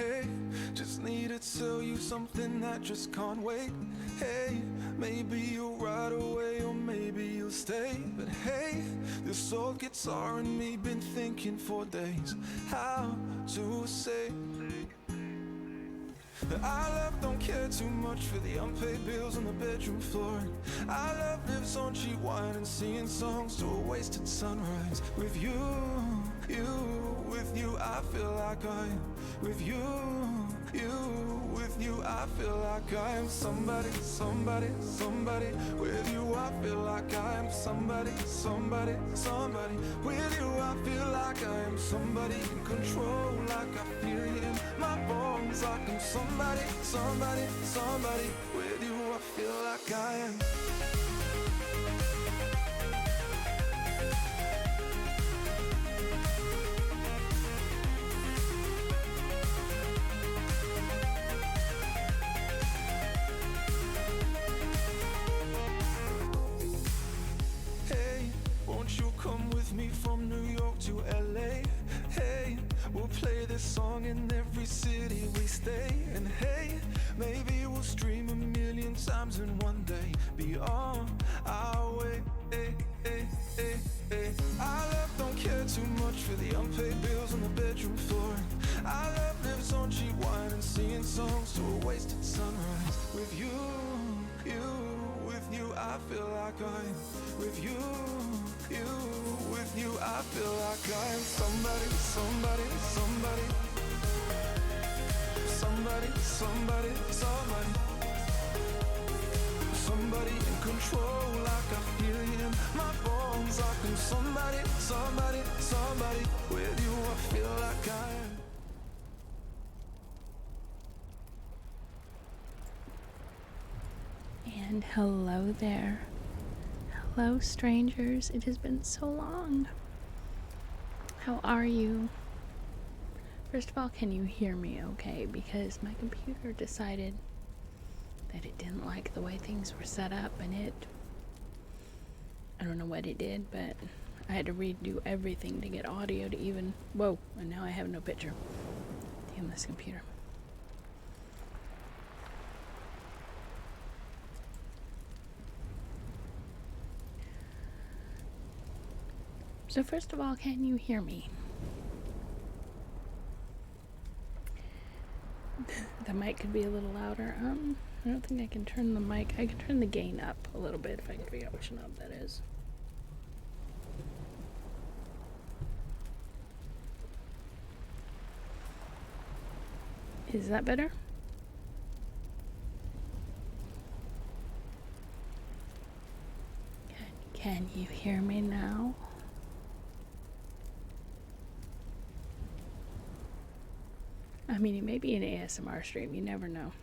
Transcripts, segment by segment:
Hey, just need to tell you something that just can't wait. Hey, maybe you'll ride away or maybe you'll stay. But hey, this old guitar and me been thinking for days how to say that our love don't care too much for the unpaid bills on the bedroom floor. Our love lives on cheap wine and singing songs to a wasted sunrise. With you, with you I feel like I am. With you, with you I feel like I am somebody. With you I feel like I am somebody. With you I feel like I am somebody in control, like I feel it in my bones, like I'm somebody. With you I feel like I am. Won't you come with me from New York to LA? Hey, we'll play this song in every city we stay. And hey, maybe we'll stream 1,000,000 times in one day. Be on our way. Our love don't care too much for the unpaid bills on the bedroom floor. Our love lives on cheap wine and singing songs to a wasted sunrise. With you, with you I feel like I am. With you, with you I feel like I am somebody. Somebody in control, like I feel it in my bones, like I'm somebody. With you I feel like I am. And hello there. Hello, strangers. It has been so long. How are you? First of all, can you hear me okay? Because my computer decided that it didn't like the way things were set up, and I don't know what it did, but I had to redo everything to get audio to even... Whoa, and now I have no picture. Damn this computer. So first of all, can you hear me? The mic could be a little louder. I don't think I can turn the mic. I can turn the gain up a little bit if I can figure out which knob that is. Is that better? Can you hear me now? I mean, it may be an ASMR stream, you never know.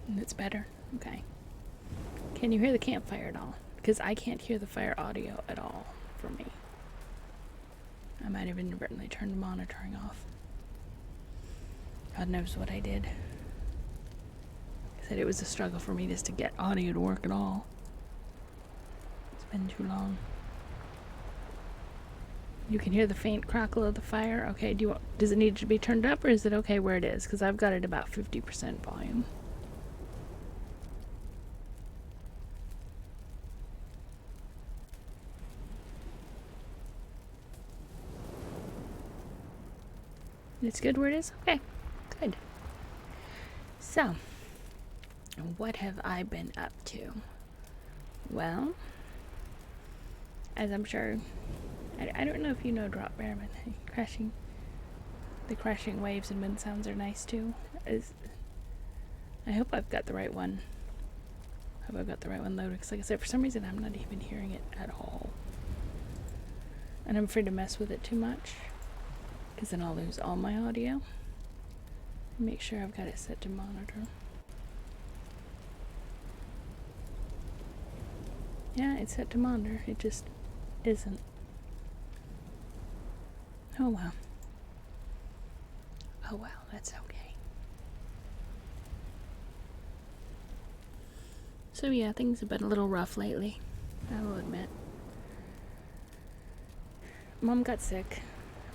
And it's better? Okay. Can you hear the campfire at all? Because I can't hear the fire audio at all for me. I might have inadvertently turned the monitoring off. God knows what I did. I said it was a struggle for me just to get audio to work at all. It's been too long. You can hear the faint crackle of the fire. Okay, does it need to be turned up, or is it okay where it is? Because I've got it about 50% volume. It's good where it is? Okay, good. So, what have I been up to? Well, as I'm sure... I don't know if you know Drop Bear, but the crashing waves and wind sounds are nice too. I hope I've got the right one. Loaded, because like I said, for some reason I'm not even hearing it at all. And I'm afraid to mess with it too much, because then I'll lose all my audio. Make sure I've got it set to monitor. Yeah, it's set to monitor. It just isn't. Oh well. Oh well, that's okay. So yeah, things have been a little rough lately, I will admit. Mom got sick.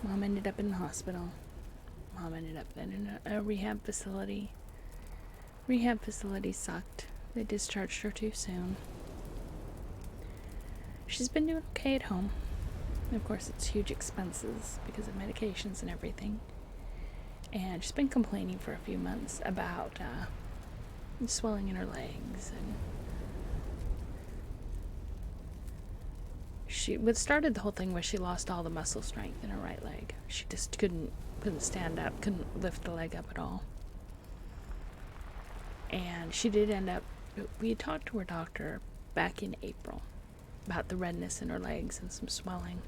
Mom ended up in the hospital. Mom ended up in a rehab facility. Rehab facility sucked. They discharged her too soon. She's been doing okay at home. Of course, it's huge expenses because of medications and everything. And she's been complaining for a few months about swelling in her legs. And what started the whole thing was she lost all the muscle strength in her right leg. She just couldn't stand up, couldn't lift the leg up at all. And she did end up, we had talked to her doctor back in April about the redness in her legs and some swelling.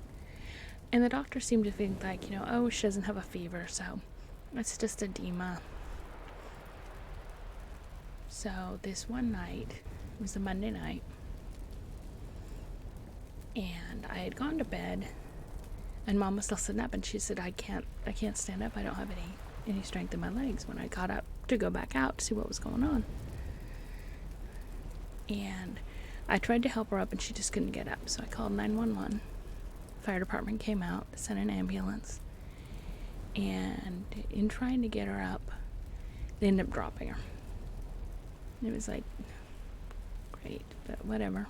And the doctor seemed to think like, oh, she doesn't have a fever, so it's just edema. So this one night, it was a Monday night, and I had gone to bed, and Mom was still sitting up, and she said, I can't stand up. I don't have any strength in my legs. When I got up to go back out to see what was going on. And I tried to help her up, and she just couldn't get up. So I called 911. Fire department came out, sent an ambulance, and in trying to get her up, they ended up dropping her. It was like, great, but whatever.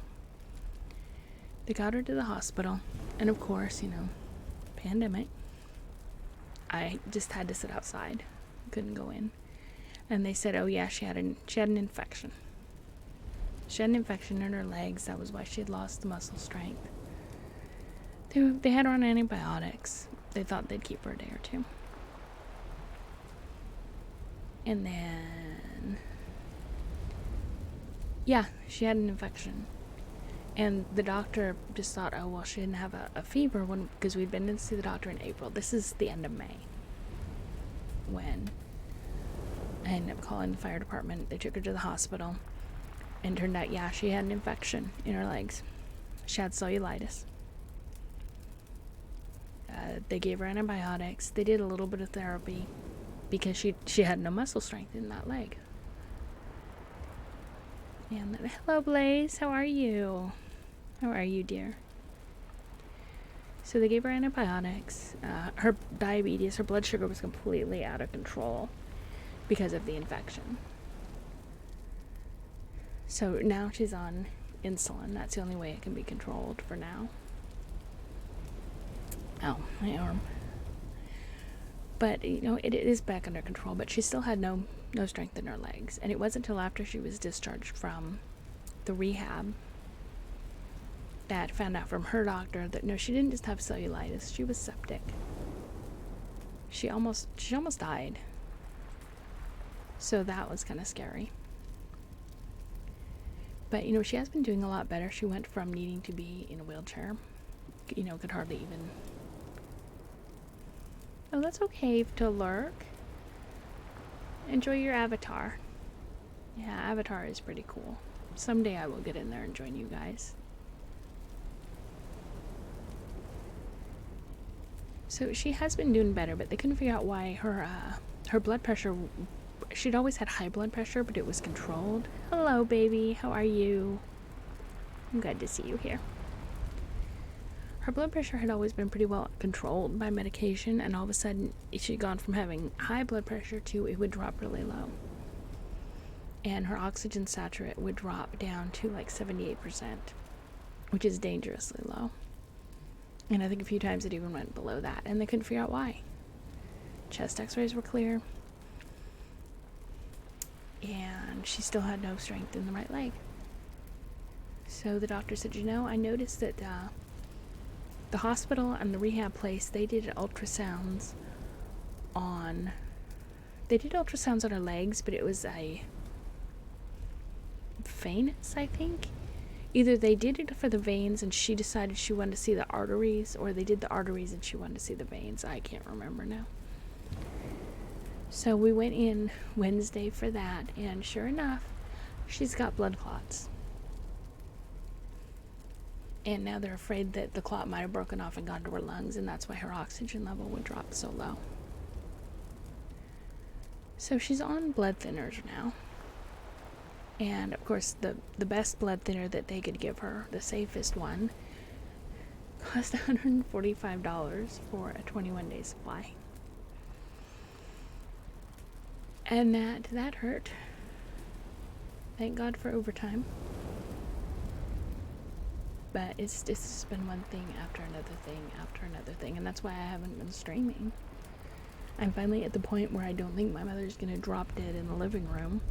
They got her to the hospital, and of course, pandemic. I just had to sit outside, couldn't go in. And they said, oh yeah, she had an infection. She had an infection in her legs. That was why she had lost the muscle strength. They had her on antibiotics. They thought they'd keep her a day or two. And then, yeah, she had an infection. And the doctor just thought, oh, well, she didn't have a fever because we'd been in to see the doctor in April. This is the end of May when I ended up calling the fire department. They took her to the hospital, and turned out, yeah, she had an infection in her legs. She had cellulitis. They gave her antibiotics. They did a little bit of therapy because she had no muscle strength in that leg. And hello, Blaze. How are you? How are you, dear? So they gave her antibiotics. Her diabetes, her blood sugar was completely out of control because of the infection. So now she's on insulin. That's the only way it can be controlled for now. Oh, my arm. But, it is back under control, but she still had no strength in her legs. And it wasn't until after she was discharged from the rehab that found out from her doctor that no, she didn't just have cellulitis, she was septic. She almost died. So that was kind of scary. But, she has been doing a lot better. She went from needing to be in a wheelchair, could hardly even... Oh, that's okay to lurk. Enjoy your avatar. Yeah, Avatar is pretty cool. Someday I will get in there and join you guys. So she has been doing better, but they couldn't figure out why her blood pressure... She'd always had high blood pressure, but it was controlled. Hello, baby. How are you? I'm glad to see you here. Her blood pressure had always been pretty well controlled by medication, and all of a sudden she'd gone from having high blood pressure to it would drop really low. And her oxygen saturate would drop down to like 78%, which is dangerously low. And I think a few times it even went below that, and they couldn't figure out why. Chest x-rays were clear, and she still had no strength in the right leg. So the doctor said, I noticed that the hospital and the rehab place, they did ultrasounds on her legs, but it was a venous, I think. Either they did it for the veins and she decided she wanted to see the arteries, or they did the arteries and she wanted to see the veins. I can't remember now. So we went in Wednesday for that, and sure enough, she's got blood clots. And now they're afraid that the clot might have broken off and gone to her lungs, and that's why her oxygen level would drop so low. So she's on blood thinners now. And of course the best blood thinner that they could give her, the safest one, cost $145 for a 21-day supply. And that hurt. Thank God for overtime. But it's just been one thing after another thing after another thing, and that's why I haven't been streaming. I'm finally at the point where I don't think my mother's gonna drop dead in the living room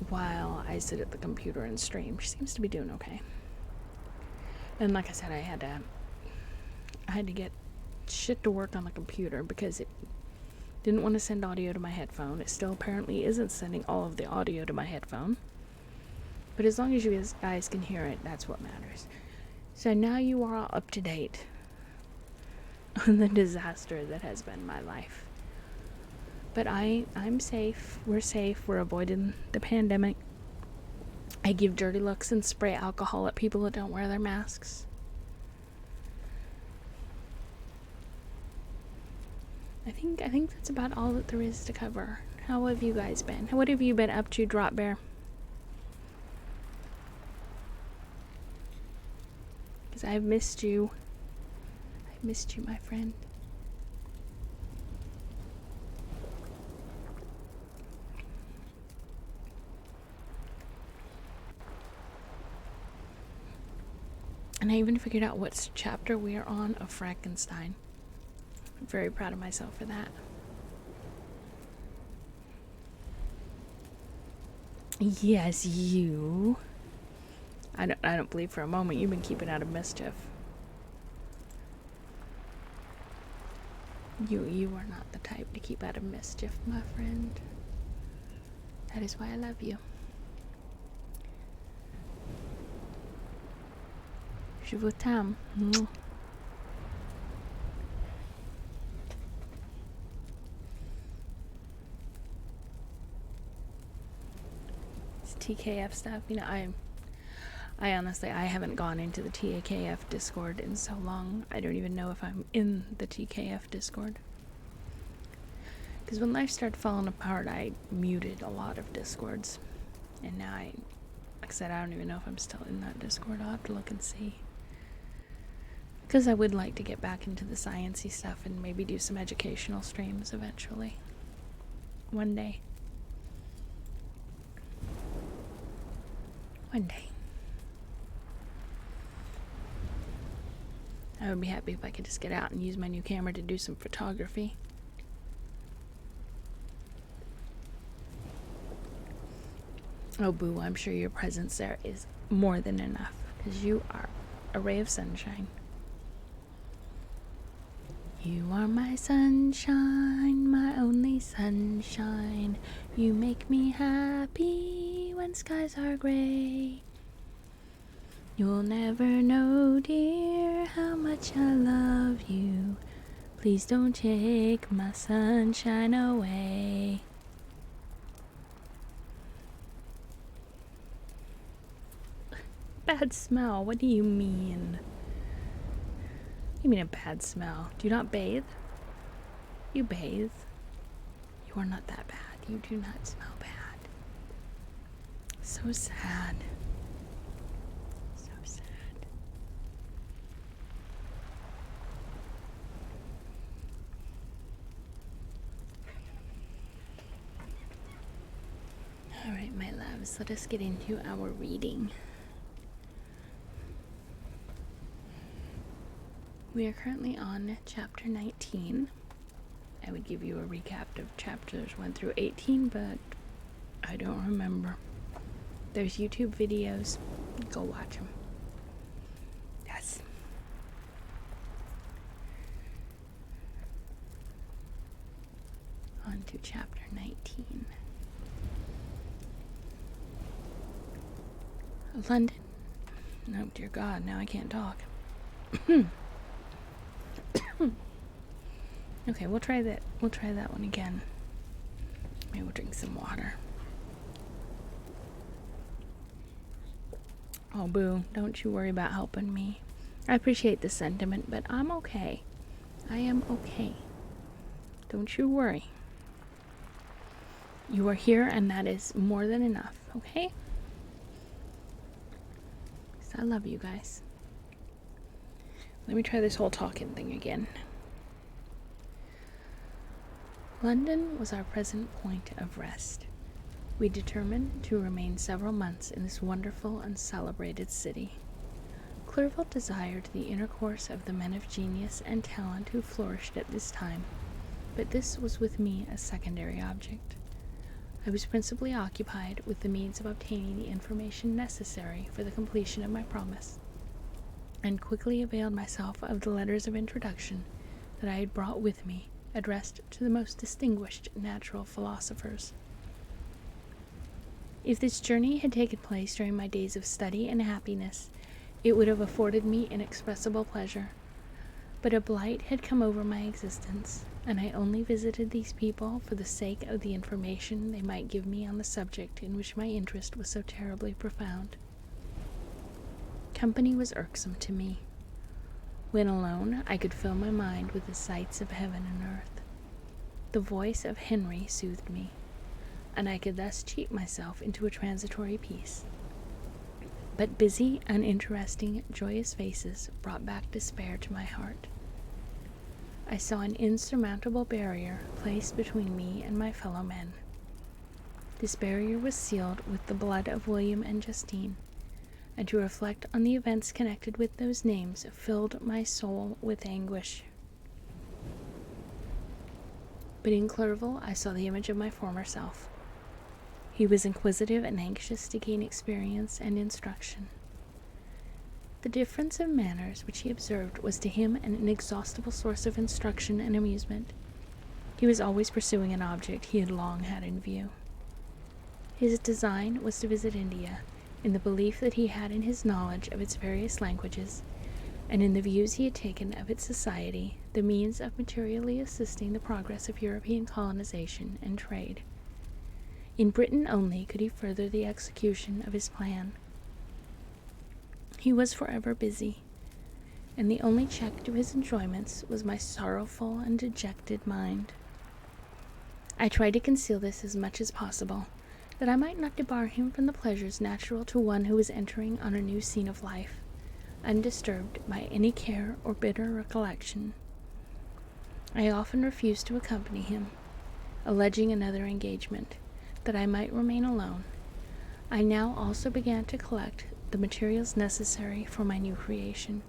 while I sit at the computer and stream. She seems to be doing okay. And like I said, I had to get shit to work on the computer because it didn't want to send audio to my headphone. It still apparently isn't sending all of the audio to my headphone. But as long as you guys can hear it, that's what matters. So now you are all up to date on the disaster that has been my life. But I'm safe. We're safe. We're avoiding the pandemic. I give dirty looks and spray alcohol at people that don't wear their masks. I think that's about all that there is to cover. How have you guys been? What have you been up to, Drop Bear? Because I've missed you. I've missed you, my friend. And I even figured out what chapter we are on of Frankenstein. I'm very proud of myself for that. Yes, you. I don't believe for a moment you've been keeping out of mischief. You are not the type to keep out of mischief, my friend. That is why I love you. Je vous t'aime. It's TKF stuff. You know, I honestly, I haven't gone into the TKF Discord in so long. I don't even know if I'm in the TKF Discord. Because when life started falling apart, I muted a lot of Discords. And now like I said, I don't even know if I'm still in that Discord. I'll have to look and see. Because I would like to get back into the sciencey stuff and maybe do some educational streams eventually. One day. One day. I would be happy if I could just get out and use my new camera to do some photography. Oh, boo, I'm sure your presence there is more than enough, because you are a ray of sunshine. You are my sunshine, my only sunshine. You make me happy when skies are gray. You'll never know, dear, how much I love you. Please don't take my sunshine away. Bad smell, what do you mean? You mean a bad smell? Do you not bathe? You bathe. You are not that bad. You do not smell bad. So sad. So sad. Alright, my loves, let us get into our reading. We are currently on chapter 19. I would give you a recap of chapters 1 through 18, but I don't remember. There's YouTube videos. Go watch them. Yes. On to chapter 19. London. Oh dear God, now I can't talk. Okay, we'll try that. We'll try that one again. Maybe we'll drink some water. Oh, boo, don't you worry about helping me. I appreciate the sentiment, but I'm okay. I am okay. Don't you worry. You are here, and that is more than enough, okay? So I love you guys. Let me try this whole talking thing again. London was our present point of rest. We determined to remain several months in this wonderful and celebrated city. Clerval desired the intercourse of the men of genius and talent who flourished at this time, but this was with me a secondary object. I was principally occupied with the means of obtaining the information necessary for the completion of my promise, and quickly availed myself of the letters of introduction that I had brought with me, addressed to the most distinguished natural philosophers. If this journey had taken place during my days of study and happiness, it would have afforded me inexpressible pleasure. But a blight had come over my existence, and I only visited these people for the sake of the information they might give me on the subject in which my interest was so terribly profound. Company was irksome to me. When alone, I could fill my mind with the sights of heaven and earth. The voice of Henry soothed me, and I could thus cheat myself into a transitory peace. But busy, uninteresting, joyous faces brought back despair to my heart. I saw an insurmountable barrier placed between me and my fellow men. This barrier was sealed with the blood of William and Justine, and to reflect on the events connected with those names filled my soul with anguish. But in Clerval I saw the image of my former self. He was inquisitive and anxious to gain experience and instruction. The difference of manners which he observed was to him an inexhaustible source of instruction and amusement. He was always pursuing an object he had long had in view. His design was to visit India, in the belief that he had in his knowledge of its various languages, and in the views he had taken of its society, the means of materially assisting the progress of European colonization and trade. In Britain only could he further the execution of his plan. He was forever busy, and the only check to his enjoyments was my sorrowful and dejected mind. I tried to conceal this as much as possible, that I might not debar him from the pleasures natural to one who was entering on a new scene of life, undisturbed by any care or bitter recollection. I often refused to accompany him, alleging another engagement, that I might remain alone. I now also began to collect the materials necessary for my new creation,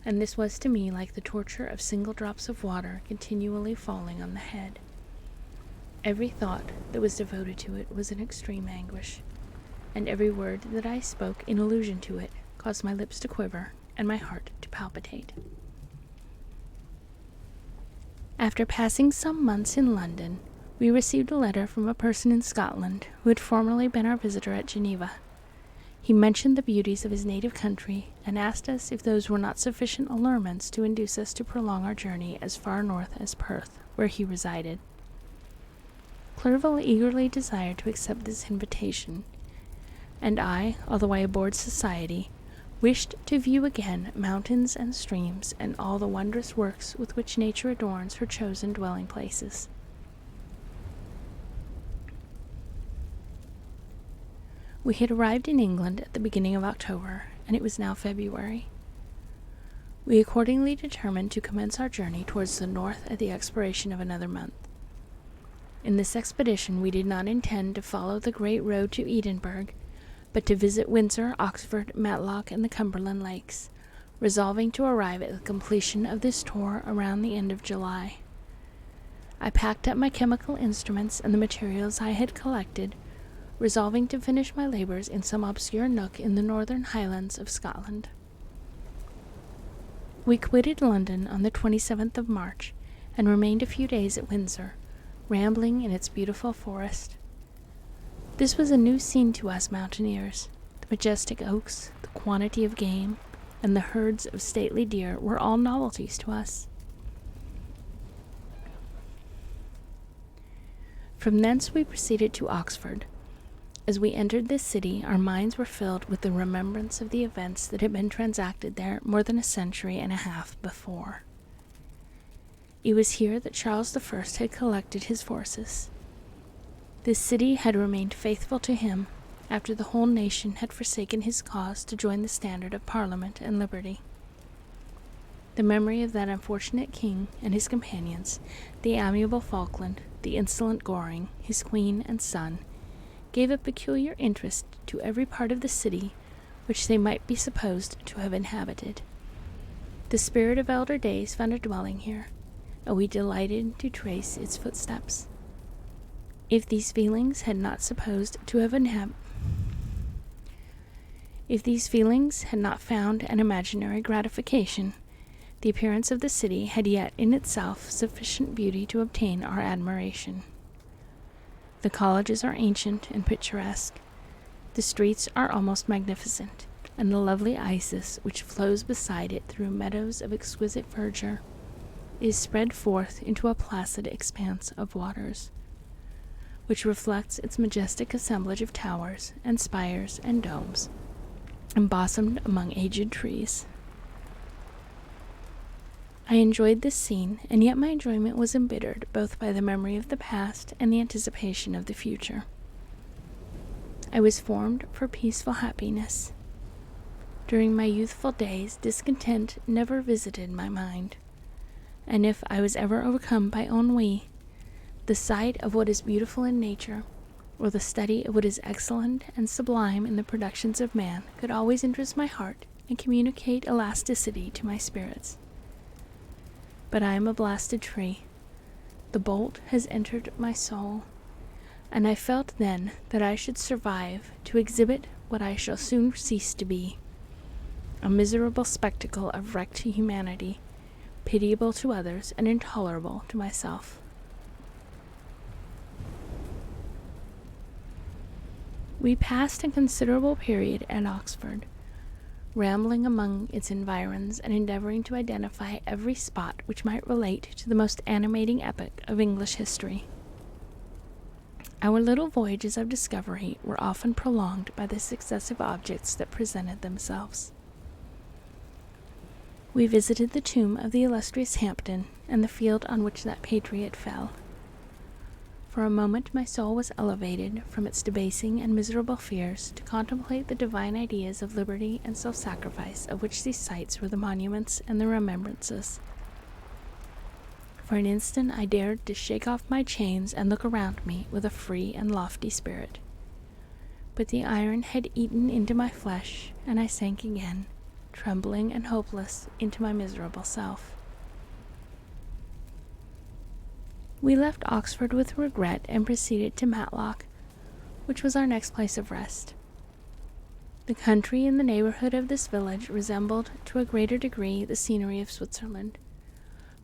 and this was to me like the torture of single drops of water continually falling on the head. Every thought that was devoted to it was an extreme anguish, and every word that I spoke in allusion to it caused my lips to quiver and my heart to palpitate. After passing some months in London, we received a letter from a person in Scotland who had formerly been our visitor at Geneva. He mentioned the beauties of his native country and asked us if those were not sufficient allurements to induce us to prolong our journey as far north as Perth, where he resided. Clerval eagerly desired to accept this invitation, and I, although I abhorred society, wished to view again mountains and streams and all the wondrous works with which nature adorns her chosen dwelling places. We had arrived in England at the beginning of October, and it was now February. We accordingly determined to commence our journey towards the north at the expiration of another month. In this expedition we did not intend to follow the great road to Edinburgh, but to visit Windsor, Oxford, Matlock, and the Cumberland Lakes, resolving to arrive at the completion of this tour around the end of July. I packed up my chemical instruments and the materials I had collected, resolving to finish my labors in some obscure nook in the northern highlands of Scotland. We quitted London on the 27th of March, and remained a few days at Windsor, rambling in its beautiful forest. This was a new scene to us mountaineers. The majestic oaks, the quantity of game, and the herds of stately deer were all novelties to us. From thence we proceeded to Oxford. As we entered this city, our minds were filled with the remembrance of the events that had been transacted there more than a century and a half before. It was here that Charles I had collected his forces. This city had remained faithful to him after the whole nation had forsaken his cause to join the standard of Parliament and liberty. The memory of that unfortunate king and his companions, the amiable Falkland, the insolent Goring, his queen and son, gave a peculiar interest to every part of the city which they might be supposed to have inhabited. The spirit of elder days found a dwelling here, and we delighted to trace its footsteps. If these feelings had not found an imaginary gratification, the appearance of the city had yet in itself sufficient beauty to obtain our admiration. The colleges are ancient and picturesque. The streets are almost magnificent, and the lovely Isis, which flows beside it through meadows of exquisite verdure, is spread forth into a placid expanse of waters, which reflects its majestic assemblage of towers and spires and domes, embosomed among aged trees. I enjoyed this scene, and yet my enjoyment was embittered both by the memory of the past and the anticipation of the future. I was formed for peaceful happiness. During my youthful days, discontent never visited my mind, and if I was ever overcome by ennui, the sight of what is beautiful in nature, or the study of what is excellent and sublime in the productions of man, could always interest my heart and communicate elasticity to my spirits. But I am a blasted tree. The bolt has entered my soul, and I felt then that I should survive to exhibit what I shall soon cease to be, a miserable spectacle of wrecked humanity, pitiable to others and intolerable to myself. We passed a considerable period at Oxford, rambling among its environs and endeavoring to identify every spot which might relate to the most animating epoch of English history. Our little voyages of discovery were often prolonged by the successive objects that presented themselves. We visited the tomb of the illustrious Hampden and the field on which that patriot fell. For a moment my soul was elevated from its debasing and miserable fears to contemplate the divine ideas of liberty and self-sacrifice of which these sites were the monuments and the remembrances. For an instant I dared to shake off my chains and look around me with a free and lofty spirit. But the iron had eaten into my flesh, and I sank again, trembling and hopeless, into my miserable self. We left Oxford with regret and proceeded to Matlock, which was our next place of rest. The country in the neighborhood of this village resembled to a greater degree the scenery of Switzerland,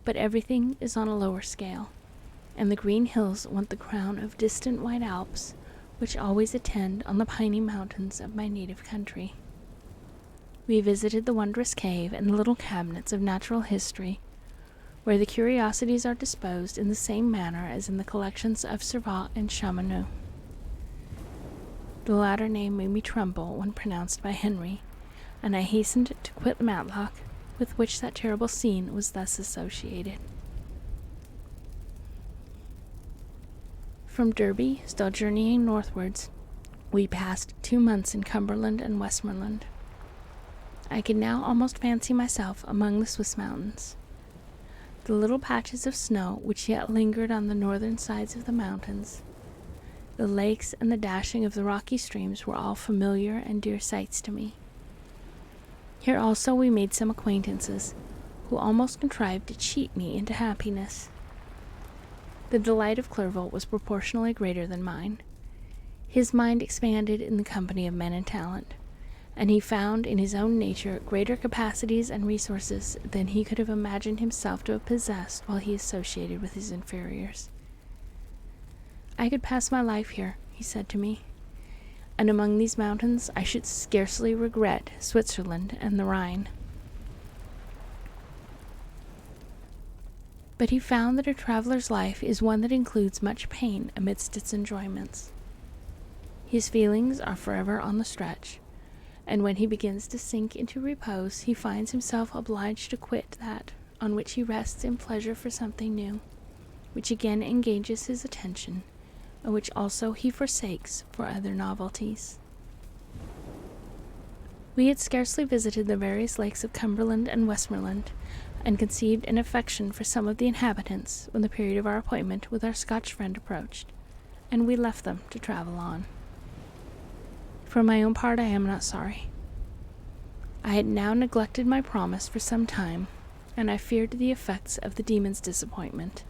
but everything is on a lower scale, and the green hills want the crown of distant white Alps, which always attend on the piney mountains of my native country. We visited the wondrous cave and the little cabinets of natural history, where the curiosities are disposed in the same manner as in the collections of Servat and Chamonix. The latter name made me tremble when pronounced by Henry, and I hastened to quit Matlock, with which that terrible scene was thus associated. From Derby, still journeying northwards, we passed 2 months in Cumberland and Westmoreland. I could now almost fancy myself among the Swiss mountains. The little patches of snow which yet lingered on the northern sides of the mountains, the lakes and the dashing of the rocky streams were all familiar and dear sights to me. Here also we made some acquaintances, who almost contrived to cheat me into happiness. The delight of Clerval was proportionally greater than mine. His mind expanded in the company of men and talent, and he found in his own nature greater capacities and resources than he could have imagined himself to have possessed while he associated with his inferiors. I could pass my life here, he said to me, and among these mountains I should scarcely regret Switzerland and the Rhine. But he found that a traveler's life is one that includes much pain amidst its enjoyments. His feelings are forever on the stretch, and when he begins to sink into repose, he finds himself obliged to quit that on which he rests in pleasure for something new, which again engages his attention, and which also he forsakes for other novelties. We had scarcely visited the various lakes of Cumberland and Westmoreland, and conceived an affection for some of the inhabitants when the period of our appointment with our Scotch friend approached, and we left them to travel on. For my own part, I am not sorry. I had now neglected my promise for some time, and I feared the effects of the demon's disappointment.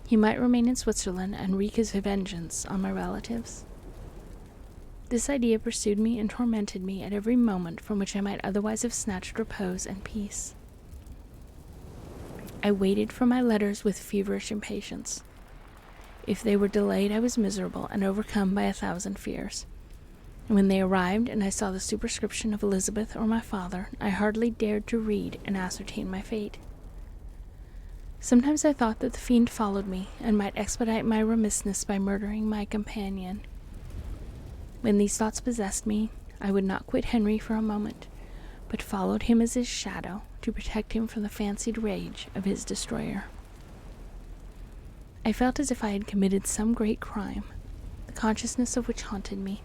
He might remain in Switzerland and wreak his vengeance on my relatives. This idea pursued me and tormented me at every moment from which I might otherwise have snatched repose and peace. I waited for my letters with feverish impatience. If they were delayed, I was miserable and overcome by 1,000 fears. And when they arrived and I saw the superscription of Elizabeth or my father, I hardly dared to read and ascertain my fate. Sometimes I thought that the fiend followed me and might expedite my remissness by murdering my companion. When these thoughts possessed me, I would not quit Henry for a moment, but followed him as his shadow to protect him from the fancied rage of his destroyer. I felt as if I had committed some great crime, the consciousness of which haunted me.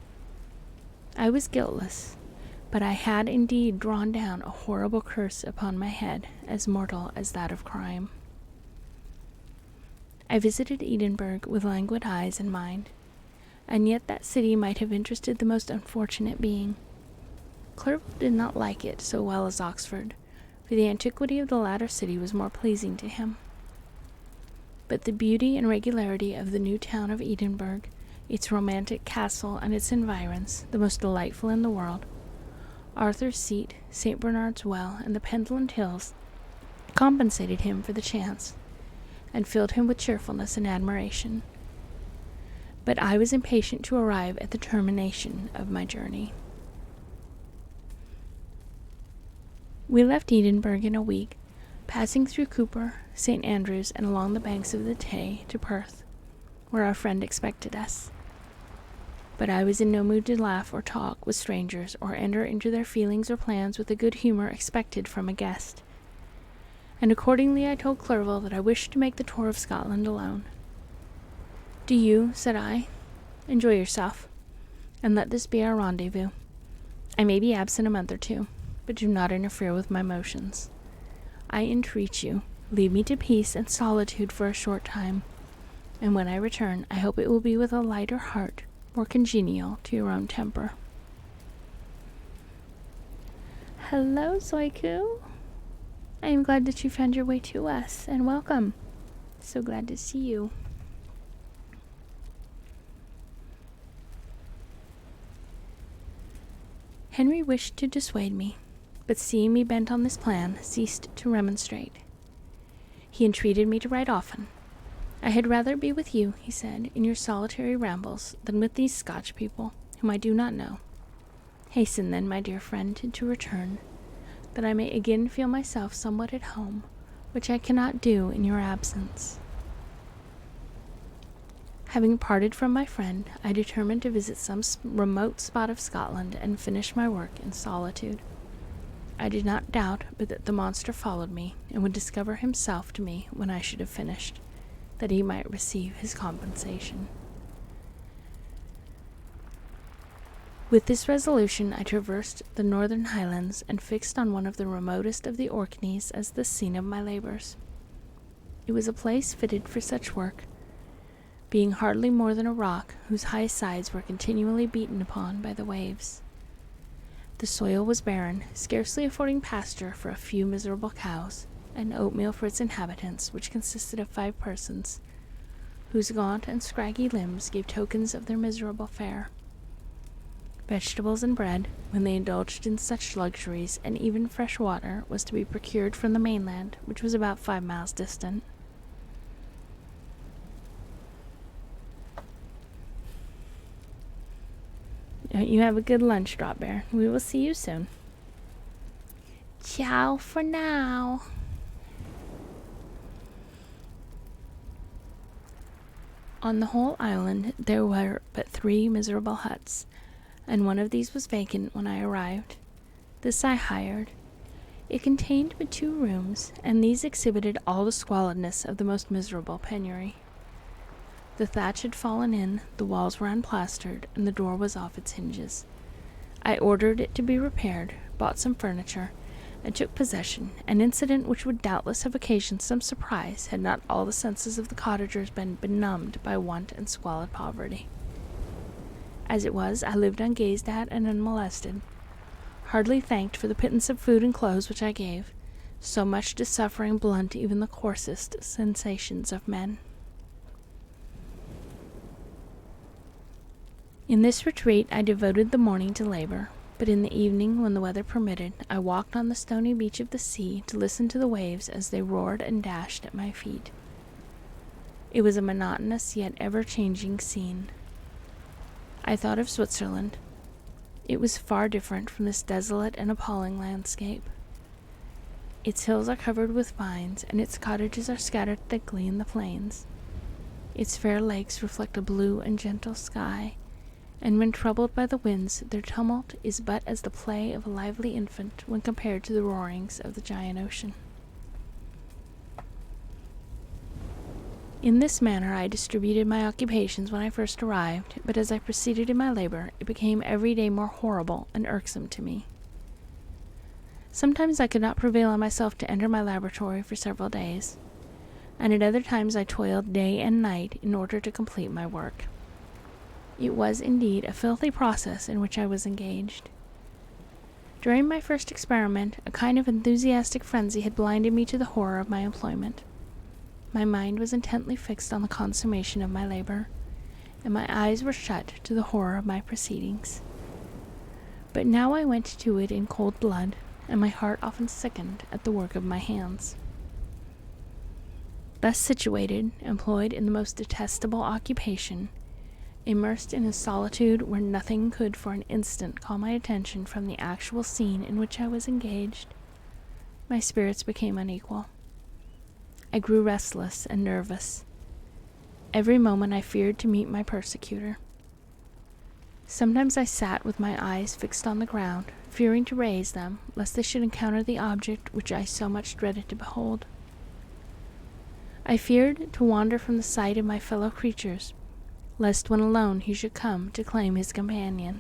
I was guiltless, but I had indeed drawn down a horrible curse upon my head, as mortal as that of crime. I visited Edinburgh with languid eyes and mind, and yet that city might have interested the most unfortunate being. Clerval did not like it so well as Oxford, for the antiquity of the latter city was more pleasing to him. But the beauty and regularity of the new town of Edinburgh, its romantic castle and its environs, the most delightful in the world, Arthur's Seat, St. Bernard's Well, and the Pendland Hills, compensated him for the chance, and filled him with cheerfulness and admiration. But I was impatient to arrive at the termination of my journey. We left Edinburgh in a week, passing through Cooper, St. Andrews, and along the banks of the Tay to Perth, where our friend expected us. But I was in no mood to laugh or talk with strangers or enter into their feelings or plans with the good humor expected from a guest, and accordingly I told Clerval that I wished to make the tour of Scotland alone. "Do you," said I, "enjoy yourself, and let this be our rendezvous. I may be absent a month or two, but do not interfere with my motions. I entreat you, leave me to peace and solitude for a short time, and when I return, I hope it will be with a lighter heart, more congenial to your own temper." Hello, Zoiku. I am glad that you found your way to us, and welcome. So glad to see you. Henry wished to dissuade me, but seeing me bent on this plan, ceased to remonstrate. He entreated me to write often. "I had rather be with you," he said, "in your solitary rambles, than with these Scotch people, whom I do not know. Hasten, then, my dear friend, to return, that I may again feel myself somewhat at home, which I cannot do in your absence." Having parted from my friend, I determined to visit some remote spot of Scotland and finish my work in solitude. I did not doubt but that the monster followed me, and would discover himself to me when I should have finished, that he might receive his compensation. With this resolution, I traversed the northern highlands and fixed on one of the remotest of the Orkneys as the scene of my labors. It was a place fitted for such work, being hardly more than a rock whose high sides were continually beaten upon by the waves. The soil was barren, scarcely affording pasture for a few miserable cows, and oatmeal for its inhabitants, which consisted of 5 persons, whose gaunt and scraggy limbs gave tokens of their miserable fare. Vegetables and bread, when they indulged in such luxuries, and even fresh water, was to be procured from the mainland, which was about 5 miles distant. You have a good lunch, Drop Bear. We will see you soon. Ciao for now. On the whole island there were but 3 miserable huts, and one of these was vacant when I arrived. This I hired. It contained but 2 rooms, and these exhibited all the squalidness of the most miserable penury. The thatch had fallen in, the walls were unplastered, and the door was off its hinges. I ordered it to be repaired, bought some furniture, and took possession, an incident which would doubtless have occasioned some surprise had not all the senses of the cottagers been benumbed by want and squalid poverty. As it was, I lived ungazed at and unmolested, hardly thanked for the pittance of food and clothes which I gave, so much did suffering blunt even the coarsest sensations of men. In this retreat I devoted the morning to labor, but in the evening, when the weather permitted, I walked on the stony beach of the sea to listen to the waves as they roared and dashed at my feet. It was a monotonous yet ever-changing scene. I thought of Switzerland. It was far different from this desolate and appalling landscape. Its hills are covered with vines, and its cottages are scattered thickly in the plains. Its fair lakes reflect a blue and gentle sky, and when troubled by the winds, their tumult is but as the play of a lively infant when compared to the roarings of the giant ocean. In this manner I distributed my occupations when I first arrived, but as I proceeded in my labor, it became every day more horrible and irksome to me. Sometimes I could not prevail on myself to enter my laboratory for several days, and at other times I toiled day and night in order to complete my work. It was, indeed, a filthy process in which I was engaged. During my first experiment, a kind of enthusiastic frenzy had blinded me to the horror of my employment. My mind was intently fixed on the consummation of my labor, and my eyes were shut to the horror of my proceedings. But now I went to it in cold blood, and my heart often sickened at the work of my hands. Thus situated, employed in the most detestable occupation, immersed in a solitude where nothing could for an instant call my attention from the actual scene in which I was engaged, my spirits became unequal. I grew restless and nervous. Every moment I feared to meet my persecutor. Sometimes I sat with my eyes fixed on the ground, fearing to raise them, lest they should encounter the object which I so much dreaded to behold. I feared to wander from the sight of my fellow creatures, lest when alone he should come to claim his companion.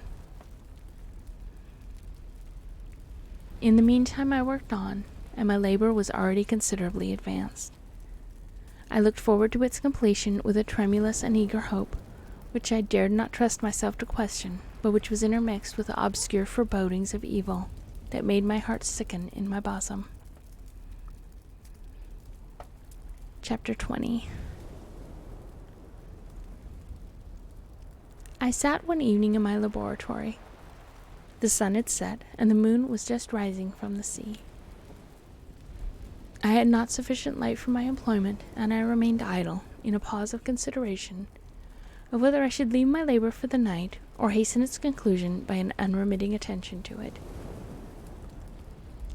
In the meantime I worked on, and my labor was already considerably advanced. I looked forward to its completion with a tremulous and eager hope, which I dared not trust myself to question, but which was intermixed with obscure forebodings of evil that made my heart sicken in my bosom. Chapter 20. I sat one evening in my laboratory. The sun had set, and the moon was just rising from the sea. I had not sufficient light for my employment, and I remained idle, in a pause of consideration, of whether I should leave my labor for the night, or hasten its conclusion by an unremitting attention to it.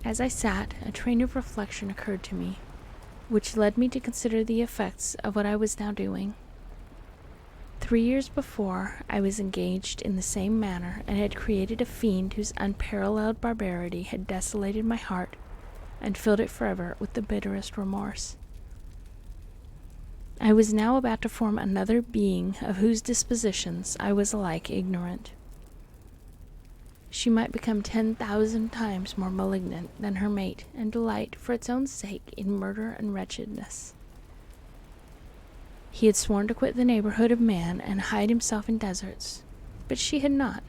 As I sat, a train of reflection occurred to me, which led me to consider the effects of what I was now doing. 3 years before, I was engaged in the same manner, and had created a fiend whose unparalleled barbarity had desolated my heart, and filled it forever with the bitterest remorse. I was now about to form another being of whose dispositions I was alike ignorant. She might become 10,000 times more malignant than her mate, and delight, for its own sake, in murder and wretchedness. He had sworn to quit the neighborhood of man and hide himself in deserts, but she had not.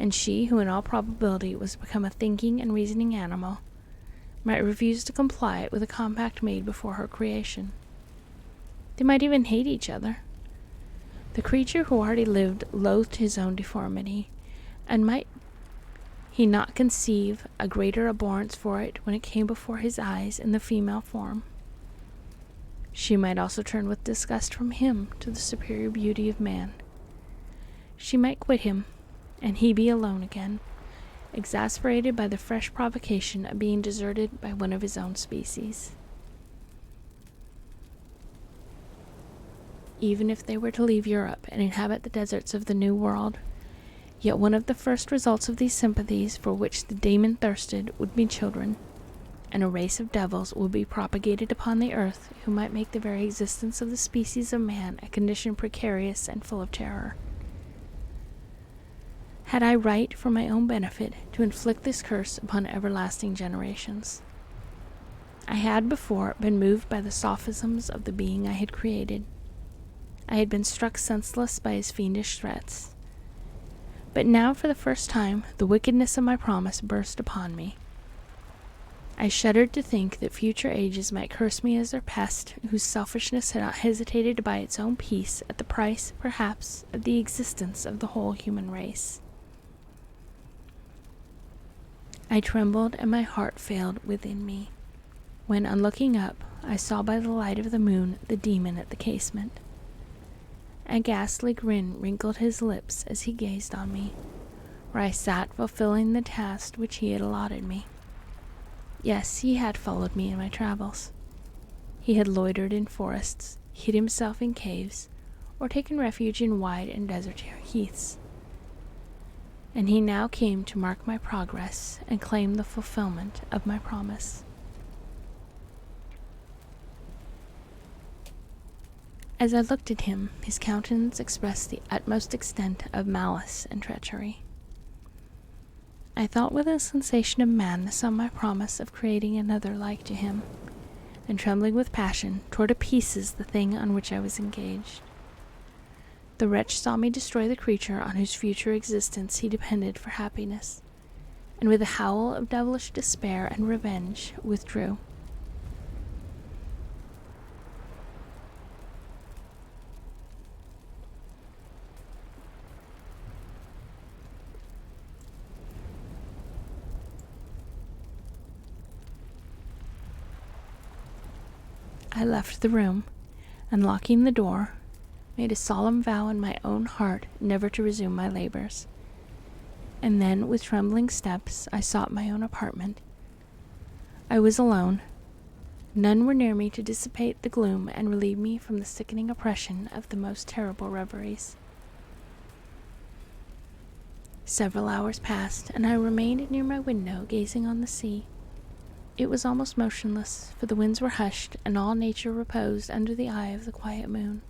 And she, who in all probability was become a thinking and reasoning animal, might refuse to comply with a compact made before her creation. They might even hate each other. The creature who already lived loathed his own deformity, and might he not conceive a greater abhorrence for it when it came before his eyes in the female form? She might also turn with disgust from him to the superior beauty of man. She might quit him, and he be alone again, exasperated by the fresh provocation of being deserted by one of his own species. Even if they were to leave Europe and inhabit the deserts of the New World, yet one of the first results of these sympathies for which the demon thirsted would be children, and a race of devils would be propagated upon the earth who might make the very existence of the species of man a condition precarious and full of terror. Had I right for my own benefit to inflict this curse upon everlasting generations? I had before been moved by the sophisms of the being I had created. I had been struck senseless by his fiendish threats. But now, for the first time, the wickedness of my promise burst upon me. I shuddered to think that future ages might curse me as their pest, whose selfishness had not hesitated to buy its own peace at the price, perhaps, of the existence of the whole human race. I trembled and my heart failed within me, when, on looking up, I saw by the light of the moon the demon at the casement. A ghastly grin wrinkled his lips as he gazed on me, where I sat fulfilling the task which he had allotted me. Yes, he had followed me in my travels. He had loitered in forests, hid himself in caves, or taken refuge in wide and desert heaths. And he now came to mark my progress and claim the fulfillment of my promise. As I looked at him, his countenance expressed the utmost extent of malice and treachery. I thought with a sensation of madness on my promise of creating another like to him, and trembling with passion, tore to pieces the thing on which I was engaged. The wretch saw me destroy the creature on whose future existence he depended for happiness, and with a howl of devilish despair and revenge, withdrew. I left the room, and locking the door, made a solemn vow in my own heart never to resume my labors. And then, with trembling steps, I sought my own apartment. I was alone. None were near me to dissipate the gloom and relieve me from the sickening oppression of the most terrible reveries. Several hours passed, and I remained near my window gazing on the sea. It was almost motionless, for the winds were hushed, and all nature reposed under the eye of the quiet moon.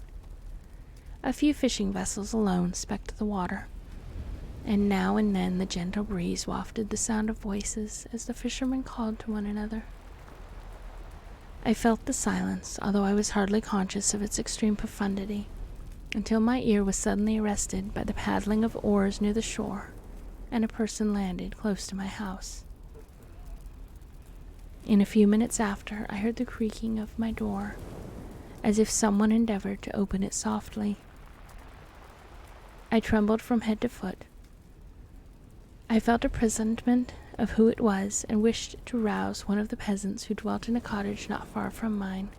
A few fishing vessels alone specked the water, and now and then the gentle breeze wafted the sound of voices as the fishermen called to one another. I felt the silence, although I was hardly conscious of its extreme profundity, until my ear was suddenly arrested by the paddling of oars near the shore, and a person landed close to my house. In a few minutes after, I heard the creaking of my door, as if someone endeavored to open it softly. I trembled from head to foot. I felt a presentiment of who it was, and wished to rouse one of the peasants who dwelt in a cottage not far from mine.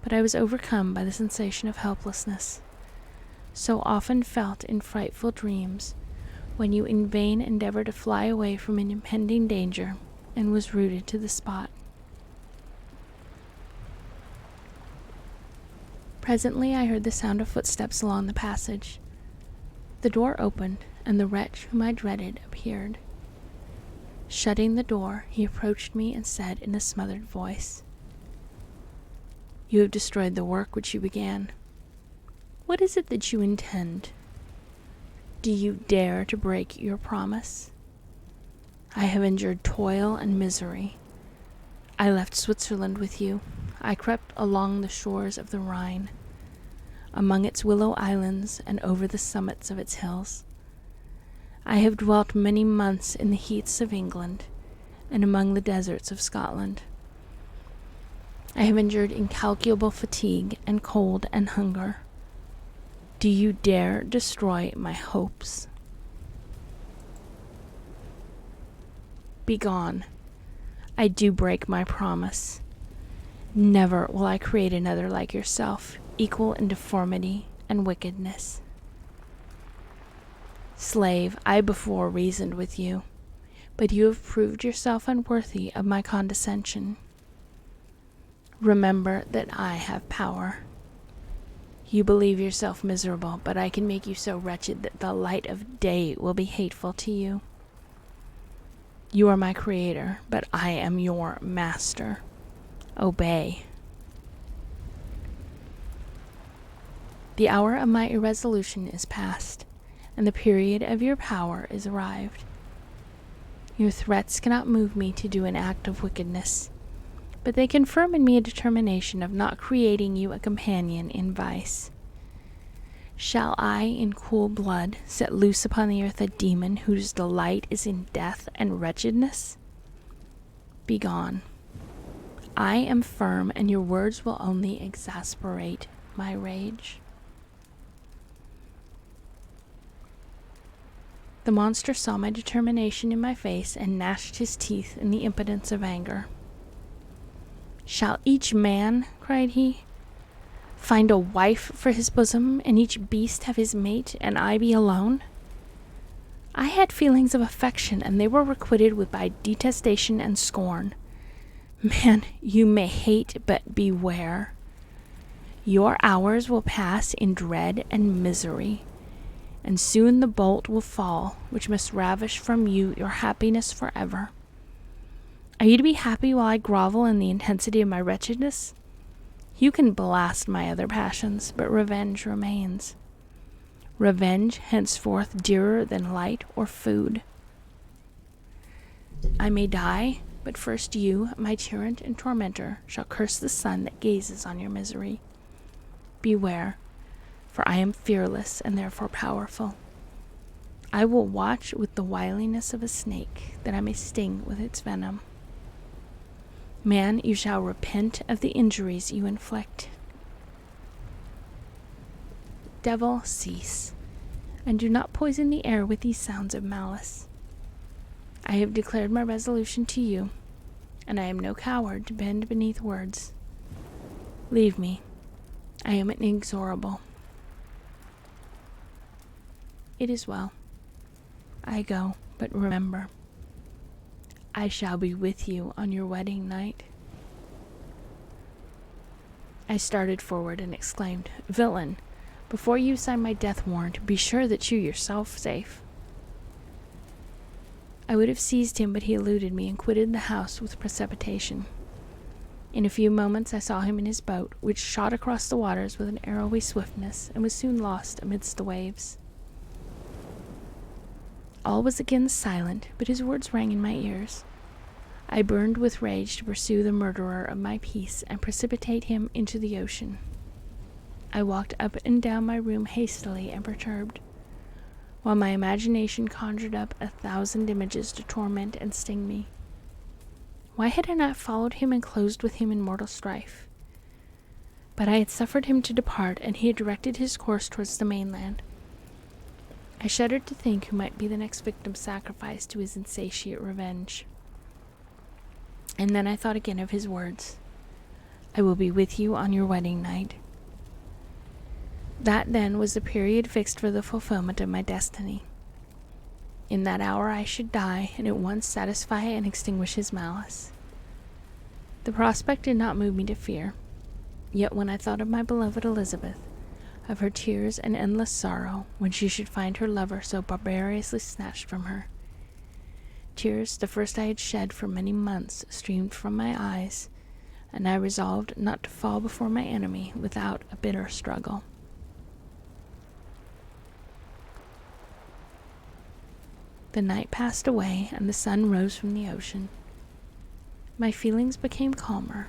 But I was overcome by the sensation of helplessness, so often felt in frightful dreams, when you in vain endeavor to fly away from an impending danger, and was rooted to the spot. Presently I heard the sound of footsteps along the passage. The door opened, and the wretch whom I dreaded appeared. Shutting the door, he approached me and said in a smothered voice, "You have destroyed the work which you began. What is it that you intend? Do you dare to break your promise? I have endured toil and misery. I left Switzerland with you. I crept along the shores of the Rhine, among its willow islands and over the summits of its hills. I have dwelt many months in the heaths of England and among the deserts of Scotland. I have endured incalculable fatigue and cold and hunger. Do you dare destroy my hopes? Begone. I do break my promise. Never will I create another like yourself, equal in deformity and wickedness. Slave, I before reasoned with you, but you have proved yourself unworthy of my condescension. Remember that I have power. You believe yourself miserable, but I can make you so wretched that the light of day will be hateful to you. You are my creator, but I am your master. Obey." The hour of my irresolution is past. and the period of your power is arrived. Your threats cannot move me to do an act of wickedness, but they confirm in me a determination of not creating you a companion in vice. Shall I, in cool blood, set loose upon the earth a demon whose delight is in death and wretchedness? Begone. I am firm, and your words will only exasperate my rage. The monster saw my determination in my face and gnashed his teeth in the impotence of anger. Shall each man, cried he, find a wife for his bosom, and each beast have his mate, and I be alone? I had feelings of affection, and they were requited with by detestation and scorn. Man, you may hate, but beware. Your hours will pass in dread and misery, and soon the bolt will fall, which must ravish from you your happiness forever. Are you to be happy while I grovel in the intensity of my wretchedness? You can blast my other passions, but revenge remains. Revenge henceforth dearer than light or food. I may die, but first you, my tyrant and tormentor, shall curse the sun that gazes on your misery. Beware, for I am fearless and therefore powerful. I will watch with the wiliness of a snake, that I may sting with its venom. Man, you shall repent of the injuries you inflict. Devil, cease, and do not poison the air with these sounds of malice. I have declared my resolution to you, and I am no coward to bend beneath words. Leave me. I am inexorable. It is well. I go, but remember, I shall be with you on your wedding night. I started forward and exclaimed, Villain, before you sign my death warrant, be sure that you yourself safe. I would have seized him, but he eluded me and quitted the house with precipitation. In a few moments I saw him in his boat, which shot across the waters with an arrowy swiftness and was soon lost amidst the waves. All was again silent, but his words rang in my ears. I burned with rage to pursue the murderer of my peace and precipitate him into the ocean. I walked up and down my room hastily and perturbed, while my imagination conjured up 1,000 images to torment and sting me. Why had I not followed him and closed with him in mortal strife? But I had suffered him to depart, and he had directed his course towards the mainland. I shuddered to think who might be the next victim sacrificed to his insatiate revenge. And then I thought again of his words, I will be with you on your wedding night. That then was the period fixed for the fulfillment of my destiny. In that hour I should die, and at once satisfy and extinguish his malice. The prospect did not move me to fear, yet when I thought of my beloved Elizabeth, of her tears and endless sorrow when she should find her lover so barbarously snatched from her, tears, the first I had shed for many months, streamed from my eyes, and I resolved not to fall before my enemy without a bitter struggle. The night passed away, and the sun rose from the ocean. My feelings became calmer,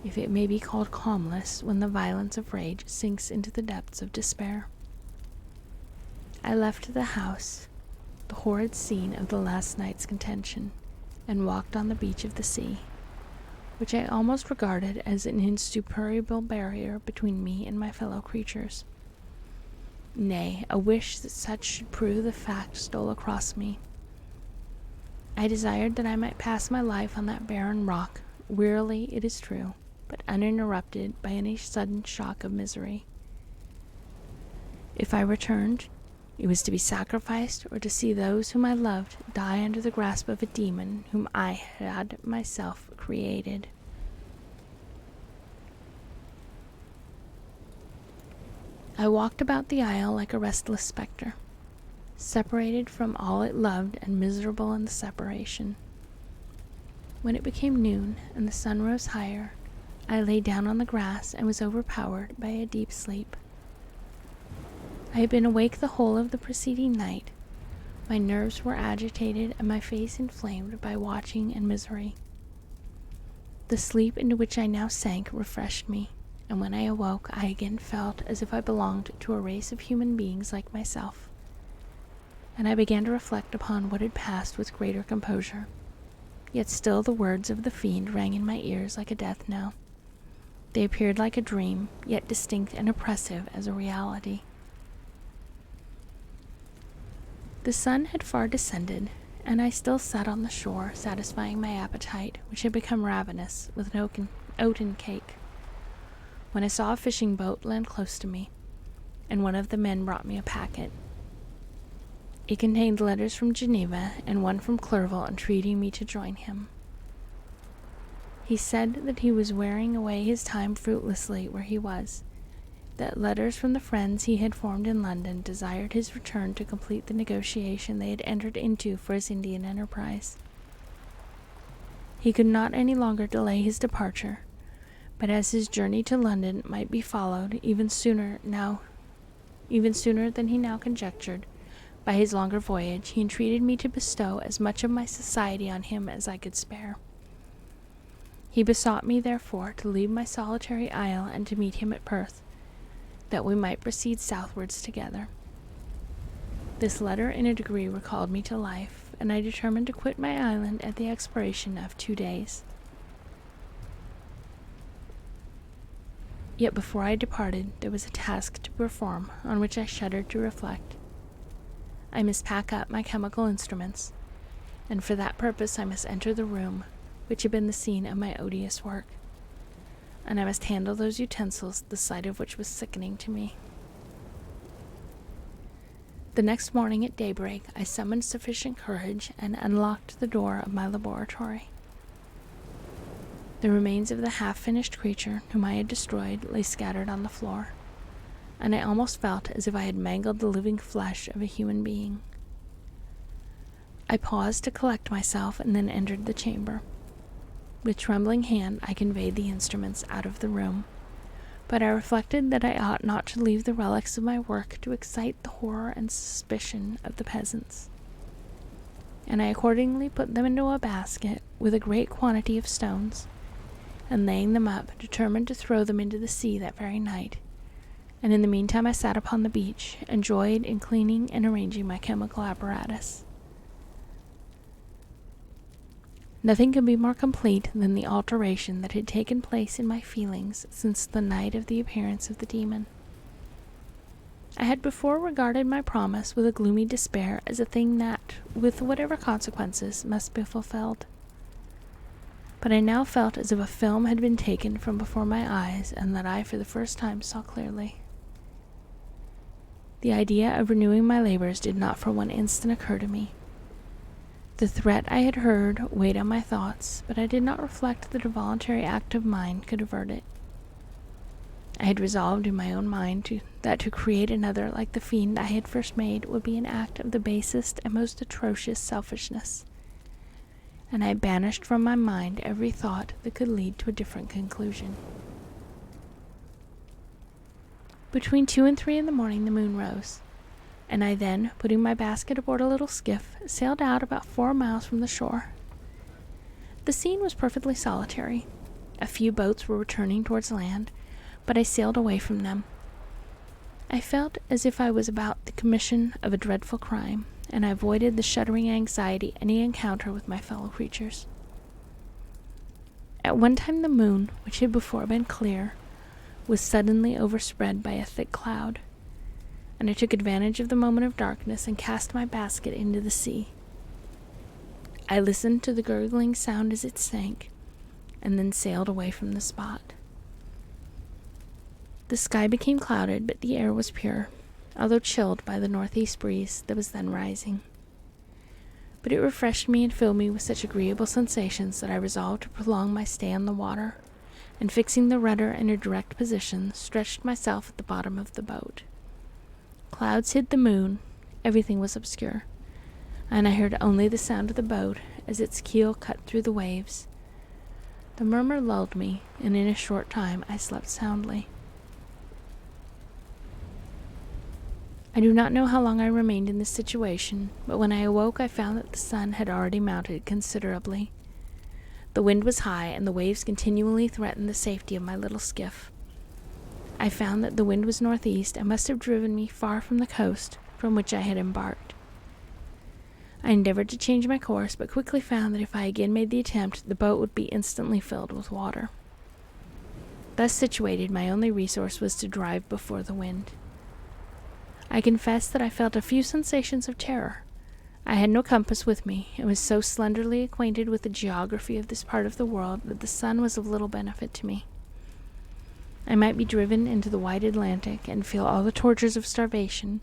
if it may be called calmless when the violence of rage sinks into the depths of despair. I left the house, the horrid scene of the last night's contention, and walked on the beach of the sea, which I almost regarded as an insuperable barrier between me and my fellow creatures. Nay, a wish that such should prove the fact stole across me. I desired that I might pass my life on that barren rock, wearily, it is true, but uninterrupted by any sudden shock of misery. If I returned, it was to be sacrificed or to see those whom I loved die under the grasp of a demon whom I had myself created. I walked about the isle like a restless spectre, separated from all it loved and miserable in the separation. When it became noon and the sun rose higher, I lay down on the grass and was overpowered by a deep sleep. I had been awake the whole of the preceding night. My nerves were agitated and my face inflamed by watching and misery. The sleep into which I now sank refreshed me, and when I awoke, I again felt as if I belonged to a race of human beings like myself, and I began to reflect upon what had passed with greater composure. Yet still the words of the fiend rang in my ears like a death knell. They appeared like a dream, yet distinct and oppressive as a reality. The sun had far descended, and I still sat on the shore, satisfying my appetite, which had become ravenous, with an oaten cake, when I saw a fishing boat land close to me, and one of the men brought me a packet. It contained letters from Geneva and one from Clerval entreating me to join him. He said that he was wearing away his time fruitlessly where he was, that letters from the friends he had formed in London desired his return to complete the negotiation they had entered into for his Indian enterprise. He could not any longer delay his departure, but as his journey to London might be followed even sooner than he now conjectured, by his longer voyage, he entreated me to bestow as much of my society on him as I could spare. He besought me, therefore, to leave my solitary isle and to meet him at Perth, that we might proceed southwards together. This letter in a degree recalled me to life, and I determined to quit my island at the expiration of 2 days. Yet before I departed, there was a task to perform on which I shuddered to reflect. I must pack up my chemical instruments, and for that purpose I must enter the room which had been the scene of my odious work, and I must handle those utensils, the sight of which was sickening to me. The next morning at daybreak, I summoned sufficient courage and unlocked the door of my laboratory. The remains of the half-finished creature whom I had destroyed lay scattered on the floor, and I almost felt as if I had mangled the living flesh of a human being. I paused to collect myself and then entered the chamber. With trembling hand, I conveyed the instruments out of the room, but I reflected that I ought not to leave the relics of my work to excite the horror and suspicion of the peasants, and I accordingly put them into a basket with a great quantity of stones, and laying them up, determined to throw them into the sea that very night, and in the meantime I sat upon the beach, and joyed in cleaning and arranging my chemical apparatus. Nothing could be more complete than the alteration that had taken place in my feelings since the night of the appearance of the demon. I had before regarded my promise with a gloomy despair as a thing that, with whatever consequences, must be fulfilled. But I now felt as if a film had been taken from before my eyes, and that I for the first time saw clearly. The idea of renewing my labors did not for one instant occur to me. The threat I had heard weighed on my thoughts, but I did not reflect that a voluntary act of mine could avert it. I had resolved in my own mind that to create another like the fiend I had first made would be an act of the basest and most atrocious selfishness, and I banished from my mind every thought that could lead to a different conclusion. Between 2 and 3 in the morning the moon rose, and I then, putting my basket aboard a little skiff, sailed out about 4 miles from the shore. The scene was perfectly solitary. A few boats were returning towards land, but I sailed away from them. I felt as if I was about the commission of a dreadful crime, and I avoided the shuddering anxiety any encounter with my fellow creatures. At one time the moon, which had before been clear, was suddenly overspread by a thick cloud, and I took advantage of the moment of darkness and cast my basket into the sea. I listened to the gurgling sound as it sank, and then sailed away from the spot. The sky became clouded, but the air was pure, although chilled by the northeast breeze that was then rising. But it refreshed me and filled me with such agreeable sensations that I resolved to prolong my stay on the water, and fixing the rudder in a direct position, stretched myself at the bottom of the boat. Clouds hid the moon, everything was obscure, and I heard only the sound of the boat as its keel cut through the waves. The murmur lulled me, and in a short time I slept soundly. I do not know how long I remained in this situation, but when I awoke I found that the sun had already mounted considerably. The wind was high, and the waves continually threatened the safety of my little skiff. I found that the wind was northeast and must have driven me far from the coast from which I had embarked. I endeavored to change my course, but quickly found that if I again made the attempt, the boat would be instantly filled with water. Thus situated, my only resource was to drive before the wind. I confess that I felt a few sensations of terror. I had no compass with me, and was so slenderly acquainted with the geography of this part of the world that the sun was of little benefit to me. I might be driven into the wide Atlantic and feel all the tortures of starvation,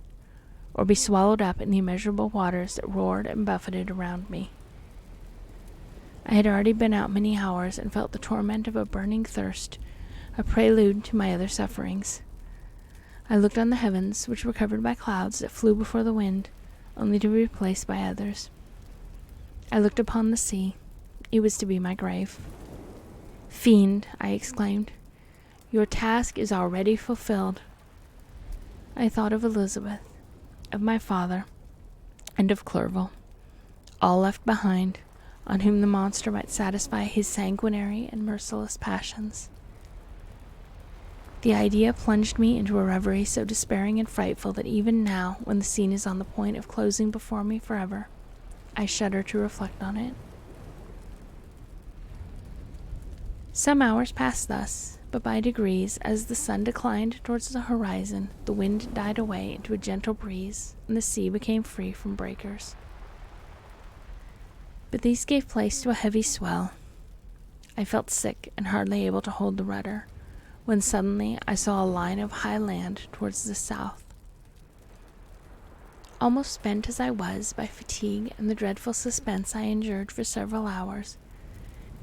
or be swallowed up in the immeasurable waters that roared and buffeted around me. I had already been out many hours and felt the torment of a burning thirst, a prelude to my other sufferings. I looked on the heavens, which were covered by clouds that flew before the wind, only to be replaced by others. I looked upon the sea. It was to be my grave. "Fiend," I exclaimed, "your task is already fulfilled." I thought of Elizabeth, of my father, and of Clerval, all left behind, on whom the monster might satisfy his sanguinary and merciless passions. The idea plunged me into a reverie so despairing and frightful that even now, when the scene is on the point of closing before me forever, I shudder to reflect on it. Some hours passed thus, but by degrees, as the sun declined towards the horizon, the wind died away into a gentle breeze, and the sea became free from breakers. But these gave place to a heavy swell. I felt sick and hardly able to hold the rudder, when suddenly I saw a line of high land towards the south. Almost spent as I was by fatigue and the dreadful suspense I endured for several hours,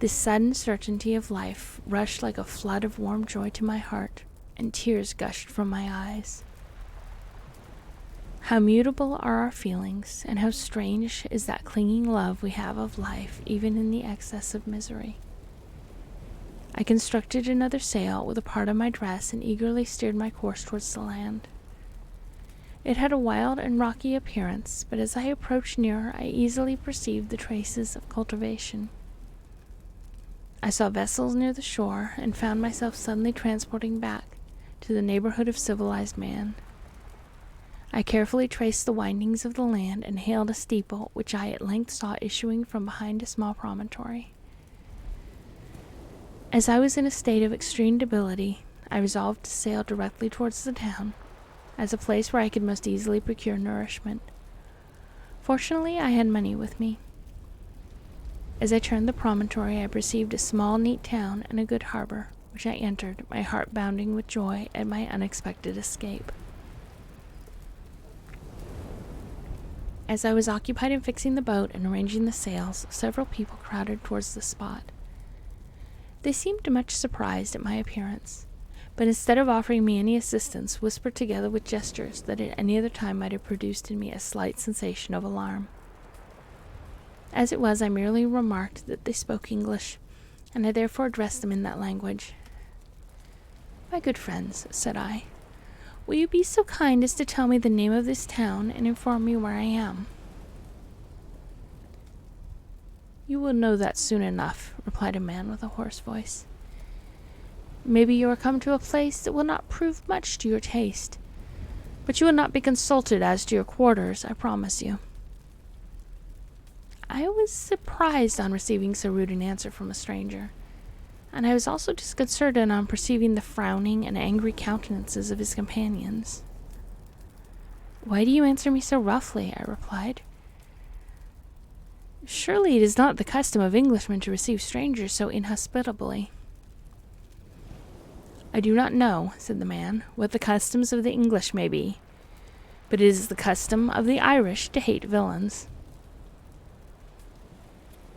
this sudden certainty of life rushed like a flood of warm joy to my heart, and tears gushed from my eyes. How mutable are our feelings, and how strange is that clinging love we have of life even in the excess of misery. I constructed another sail with a part of my dress and eagerly steered my course towards the land. It had a wild and rocky appearance, but as I approached nearer, I easily perceived the traces of cultivation. I saw vessels near the shore, and found myself suddenly transporting back to the neighborhood of civilized man. I carefully traced the windings of the land and hailed a steeple which I at length saw issuing from behind a small promontory. As I was in a state of extreme debility, I resolved to sail directly towards the town, as a place where I could most easily procure nourishment. Fortunately, I had money with me. As I turned the promontory, I perceived a small, neat town and a good harbor, which I entered, my heart bounding with joy at my unexpected escape. As I was occupied in fixing the boat and arranging the sails, several people crowded towards the spot. They seemed much surprised at my appearance, but instead of offering me any assistance, whispered together with gestures that at any other time might have produced in me a slight sensation of alarm. As it was, I merely remarked that they spoke English, and I therefore addressed them in that language. "My good friends," said I, "will you be so kind as to tell me the name of this town and inform me where I am?" "You will know that soon enough," replied a man with a hoarse voice. "Maybe you are come to a place that will not prove much to your taste, but you will not be consulted as to your quarters, I promise you." I was surprised on receiving so rude an answer from a stranger, and I was also disconcerted on perceiving the frowning and angry countenances of his companions. "Why do you answer me so roughly?" I replied. "Surely it is not the custom of Englishmen to receive strangers so inhospitably." "I do not know," said the man, "what the customs of the English may be, but it is the custom of the Irish to hate villains."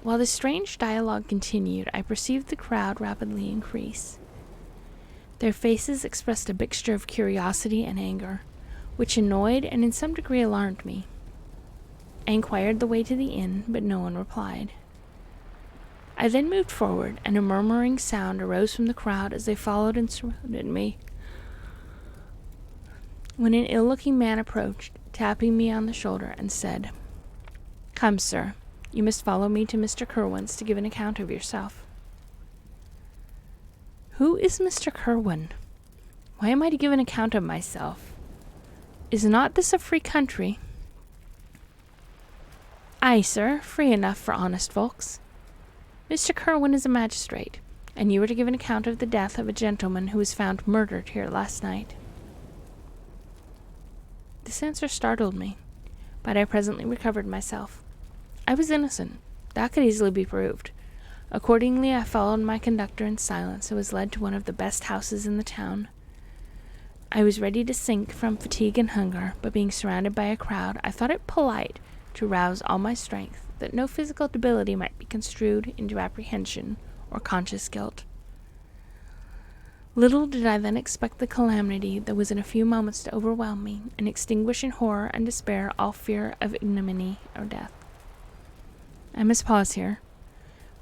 While this strange dialogue continued, I perceived the crowd rapidly increase. Their faces expressed a mixture of curiosity and anger, which annoyed and in some degree alarmed me. I inquired the way to the inn, but no one replied. I then moved forward, and a murmuring sound arose from the crowd as they followed and surrounded me. when an ill-looking man approached, tapping me on the shoulder, and said, "Come, sir, you must follow me to Mr. Kerwin's to give an account of yourself." Who is Mr. Kerwin? Why am I to give an account of myself? Is not this a free country? Aye, sir, free enough for honest folks. Mr. Kerwin is a magistrate, and you are to give an account of the death of a gentleman who was found murdered here last night. This answer startled me, but I presently recovered myself. I was innocent. That could easily be proved. Accordingly, I followed my conductor in silence and was led to one of the best houses in the town. I was ready to sink from fatigue and hunger, but being surrounded by a crowd, I thought it polite to rouse all my strength, that no physical debility might be construed into apprehension or conscious guilt. Little did I then expect the calamity that was in a few moments to overwhelm me and extinguish in horror and despair all fear of ignominy or death. I must pause here,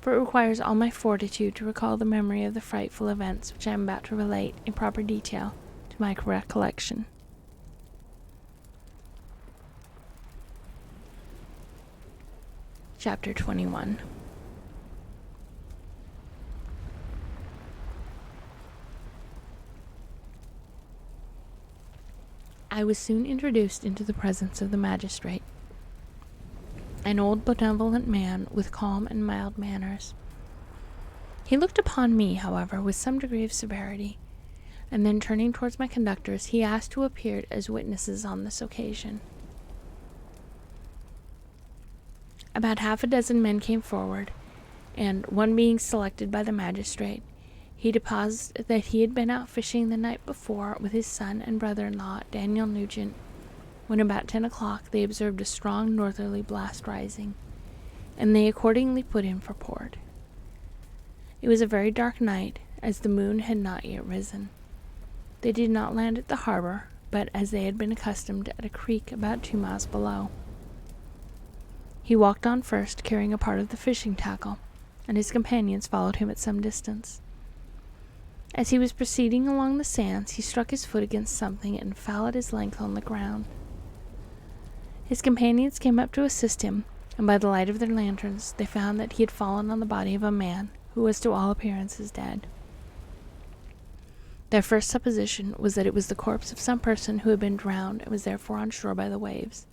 for it requires all my fortitude to recall the memory of the frightful events which I am about to relate in proper detail to my recollection. Chapter 21. I was soon introduced into the presence of the magistrate, an old benevolent man with calm and mild manners. He looked upon me, however, with some degree of severity, and then turning towards my conductors, he asked who appeared as witnesses on this occasion. About half a dozen men came forward, and, one being selected by the magistrate, he deposed that he had been out fishing the night before with his son and brother-in-law, Daniel Nugent, when about 10 o'clock they observed a strong northerly blast rising, and they accordingly put in for port. It was a very dark night, as the moon had not yet risen. They did not land at the harbor, but as they had been accustomed, at a creek about 2 miles below. He walked on first, carrying a part of the fishing tackle, and his companions followed him at some distance. As he was proceeding along the sands, he struck his foot against something and fell at his length on the ground. His companions came up to assist him, and by the light of their lanterns they found that he had fallen on the body of a man who was to all appearances dead. Their first supposition was that it was the corpse of some person who had been drowned and was therefore on shore by the waves.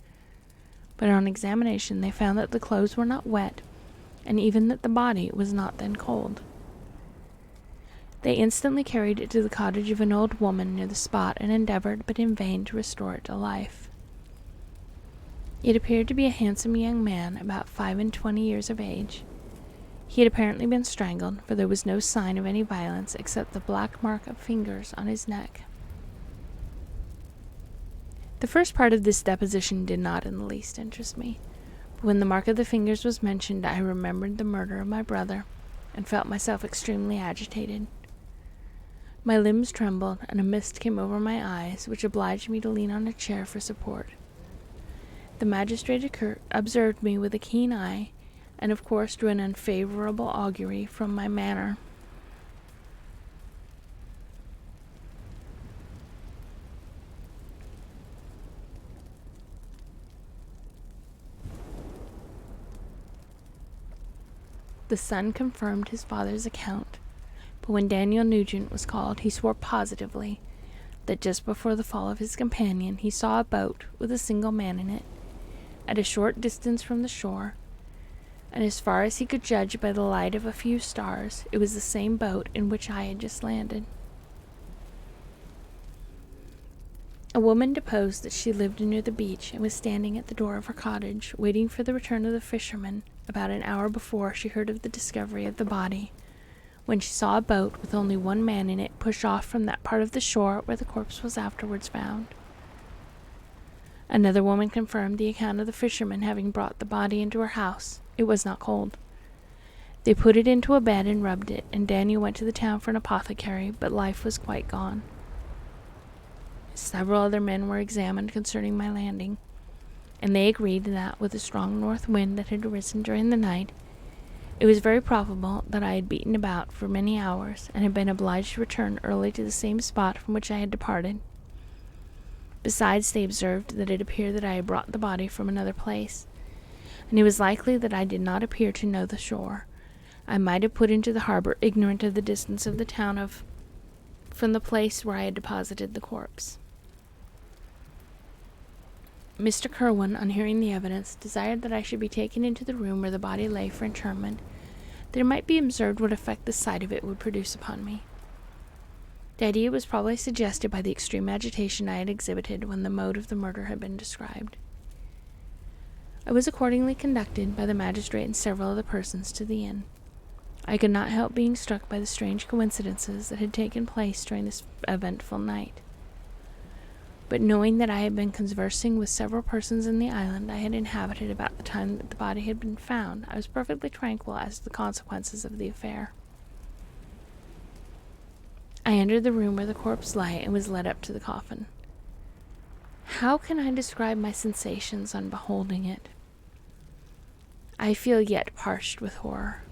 But on examination they found that the clothes were not wet, and even that the body was not then cold. They instantly carried it to the cottage of an old woman near the spot and endeavored, but in vain, to restore it to life. It appeared to be a handsome young man, about 25 years of age. He had apparently been strangled, for there was no sign of any violence except the black mark of fingers on his neck. The first part of this deposition did not in the least interest me, but when the mark of the fingers was mentioned, I remembered the murder of my brother, and felt myself extremely agitated. My limbs trembled, and a mist came over my eyes, which obliged me to lean on a chair for support. The magistrate observed me with a keen eye, and of course drew an unfavorable augury from my manner. The son confirmed his father's account, but when Daniel Nugent was called, he swore positively that just before the fall of his companion he saw a boat with a single man in it, at a short distance from the shore, and as far as he could judge by the light of a few stars, it was the same boat in which I had just landed. A woman deposed that she lived near the beach and was standing at the door of her cottage, waiting for the return of the fisherman, about an hour before she heard of the discovery of the body, when she saw a boat with only one man in it push off from that part of the shore where the corpse was afterwards found. Another woman confirmed the account of the fisherman having brought the body into her house. It was not cold. They put it into a bed and rubbed it, and Daniel went to the town for an apothecary, but life was quite gone. Several other men were examined concerning my landing, and they agreed that, with a strong north wind that had arisen during the night, it was very probable that I had beaten about for many hours, and had been obliged to return early to the same spot from which I had departed. Besides, they observed that it appeared that I had brought the body from another place, and it was likely that I did not appear to know the shore. I might have put into the harbor ignorant of the distance of the town from the place where I had deposited the corpse. Mr. Kerwin, on hearing the evidence, desired that I should be taken into the room where the body lay for interment, that it might be observed what effect the sight of it would produce upon me. The idea was probably suggested by the extreme agitation I had exhibited when the mode of the murder had been described. I was accordingly conducted by the magistrate and several other persons to the inn. I could not help being struck by the strange coincidences that had taken place during this eventful night. But knowing that I had been conversing with several persons in the island I had inhabited about the time that the body had been found, I was perfectly tranquil as to the consequences of the affair. I entered the room where the corpse lay and was led up to the coffin. How can I describe my sensations on beholding it? I feel yet parched with horror,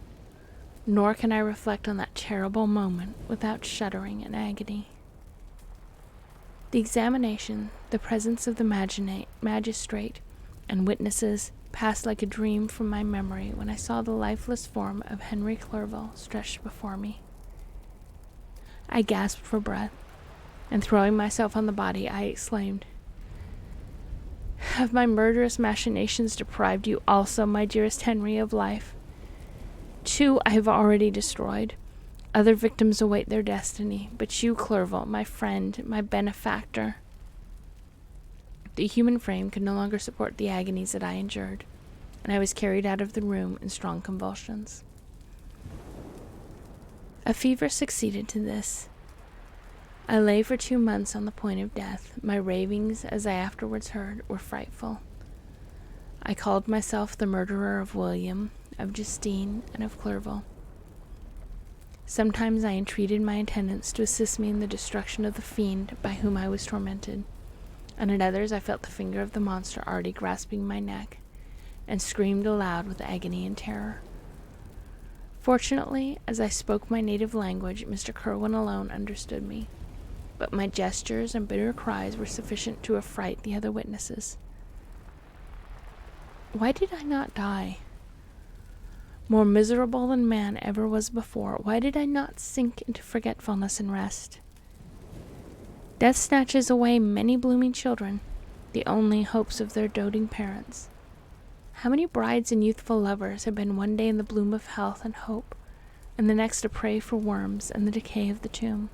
nor can I reflect on that terrible moment without shuddering and agony. The examination, the presence of the magistrate, and witnesses passed like a dream from my memory when I saw the lifeless form of Henry Clerval stretched before me. I gasped for breath, and throwing myself on the body, I exclaimed, "Have my murderous machinations deprived you also, my dearest Henry, of life? 2 I have already destroyed. Other victims await their destiny, but you, Clerval, my friend, my benefactor." The human frame could no longer support the agonies that I endured, and I was carried out of the room in strong convulsions. A fever succeeded to this. I lay for 2 months on the point of death. My ravings, as I afterwards heard, were frightful. I called myself the murderer of William, of Justine, and of Clerval. Sometimes I entreated my attendants to assist me in the destruction of the fiend by whom I was tormented, and at others I felt the finger of the monster already grasping my neck, and screamed aloud with agony and terror. Fortunately, as I spoke my native language, Mr. Kerwin alone understood me, but my gestures and bitter cries were sufficient to affright the other witnesses. Why did I not die? More miserable than man ever was before, why did I not sink into forgetfulness and rest? Death snatches away many blooming children, the only hopes of their doting parents. How many brides and youthful lovers have been one day in the bloom of health and hope, and the next a prey for worms and the decay of the tomb?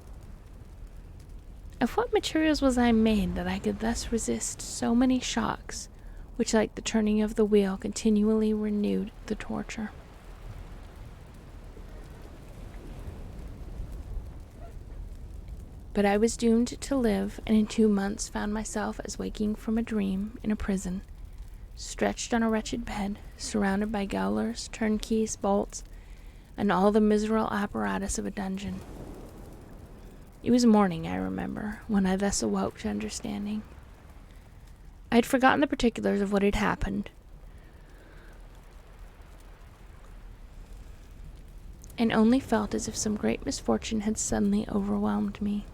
Of what materials was I made that I could thus resist so many shocks, which, like the turning of the wheel, continually renewed the torture? But I was doomed to live, and in 2 months found myself as waking from a dream in a prison, stretched on a wretched bed, surrounded by gaolers, turnkeys, bolts, and all the miserable apparatus of a dungeon. It was morning, I remember, when I thus awoke to understanding. I had forgotten the particulars of what had happened, and only felt as if some great misfortune had suddenly overwhelmed me.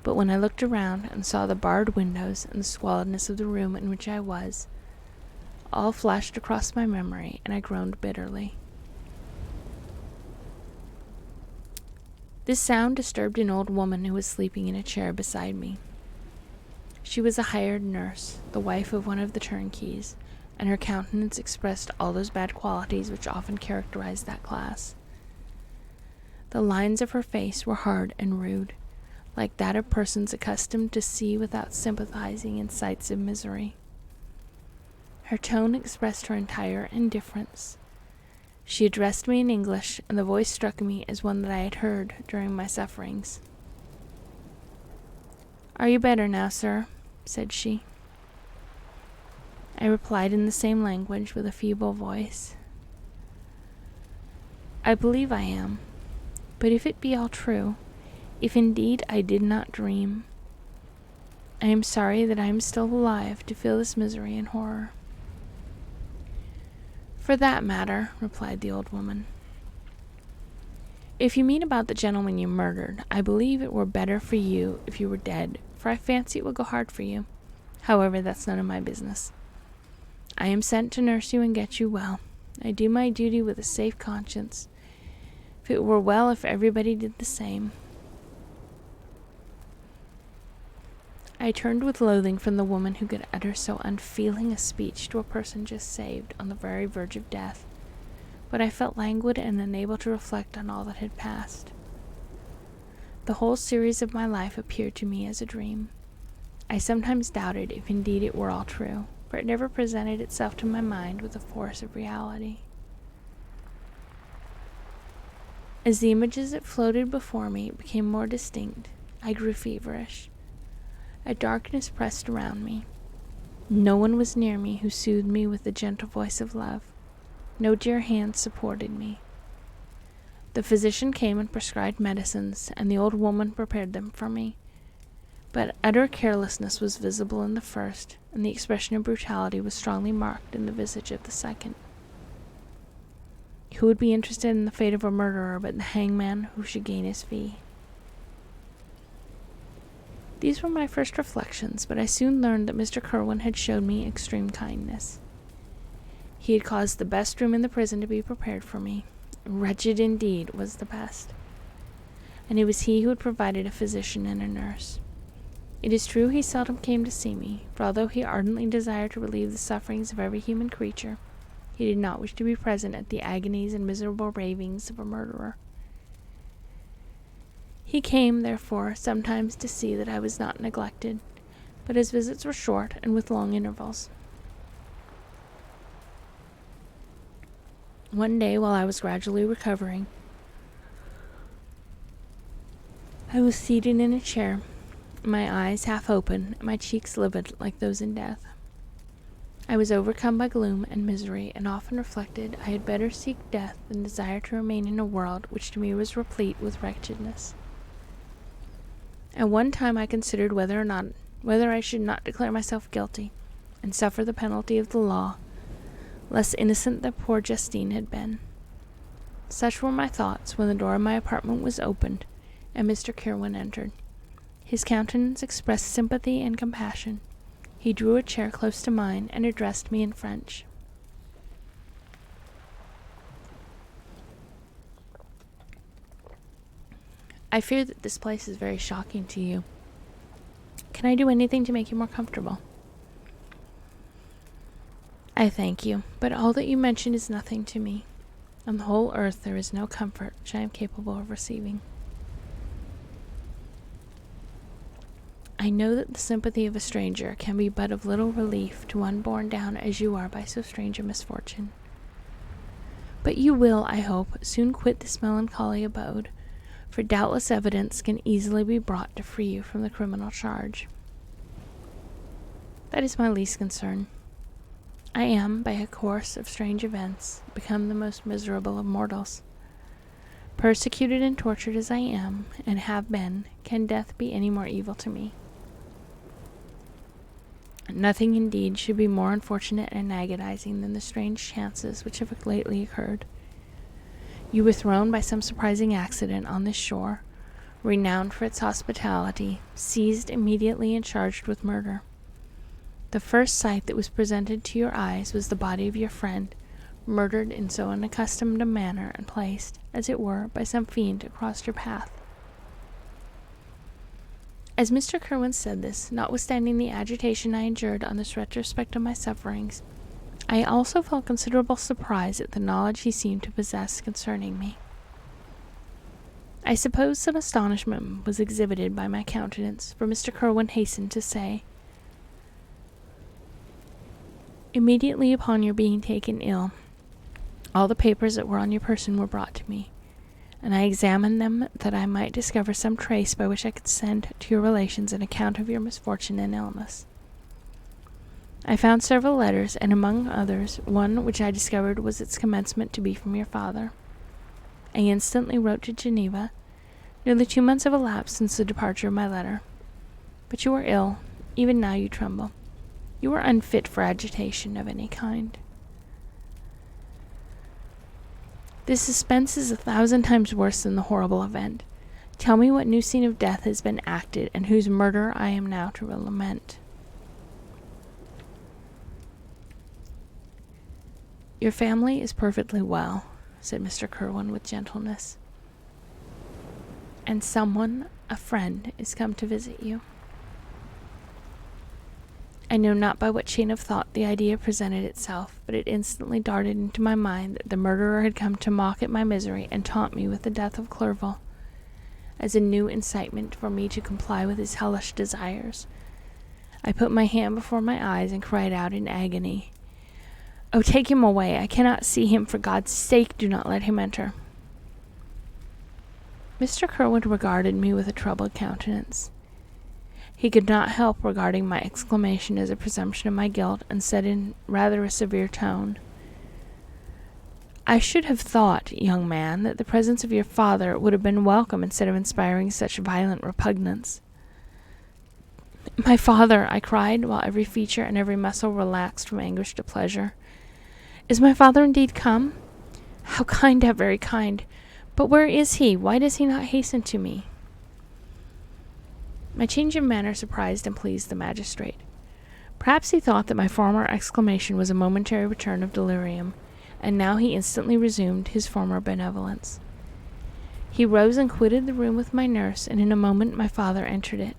But when I looked around and saw the barred windows and the squalidness of the room in which I was, all flashed across my memory, and I groaned bitterly. This sound disturbed an old woman who was sleeping in a chair beside me. She was a hired nurse, the wife of one of the turnkeys, and her countenance expressed all those bad qualities which often characterize that class. The lines of her face were hard and rude, like that of persons accustomed to see without sympathizing in sights of misery. Her tone expressed her entire indifference. She addressed me in English, and the voice struck me as one that I had heard during my sufferings. "Are you better now, sir?" said she. I replied in the same language with a feeble voice. "I believe I am, but if it be all true, if indeed I did not dream, I am sorry that I am still alive to feel this misery and horror." "For that matter," replied the old woman, "if you mean about the gentleman you murdered, I believe it were better for you if you were dead, for I fancy it would go hard for you. However, that's none of my business. I am sent to nurse you and get you well. I do my duty with a safe conscience. If it were well if everybody did the same. I turned with loathing from the woman who could utter so unfeeling a speech to a person just saved on the very verge of death, but I felt languid and unable to reflect on all that had passed. The whole series of my life appeared to me as a dream. I sometimes doubted if indeed it were all true, for it never presented itself to my mind with the force of reality. As the images that floated before me became more distinct, I grew feverish. A darkness pressed around me. No one was near me who soothed me with the gentle voice of love. No dear hand supported me. The physician came and prescribed medicines, and the old woman prepared them for me. But utter carelessness was visible in the first, and the expression of brutality was strongly marked in the visage of the second. Who would be interested in the fate of a murderer but the hangman who should gain his fee? These were my first reflections, but I soon learned that Mr. Kerwin had showed me extreme kindness. He had caused the best room in the prison to be prepared for me. Wretched indeed was the best. And it was he who had provided a physician and a nurse. It is true he seldom came to see me, for although he ardently desired to relieve the sufferings of every human creature, he did not wish to be present at the agonies and miserable ravings of a murderer. He came, therefore, sometimes to see that I was not neglected, but his visits were short and with long intervals. One day, while I was gradually recovering, I was seated in a chair, my eyes half open, and my cheeks livid like those in death. I was overcome by gloom and misery, and often reflected I had better seek death than desire to remain in a world which to me was replete with wretchedness. At one time I considered whether I should not declare myself guilty, and suffer the penalty of the law, less innocent than poor Justine had been. Such were my thoughts when the door of my apartment was opened, and Mr. Kerwin entered. His countenance expressed sympathy and compassion. He drew a chair close to mine, and addressed me in French. I fear that this place is very shocking to you. Can I do anything to make you more comfortable? I thank you, but all that you mention is nothing to me. On the whole earth there is no comfort which I am capable of receiving. I know that the sympathy of a stranger can be but of little relief to one borne down as you are by so strange a misfortune. But you will, I hope, soon quit this melancholy abode, for doubtless evidence can easily be brought to free you from the criminal charge. That is my least concern. I am, by a course of strange events, become the most miserable of mortals. Persecuted and tortured as I am, and have been, can death be any more evil to me? Nothing, indeed, should be more unfortunate and agonizing than the strange chances which have lately occurred. You were thrown by some surprising accident on this shore, renowned for its hospitality, seized immediately and charged with murder. The first sight that was presented to your eyes was the body of your friend, murdered in so unaccustomed a manner and placed, as it were, by some fiend across your path. As Mr. Kerwin said this, notwithstanding the agitation I endured on this retrospect of my sufferings, I also felt considerable surprise at the knowledge he seemed to possess concerning me. I suppose some astonishment was exhibited by my countenance, for Mr. Kerwin hastened to say, "Immediately upon your being taken ill, all the papers that were on your person were brought to me, and I examined them that I might discover some trace by which I could send to your relations an account of your misfortune and illness. I found several letters, and among others, one which I discovered was its commencement to be from your father. I instantly wrote to Geneva. Nearly 2 months have elapsed since the departure of my letter. But you are ill. Even now you tremble. You are unfit for agitation of any kind. This suspense is 1,000 times worse than the horrible event. Tell me what new scene of death has been acted, and whose murder I am now to lament." Your family is perfectly well, said Mr. Kerwin with gentleness. And someone, a friend, is come to visit you. I know not by what chain of thought the idea presented itself, but it instantly darted into my mind that the murderer had come to mock at my misery and taunt me with the death of Clerval, as a new incitement for me to comply with his hellish desires. I put my hand before my eyes and cried out in agony, "Oh, take him away! I cannot see him! For God's sake, do not let him enter!" Mr. Kerwin regarded me with a troubled countenance. He could not help regarding my exclamation as a presumption of my guilt, and said in rather a severe tone, "I should have thought, young man, that the presence of your father would have been welcome instead of inspiring such violent repugnance." "My father!" I cried, while every feature and every muscle relaxed from anguish to pleasure. "Is my father indeed come? How kind, how very kind! But where is he? Why does he not hasten to me?" My change of manner surprised and pleased the magistrate. Perhaps he thought that my former exclamation was a momentary return of delirium, and now he instantly resumed his former benevolence. He rose and quitted the room with my nurse, and in a moment my father entered it.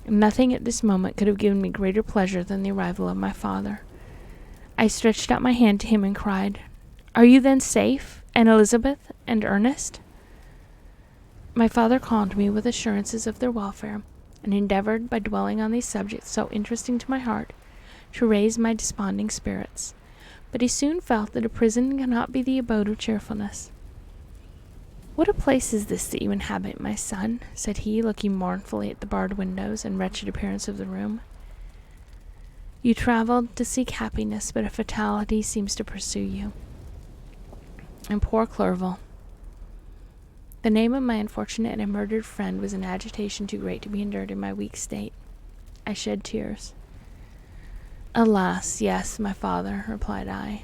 Nothing at this moment could have given me greater pleasure than the arrival of my father. I stretched out my hand to him and cried, "Are you then safe, and Elizabeth, and Ernest?" My father calmed me with assurances of their welfare, and endeavored, by dwelling on these subjects so interesting to my heart, to raise my desponding spirits. But he soon felt that a prison cannot be the abode of cheerfulness. "What a place is this that you inhabit, my son?" said he, looking mournfully at the barred windows and wretched appearance of the room. "You traveled to seek happiness, but a fatality seems to pursue you. And poor Clerval." The name of my unfortunate and murdered friend was an agitation too great to be endured in my weak state. I shed tears. "Alas, yes, my father," replied I.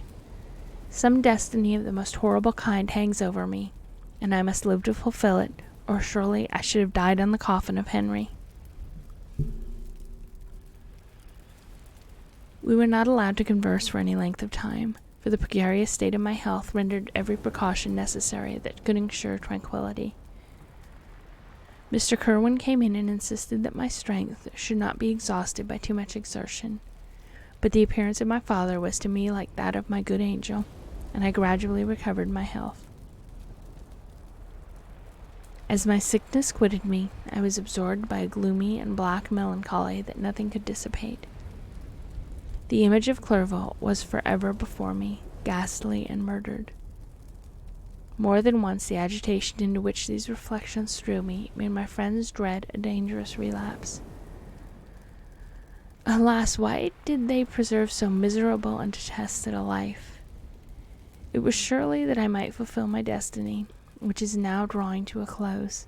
"Some destiny of the most horrible kind hangs over me, and I must live to fulfill it, or surely I should have died on the coffin of Henry." We were not allowed to converse for any length of time, for the precarious state of my health rendered every precaution necessary that could ensure tranquillity. Mr. Kerwin came in and insisted that my strength should not be exhausted by too much exertion, but the appearance of my father was to me like that of my good angel, and I gradually recovered my health. As my sickness quitted me, I was absorbed by a gloomy and black melancholy that nothing could dissipate. The image of Clerval was forever before me, ghastly and murdered. More than once the agitation into which these reflections threw me made my friends dread a dangerous relapse. Alas, why did they preserve so miserable and detested a life? It was surely that I might fulfill my destiny, which is now drawing to a close.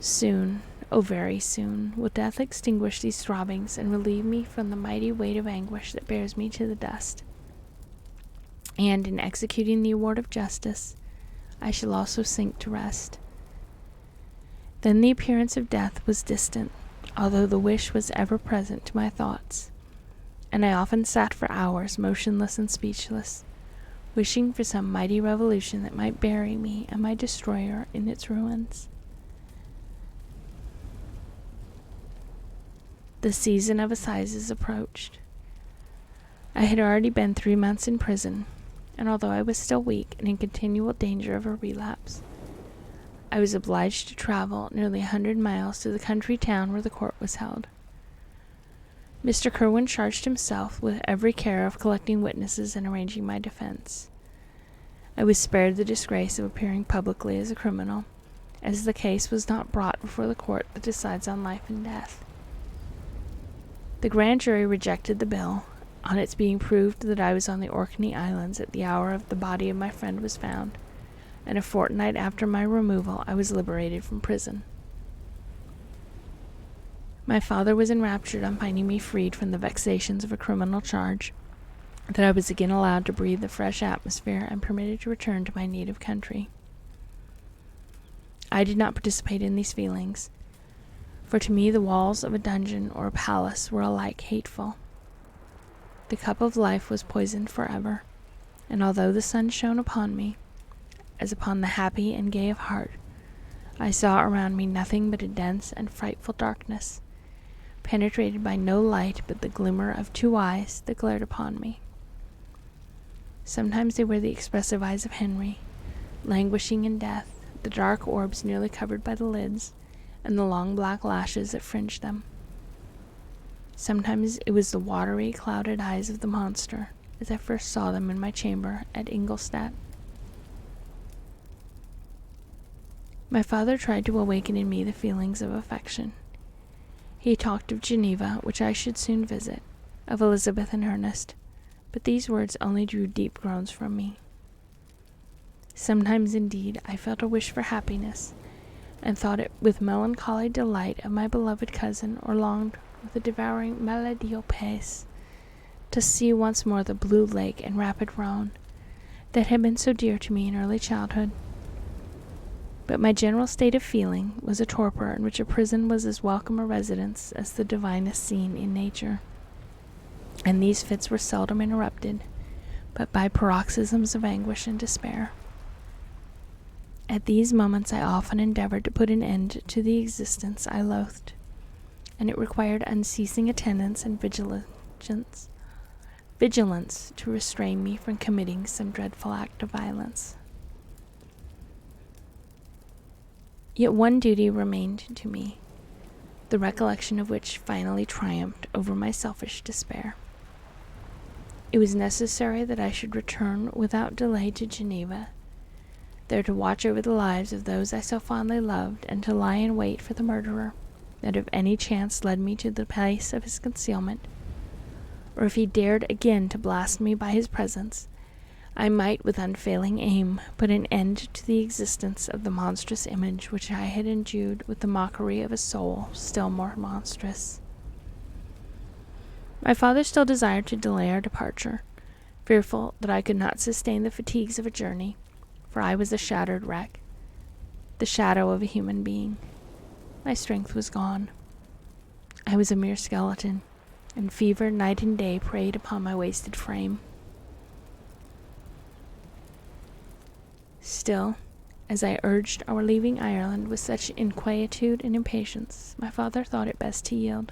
Soon, oh very soon, will death extinguish these throbbings and relieve me from the mighty weight of anguish that bears me to the dust. And in executing the award of justice, I shall also sink to rest. Then the appearance of death was distant, although the wish was ever present to my thoughts, and I often sat for hours motionless and speechless, wishing for some mighty revolution that might bury me and my destroyer in its ruins. The season of assizes approached. I had already been 3 months in prison, and although I was still weak and in continual danger of a relapse, I was obliged to travel nearly 100 miles to the country town where the court was held. Mr. Kerwin charged himself with every care of collecting witnesses and arranging my defense. I was spared the disgrace of appearing publicly as a criminal, as the case was not brought before the court that decides on life and death. The grand jury rejected the bill, on its being proved that I was on the Orkney Islands at the hour the body of my friend was found, and a fortnight after my removal I was liberated from prison. My father was enraptured on finding me freed from the vexations of a criminal charge, that I was again allowed to breathe the fresh atmosphere and permitted to return to my native country. I did not participate in these feelings, for to me the walls of a dungeon or a palace were alike hateful. The cup of life was poisoned forever, and although the sun shone upon me, as upon the happy and gay of heart, I saw around me nothing but a dense and frightful darkness, penetrated by no light but the glimmer of 2 eyes that glared upon me. Sometimes they were the expressive eyes of Henry, languishing in death, the dark orbs nearly covered by the lids, and the long black lashes that fringed them. Sometimes it was the watery, clouded eyes of the monster, as I first saw them in my chamber at Ingolstadt. My father tried to awaken in me the feelings of affection. He talked of Geneva, which I should soon visit, of Elizabeth and Ernest, but these words only drew deep groans from me. Sometimes, indeed, I felt a wish for happiness, and thought it with melancholy delight of my beloved cousin, or longed with a devouring maladie au pays to see once more the blue lake and rapid Rhone that had been so dear to me in early childhood. But my general state of feeling was a torpor in which a prison was as welcome a residence as the divinest scene in nature, and these fits were seldom interrupted but by paroxysms of anguish and despair. At these moments I often endeavored to put an end to the existence I loathed, and it required unceasing attendance and vigilance to restrain me from committing some dreadful act of violence. Yet one duty remained to me, the recollection of which finally triumphed over my selfish despair. It was necessary that I should return without delay to Geneva, there to watch over the lives of those I so fondly loved, and to lie in wait for the murderer, that if any chance led me to the place of his concealment, or if he dared again to blast me by his presence, I might with unfailing aim put an end to the existence of the monstrous image which I had endued with the mockery of a soul still more monstrous. My father still desired to delay our departure, fearful that I could not sustain the fatigues of a journey, for I was a shattered wreck, the shadow of a human being. My strength was gone. I was a mere skeleton, and fever night and day preyed upon my wasted frame. Still, as I urged our leaving Ireland with such inquietude and impatience, my father thought it best to yield.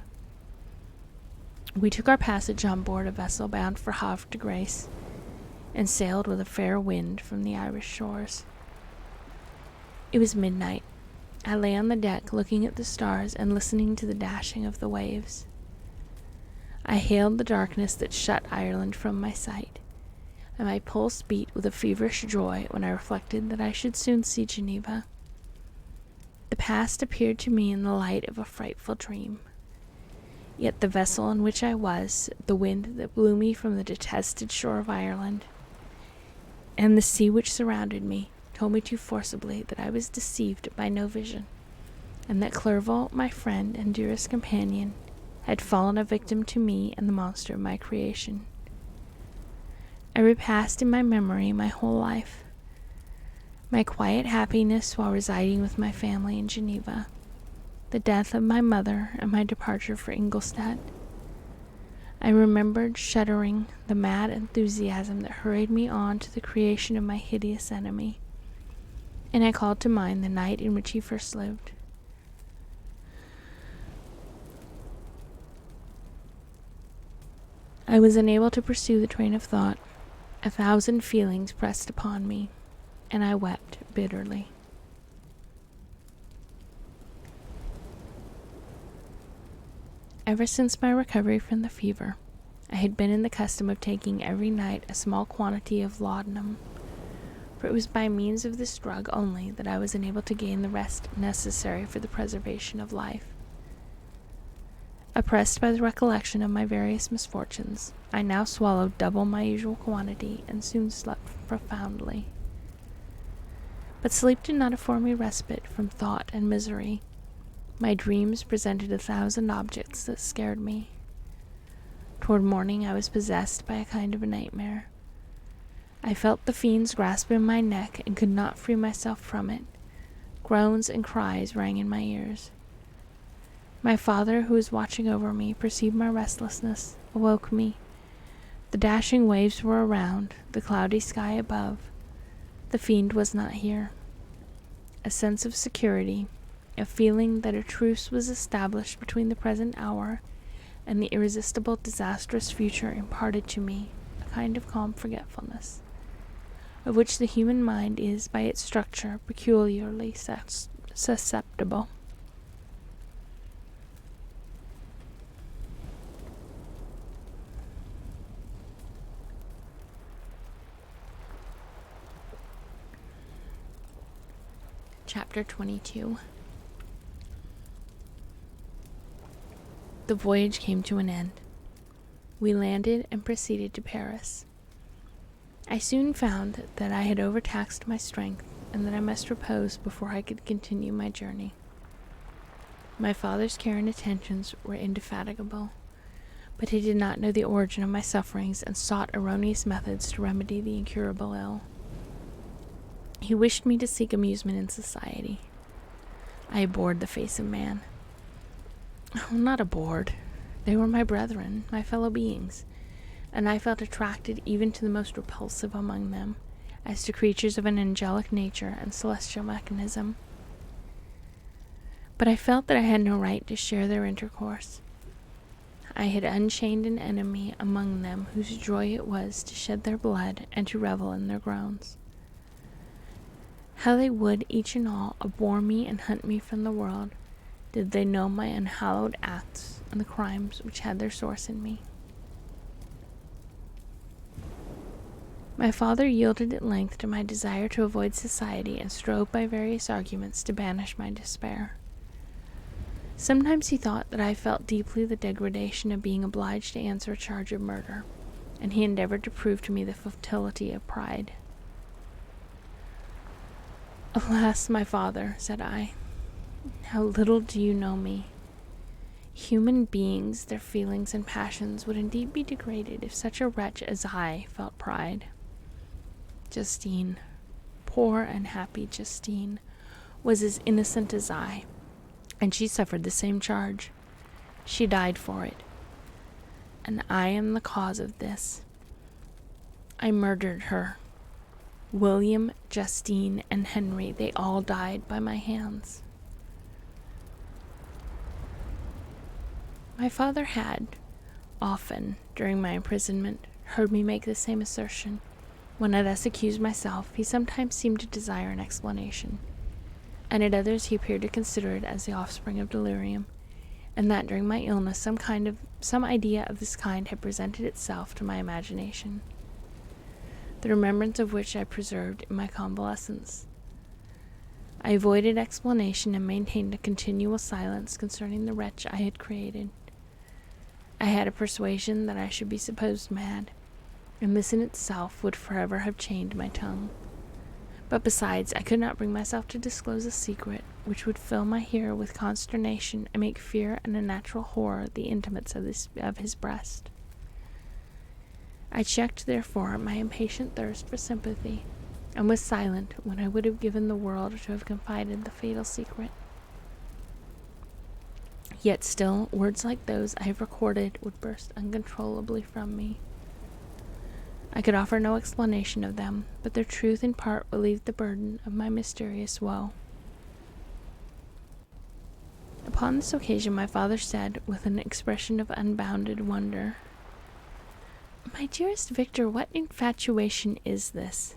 We took our passage on board a vessel bound for Havre de Grace, and sailed with a fair wind from the Irish shores. It was midnight. I lay on the deck looking at the stars and listening to the dashing of the waves. I hailed the darkness that shut Ireland from my sight, and my pulse beat with a feverish joy when I reflected that I should soon see Geneva. The past appeared to me in the light of a frightful dream. Yet the vessel in which I was, the wind that blew me from the detested shore of Ireland, and the sea which surrounded me, told me too forcibly that I was deceived by no vision, and that Clerval, my friend and dearest companion, had fallen a victim to me and the monster of my creation. I repassed in my memory my whole life, my quiet happiness while residing with my family in Geneva, the death of my mother, and my departure for Ingolstadt. I remembered, shuddering, the mad enthusiasm that hurried me on to the creation of my hideous enemy, and I called to mind the night in which he first lived. I was unable to pursue the train of thought. 1,000 feelings pressed upon me, and I wept bitterly. Ever since my recovery from the fever, I had been in the custom of taking every night a small quantity of laudanum, for it was by means of this drug only that I was enabled to gain the rest necessary for the preservation of life. Oppressed by the recollection of my various misfortunes, I now swallowed double my usual quantity and soon slept profoundly. But sleep did not afford me respite from thought and misery. My dreams presented 1,000 objects that scared me. Toward morning I was possessed by a kind of a nightmare. I felt the fiends grasp in my neck and could not free myself from it. Groans and cries rang in my ears. My father, who was watching over me, perceived my restlessness, awoke me, The dashing waves were around, the cloudy sky above. The fiend was not here. A sense of security, a feeling that a truce was established between the present hour and the irresistible disastrous future imparted to me a kind of calm forgetfulness, of which the human mind is by its structure peculiarly susceptible. Chapter 22. The voyage came to an end. We landed and proceeded to Paris. I soon found that I had overtaxed my strength and that I must repose before I could continue my journey. My father's care and attentions were indefatigable, but he did not know the origin of my sufferings and sought erroneous methods to remedy the incurable ill. He wished me to seek amusement in society. I abhorred the face of man. Oh, not abhorred. They were my brethren, my fellow beings, and I felt attracted even to the most repulsive among them, as to creatures of an angelic nature and celestial mechanism. But I felt that I had no right to share their intercourse. I had unchained an enemy among them whose joy it was to shed their blood and to revel in their groans. How they would, each and all, abhor me and hunt me from the world, did they know my unhallowed acts and the crimes which had their source in me. My father yielded at length to my desire to avoid society and strove by various arguments to banish my despair. Sometimes he thought that I felt deeply the degradation of being obliged to answer a charge of murder, and he endeavored to prove to me the futility of pride. "Alas, my father," said I, "how little do you know me. Human beings, their feelings and passions would indeed be degraded if such a wretch as I felt pride. Justine, poor and happy Justine, was as innocent as I, and she suffered the same charge. She died for it, and I am the cause of this. I murdered her. William, Justine, and Henry, they all died by my hands." My father had, often, during my imprisonment, heard me make the same assertion. When I thus accused myself, he sometimes seemed to desire an explanation, and at others he appeared to consider it as the offspring of delirium, and that during my illness some idea of this kind had presented itself to my imagination, the remembrance of which I preserved in my convalescence. I avoided explanation and maintained a continual silence concerning the wretch I had created. I had a persuasion that I should be supposed mad, and this in itself would forever have chained my tongue. But besides, I could not bring myself to disclose a secret which would fill my hearer with consternation and make fear and a natural horror the intimates of his breast. I checked, therefore, my impatient thirst for sympathy, and was silent when I would have given the world to have confided the fatal secret. Yet still, words like those I have recorded would burst uncontrollably from me. I could offer no explanation of them, but their truth in part relieved the burden of my mysterious woe. Upon this occasion my father said, with an expression of unbounded wonder, "My dearest Victor, what infatuation is this?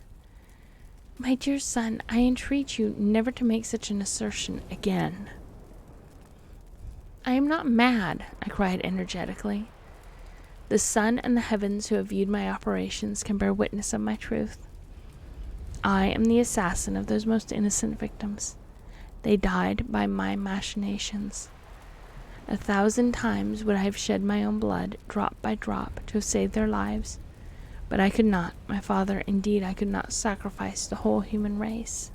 My dear son, I entreat you never to make such an assertion again." "I am not mad," I cried energetically. "The sun and the heavens who have viewed my operations can bear witness of my truth. I am the assassin of those most innocent victims. They died by my machinations. 1,000 times would I have shed my own blood, drop by drop, to have saved their lives, but I could not, my father, indeed I could not sacrifice the whole human race."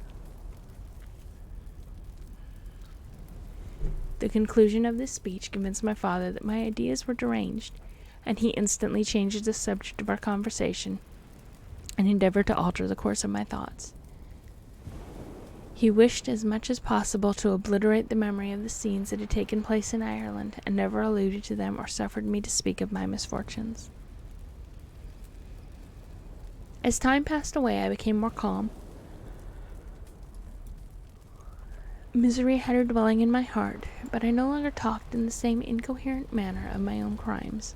The conclusion of this speech convinced my father that my ideas were deranged, and he instantly changed the subject of our conversation, and endeavored to alter the course of my thoughts. He wished as much as possible to obliterate the memory of the scenes that had taken place in Ireland, and never alluded to them or suffered me to speak of my misfortunes. As time passed away, I became more calm. Misery had her dwelling in my heart, but I no longer talked in the same incoherent manner of my own crimes.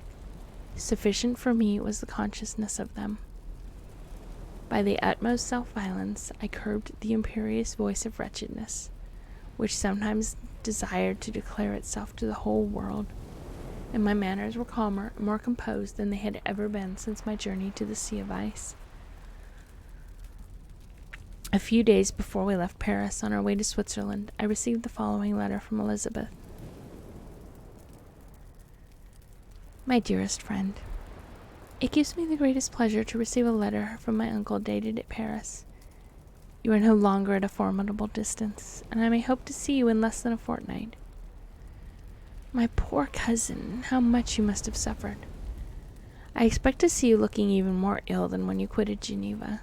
Sufficient for me was the consciousness of them. By the utmost self-violence, I curbed the imperious voice of wretchedness, which sometimes desired to declare itself to the whole world, and my manners were calmer and more composed than they had ever been since my journey to the Sea of Ice. A few days before we left Paris on our way to Switzerland, I received the following letter from Elizabeth. My dearest friend, it gives me the greatest pleasure to receive a letter from my uncle dated at Paris. You are no longer at a formidable distance, and I may hope to see you in less than a fortnight. My poor cousin, how much you must have suffered. I expect to see you looking even more ill than when you quitted Geneva.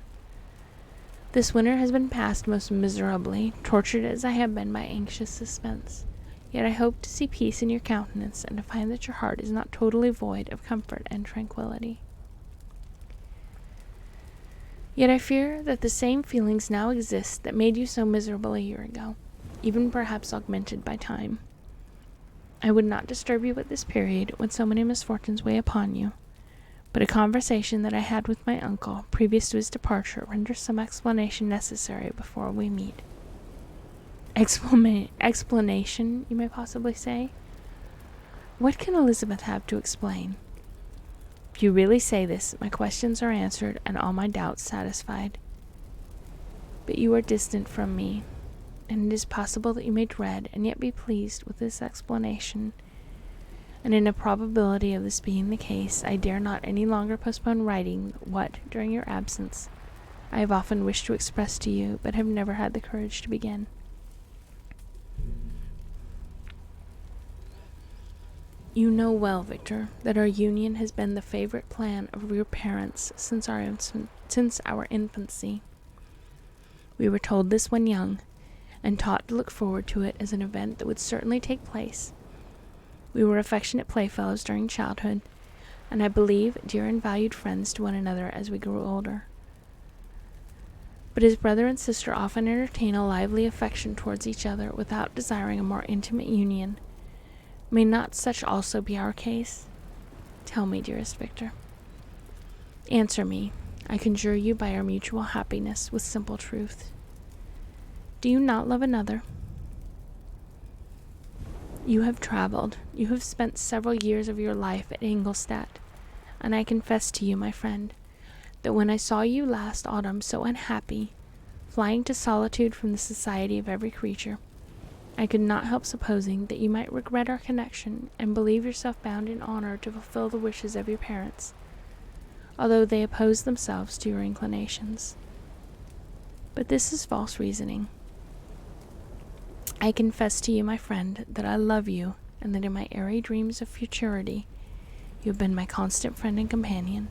This winter has been passed most miserably, tortured as I have been by anxious suspense. Yet I hope to see peace in your countenance, and to find that your heart is not totally void of comfort and tranquillity. Yet I fear that the same feelings now exist that made you so miserable a year ago, even perhaps augmented by time. I would not disturb you at this period, when so many misfortunes weigh upon you, but a conversation that I had with my uncle previous to his departure renders some explanation necessary before we meet. Explanation, you may possibly say? What can Elizabeth have to explain? If you really say this, my questions are answered and all my doubts satisfied. But you are distant from me, and it is possible that you may dread and yet be pleased with this explanation, and in a probability of this being the case, I dare not any longer postpone writing what, during your absence, I have often wished to express to you, but have never had the courage to begin. You know well, Victor, that our union has been the favorite plan of your parents since our infancy. We were told this when young, and taught to look forward to it as an event that would certainly take place. We were affectionate playfellows during childhood, and I believe dear and valued friends to one another as we grew older. But as brother and sister often entertain a lively affection towards each other without desiring a more intimate union, may not such also be our case? Tell me, dearest Victor. Answer me, I conjure you by our mutual happiness, with simple truth. Do you not love another? You have traveled. You have spent several years of your life at Ingolstadt, and I confess to you, my friend, that when I saw you last autumn so unhappy, flying to solitude from the society of every creature, I could not help supposing that you might regret our connection and believe yourself bound in honor to fulfill the wishes of your parents, although they oppose themselves to your inclinations. But this is false reasoning. I confess to you, my friend, that I love you, and that in my airy dreams of futurity you have been my constant friend and companion.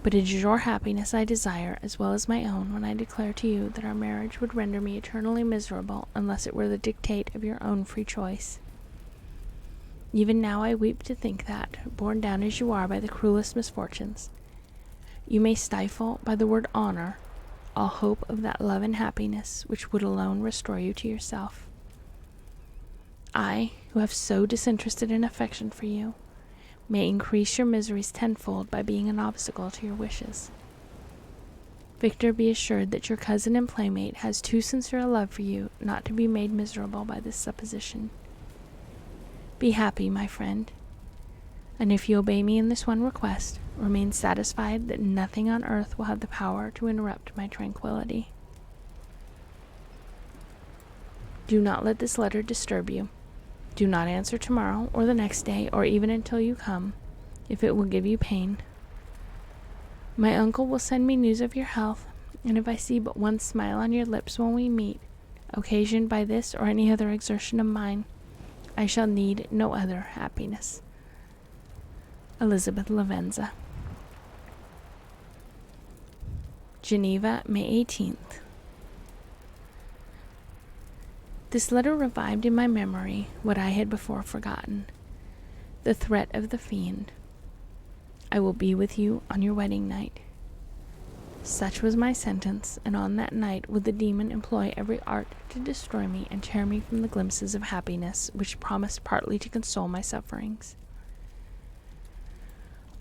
But it is your happiness I desire, as well as my own, when I declare to you that our marriage would render me eternally miserable unless it were the dictate of your own free choice. Even now I weep to think that, borne down as you are by the cruelest misfortunes, you may stifle, by the word honor, all hope of that love and happiness which would alone restore you to yourself. I, who have so disinterested an affection for you, may increase your miseries tenfold by being an obstacle to your wishes. Victor, be assured that your cousin and playmate has too sincere a love for you not to be made miserable by this supposition. Be happy, my friend, and if you obey me in this one request, remain satisfied that nothing on earth will have the power to interrupt my tranquillity. Do not let this letter disturb you. Do not answer tomorrow or the next day or even until you come, if it will give you pain. My uncle will send me news of your health, and if I see but one smile on your lips when we meet, occasioned by this or any other exertion of mine, I shall need no other happiness. Elizabeth Lavenza. Geneva, May 18th. This letter revived in my memory what I had before forgotten, the threat of the fiend. I will be with you on your wedding night. Such was my sentence, and on that night would the demon employ every art to destroy me and tear me from the glimpses of happiness which promised partly to console my sufferings.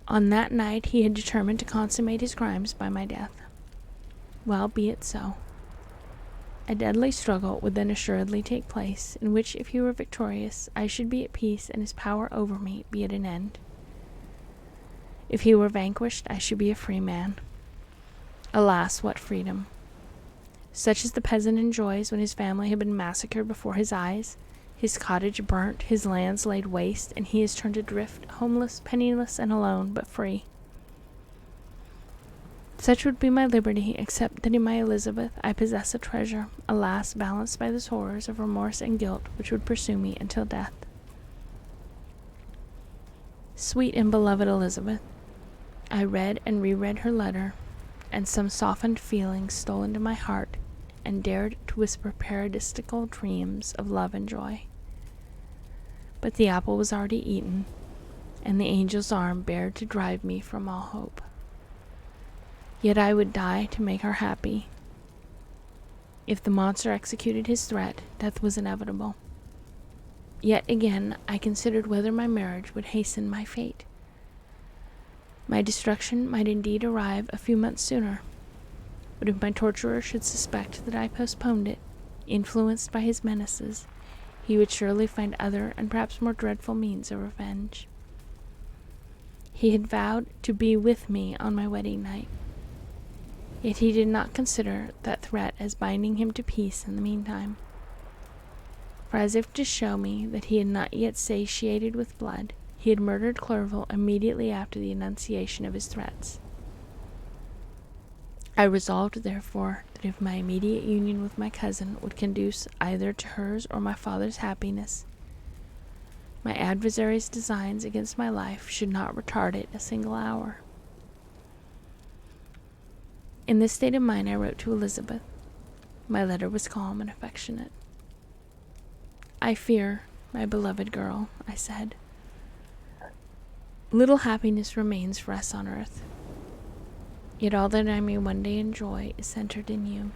On that night he had determined to consummate his crimes by my death. Well, be it so. A deadly struggle would then assuredly take place, in which, if he were victorious, I should be at peace and his power over me be at an end. If he were vanquished, I should be a free man. Alas, what freedom! Such as the peasant enjoys when his family have been massacred before his eyes, his cottage burnt, his lands laid waste, and he is turned adrift, homeless, penniless, and alone, but free. Such would be my liberty, except that in my Elizabeth I possess a treasure, alas, balanced by those horrors of remorse and guilt which would pursue me until death. Sweet and beloved Elizabeth, I read and reread her letter, and some softened feelings stole into my heart and dared to whisper paradistical dreams of love and joy. But the apple was already eaten, and the angel's arm bared to drive me from all hope. Yet I would die to make her happy. If the monster executed his threat, death was inevitable. Yet again I considered whether my marriage would hasten my fate. My destruction might indeed arrive a few months sooner, but if my torturer should suspect that I postponed it, influenced by his menaces, he would surely find other and perhaps more dreadful means of revenge. He had vowed to be with me on my wedding night, yet he did not consider that threat as binding him to peace in the meantime. For as if to show me that he had not yet satiated with blood, he had murdered Clerval immediately after the enunciation of his threats. I resolved, therefore, that if my immediate union with my cousin would conduce either to hers or my father's happiness, my adversary's designs against my life should not retard it a single hour. In this state of mind I wrote to Elizabeth. My letter was calm and affectionate. I fear, my beloved girl, I said, little happiness remains for us on earth. Yet all that I may one day enjoy is centered in you.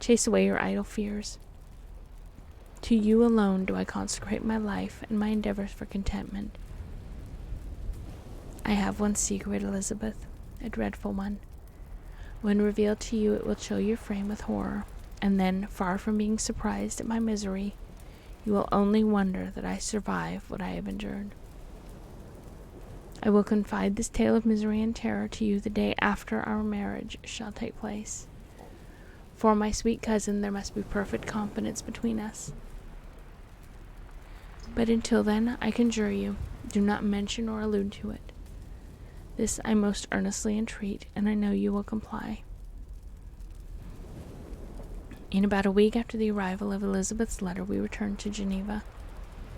Chase away your idle fears. To you alone do I consecrate my life and my endeavors for contentment. I have one secret, Elizabeth, a dreadful one. When revealed to you, it will chill your frame with horror, and then, far from being surprised at my misery, you will only wonder that I survive what I have endured. I will confide this tale of misery and terror to you the day after our marriage shall take place. For my sweet cousin, there must be perfect confidence between us. But until then, I conjure you, do not mention or allude to it. This I most earnestly entreat, and I know you will comply. In about a week after the arrival of Elizabeth's letter, we returned to Geneva.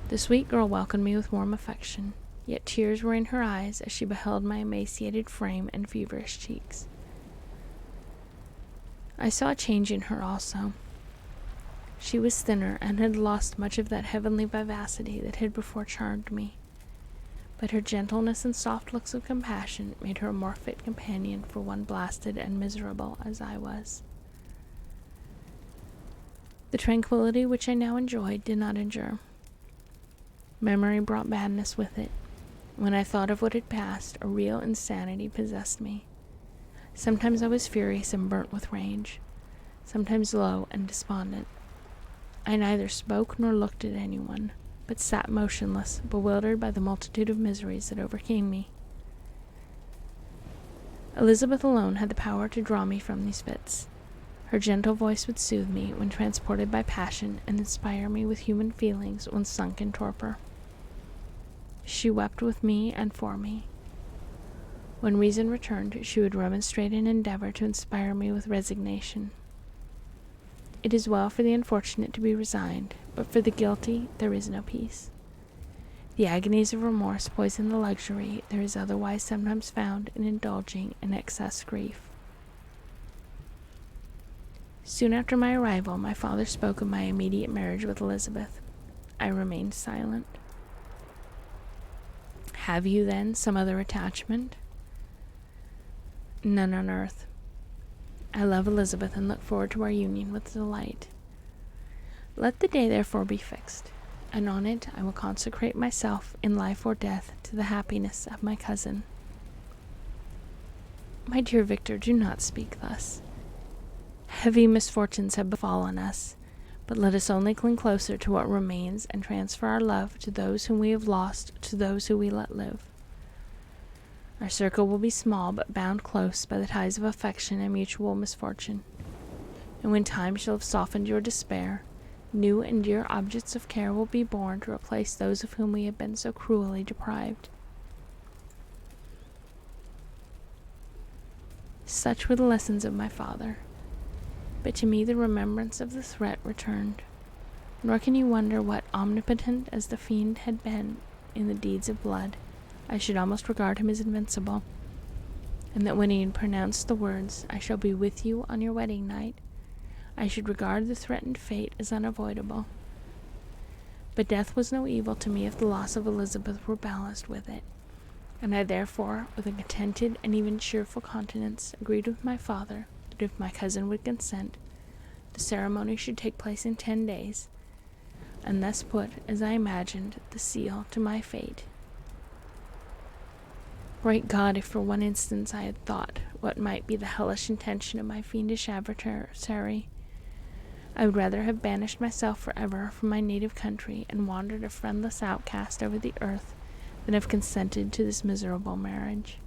The sweet girl welcomed me with warm affection, yet tears were in her eyes as she beheld my emaciated frame and feverish cheeks. I saw a change in her also. She was thinner and had lost much of that heavenly vivacity that had before charmed me, but her gentleness and soft looks of compassion made her a more fit companion for one blasted and miserable as I was. The tranquility which I now enjoyed did not endure. Memory brought madness with it. When I thought of what had passed, a real insanity possessed me. Sometimes I was furious and burnt with rage, sometimes low and despondent. I neither spoke nor looked at anyone, but sat motionless, bewildered by the multitude of miseries that overcame me. Elizabeth alone had the power to draw me from these fits. Her gentle voice would soothe me when transported by passion and inspire me with human feelings when sunk in torpor. She wept with me and for me. When reason returned, she would remonstrate and endeavor to inspire me with resignation. It is well for the unfortunate to be resigned, but for the guilty there is no peace. The agonies of remorse poison the luxury there is otherwise sometimes found in indulging in excess grief. Soon after my arrival, my father spoke of my immediate marriage with Elizabeth. I remained silent. Have you, then, some other attachment? None on earth. I love Elizabeth and look forward to our union with delight. Let the day therefore be fixed, and on it I will consecrate myself in life or death to the happiness of my cousin. My dear Victor, do not speak thus. Heavy misfortunes have befallen us, but let us only cling closer to what remains and transfer our love to those whom we have lost, to those who we let live. Our circle will be small, but bound close by the ties of affection and mutual misfortune. And when time shall have softened your despair, new and dear objects of care will be born to replace those of whom we have been so cruelly deprived. Such were the lessons of my father, but to me the remembrance of the threat returned, nor can you wonder what, omnipotent as the fiend had been in the deeds of blood, I should almost regard him as invincible, and that when he had pronounced the words, "I shall be with you on your wedding night," I should regard the threatened fate as unavoidable. But death was no evil to me if the loss of Elizabeth were balanced with it, and I therefore, with a contented and even cheerful countenance, agreed with my father that if my cousin would consent, the ceremony should take place in 10 days, and thus put, as I imagined, the seal to my fate. Great God, if for one instant I had thought what might be the hellish intention of my fiendish adversary, I would rather have banished myself forever from my native country and wandered a friendless outcast over the earth than have consented to this miserable marriage.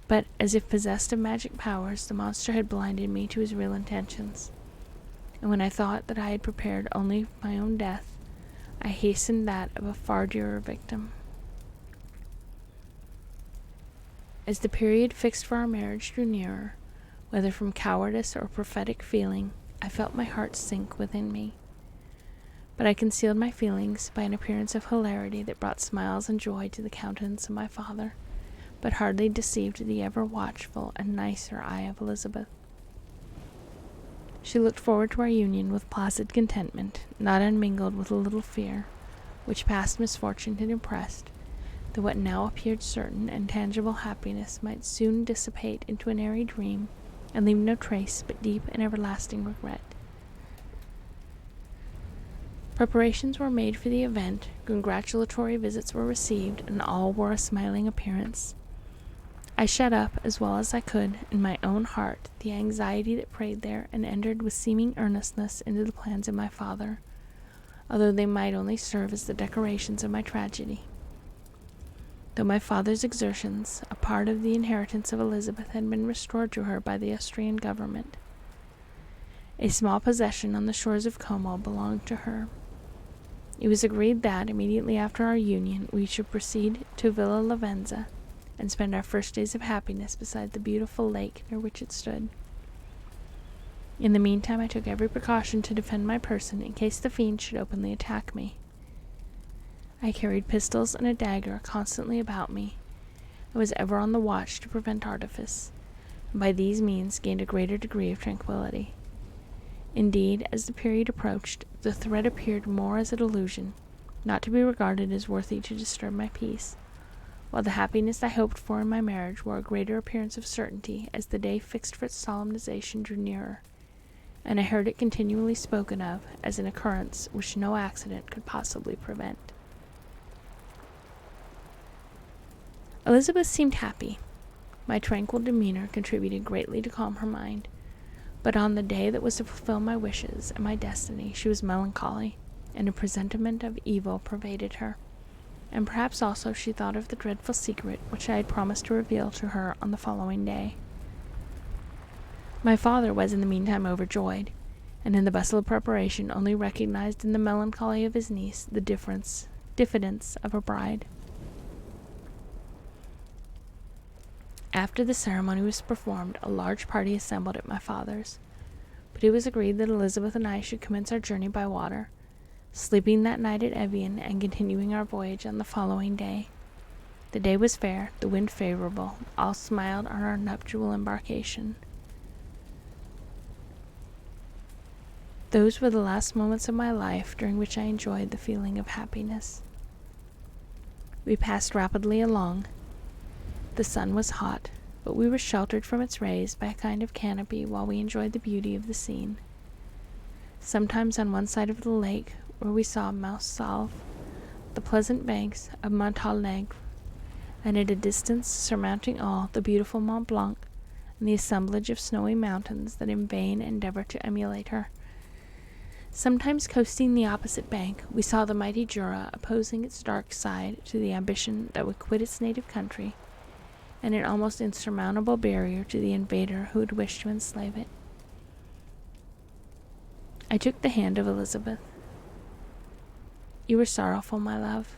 But, as if possessed of magic powers, the monster had blinded me to his real intentions, and when I thought that I had prepared only my own death, I hastened that of a far dearer victim. As the period fixed for our marriage drew nearer, whether from cowardice or prophetic feeling, I felt my heart sink within me. But I concealed my feelings by an appearance of hilarity that brought smiles and joy to the countenance of my father, but hardly deceived the ever-watchful and nicer eye of Elizabeth. She looked forward to our union with placid contentment, not unmingled with a little fear, which past misfortune had impressed, that what now appeared certain and tangible happiness might soon dissipate into an airy dream, and leave no trace but deep and everlasting regret. Preparations were made for the event, congratulatory visits were received, and all wore a smiling appearance. I shut up, as well as I could, in my own heart, the anxiety that preyed there, and entered with seeming earnestness into the plans of my father, although they might only serve as the decorations of my tragedy. Though my father's exertions, a part of the inheritance of Elizabeth, had been restored to her by the Austrian government, a small possession on the shores of Como belonged to her. It was agreed that, immediately after our union, we should proceed to Villa Lavenza, and spend our first days of happiness beside the beautiful lake near which it stood. In the meantime, I took every precaution to defend my person in case the fiend should openly attack me. I carried pistols and a dagger constantly about me, and was ever on the watch to prevent artifice, and by these means gained a greater degree of tranquillity. Indeed, as the period approached, the threat appeared more as a delusion, not to be regarded as worthy to disturb my peace, while the happiness I hoped for in my marriage wore a greater appearance of certainty as the day fixed for its solemnization drew nearer, and I heard it continually spoken of as an occurrence which no accident could possibly prevent. Elizabeth seemed happy. My tranquil demeanor contributed greatly to calm her mind, but on the day that was to fulfill my wishes and my destiny she was melancholy, and a presentiment of evil pervaded her, and perhaps also she thought of the dreadful secret which I had promised to reveal to her on the following day. My father was in the meantime overjoyed, and in the bustle of preparation only recognized in the melancholy of his niece the diffidence of a bride. After the ceremony was performed, a large party assembled at my father's, but it was agreed that Elizabeth and I should commence our journey by water, sleeping that night at Evian and continuing our voyage on the following day. The day was fair, the wind favorable, all smiled on our nuptial embarkation. Those were the last moments of my life during which I enjoyed the feeling of happiness. We passed rapidly along. The sun was hot, but we were sheltered from its rays by a kind of canopy while we enjoyed the beauty of the scene. Sometimes on one side of the lake, where we saw Mount Salve, the pleasant banks of Montalegre, and at a distance surmounting all, the beautiful Mont Blanc, and the assemblage of snowy mountains that in vain endeavor to emulate her. Sometimes coasting the opposite bank, we saw the mighty Jura opposing its dark side to the ambition that would quit its native country, and an almost insurmountable barrier to the invader who would wish to enslave it. I took the hand of Elizabeth. You were sorrowful, my love.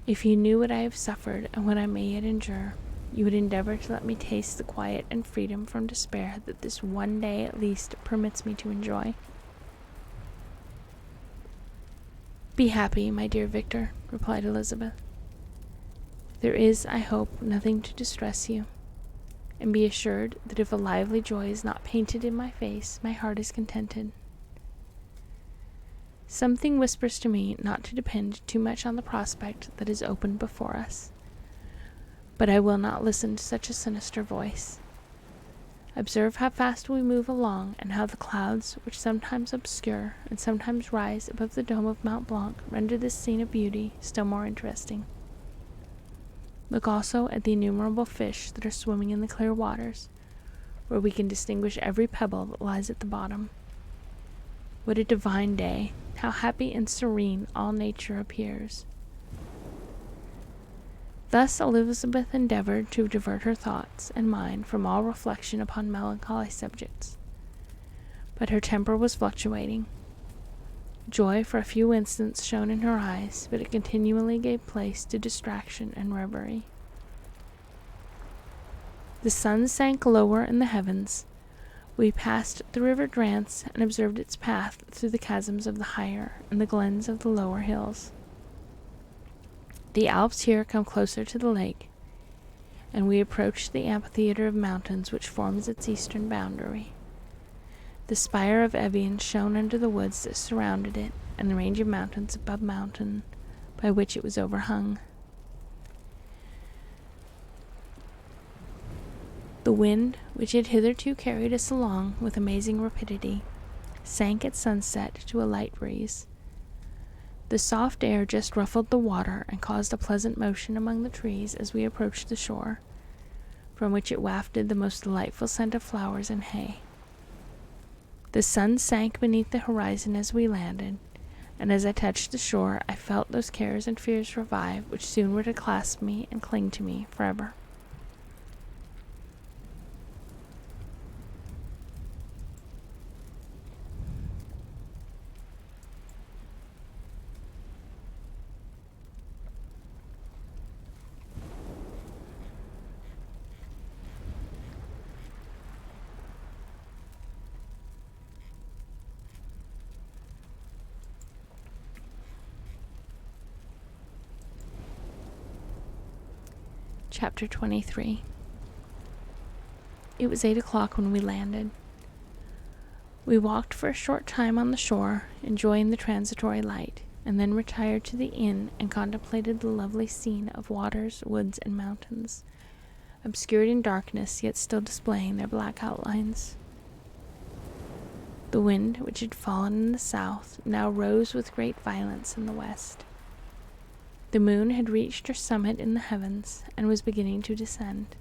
If you knew what I have suffered and what I may yet endure, you would endeavor to let me taste the quiet and freedom from despair that this one day at least permits me to enjoy. Be happy, my dear Victor, replied Elizabeth. There is, I hope, nothing to distress you, and be assured that if a lively joy is not painted in my face, my heart is contented. Something whispers to me not to depend too much on the prospect that is opened before us, but I will not listen to such a sinister voice. Observe how fast we move along, and how the clouds, which sometimes obscure and sometimes rise above the dome of Mont Blanc, render this scene of beauty still more interesting. Look also at the innumerable fish that are swimming in the clear waters, where we can distinguish every pebble that lies at the bottom. What a divine day! How happy and serene all nature appears! Thus Elizabeth endeavored to divert her thoughts and mine from all reflection upon melancholy subjects. But her temper was fluctuating. Joy for a few instants shone in her eyes, but it continually gave place to distraction and reverie. The sun sank lower in the heavens. We passed the river Drance and observed its path through the chasms of the higher and the glens of the lower hills. The Alps here come closer to the lake, and we approached the amphitheater of mountains which forms its eastern boundary. The spire of Evian shone under the woods that surrounded it, and the range of mountains above mountain by which it was overhung. The wind, which had hitherto carried us along with amazing rapidity, sank at sunset to a light breeze. The soft air just ruffled the water and caused a pleasant motion among the trees as we approached the shore, from which it wafted the most delightful scent of flowers and hay. The sun sank beneath the horizon as we landed, and as I touched the shore, I felt those cares and fears revive which soon were to clasp me and cling to me forever. Chapter 23. It was 8 o'clock when we landed. We walked for a short time on the shore, enjoying the transitory light, and then retired to the inn and contemplated the lovely scene of waters, woods, and mountains, obscured in darkness, yet still displaying their black outlines. The wind, which had fallen in the south, now rose with great violence in the west. The moon had reached her summit in the heavens, and was beginning to descend.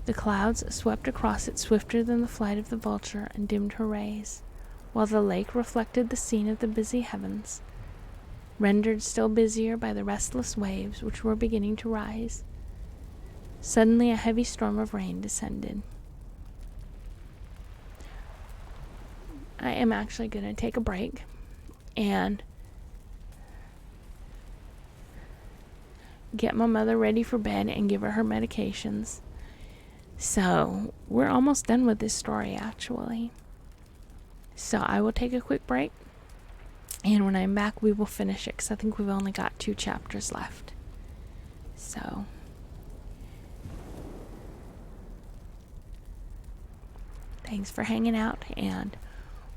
The clouds swept across it swifter than the flight of the vulture and dimmed her rays, while the lake reflected the scene of the busy heavens, rendered still busier by the restless waves which were beginning to rise. Suddenly a heavy storm of rain descended. I am actually going to take a break and get my mother ready for bed and give her medications. So we're almost done with this story, actually. So I will take a quick break, and when I'm back we will finish it, because I think we've only got 2 chapters left. So thanks for hanging out, and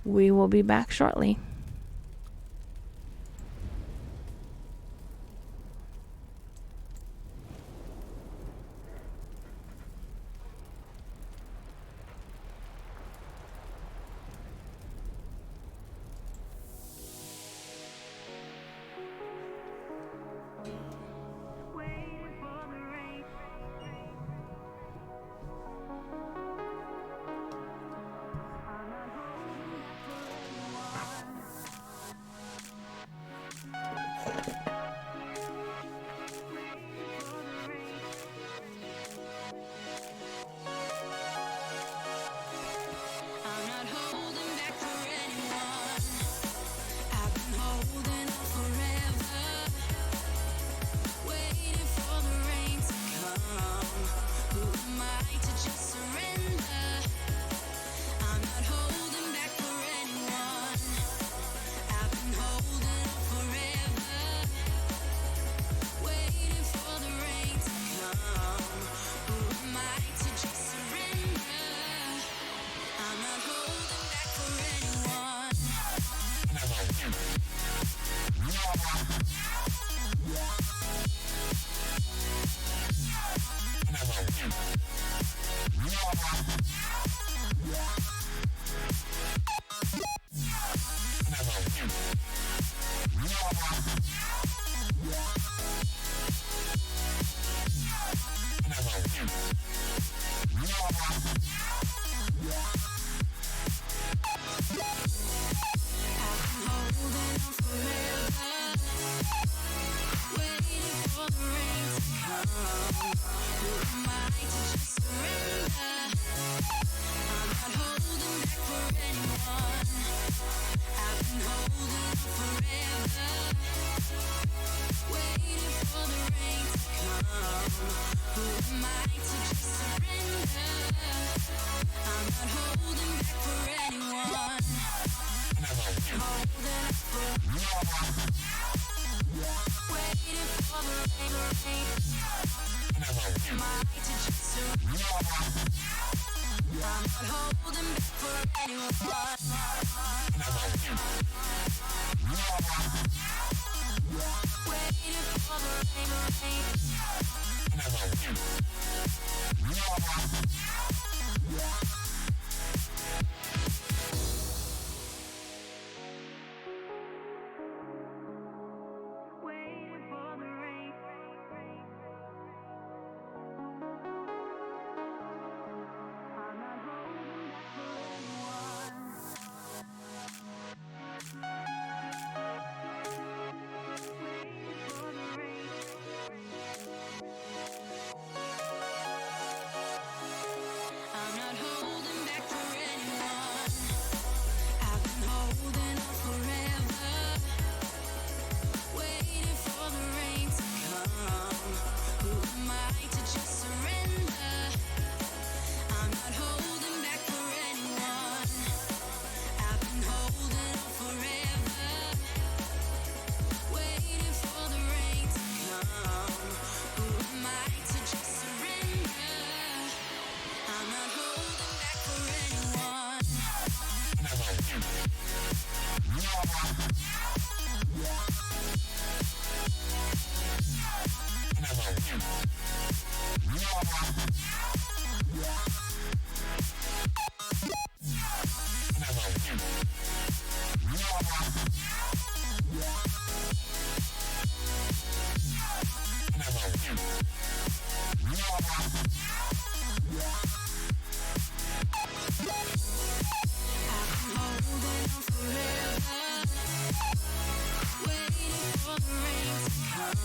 we will be back shortly. Waiting for the rain. My to just surrender. I'm not holding back for anyone. Waiting for the rain. Waiting for the rain. I'm not holding back for anyone. Waiting for the rain. I'm not holding back for anyone. I've been holding on forever, waiting for the rain to come. Who am I to just surrender? I'm not holding back for anyone. I've been holding on forever, waiting for the rain to come. Who am I to just surrender? I'm not holding back for anyone. I've been holding on forever, waiting for the rain to come.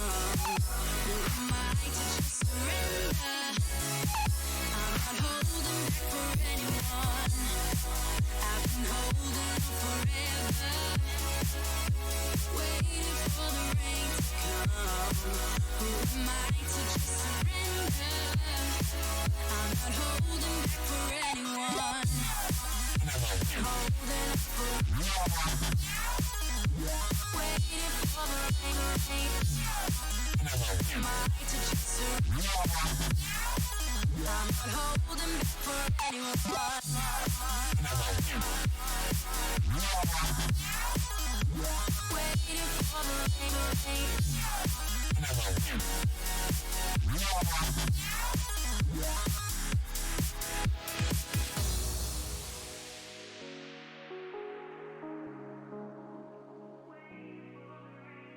Who am I to just surrender? I'm not holding back for anyone. I've been holding on forever, waiting for the rain to come. Who am I to just surrender? I'm not holding back for anyone. Holding on for, waiting for the rain. Am I to just surrender? I'm not holding back for anyone. Waiting for the rain.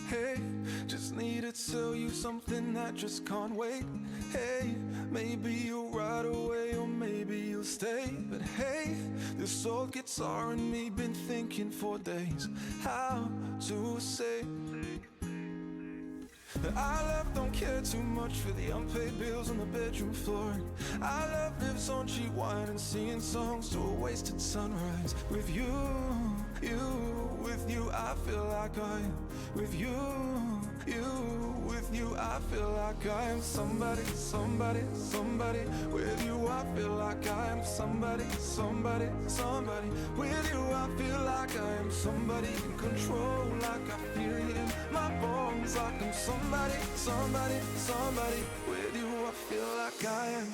Hey, just need to tell you something that just can't wait. Hey, maybe you'll ride away or maybe you'll stay. But hey, this old guitar and me been thinking for days how to say that our love don't care too much for the unpaid bills on the bedroom floor. Our love lives on cheap wine and singing songs to a wasted sunrise. With you, with you I feel like I am. With you, with you I feel like I am somebody, somebody, somebody. With you I feel like I am somebody, somebody, somebody. With you I feel like I am somebody in control, like I feel it in my bones, like I'm somebody, somebody, somebody. With you I feel like I am.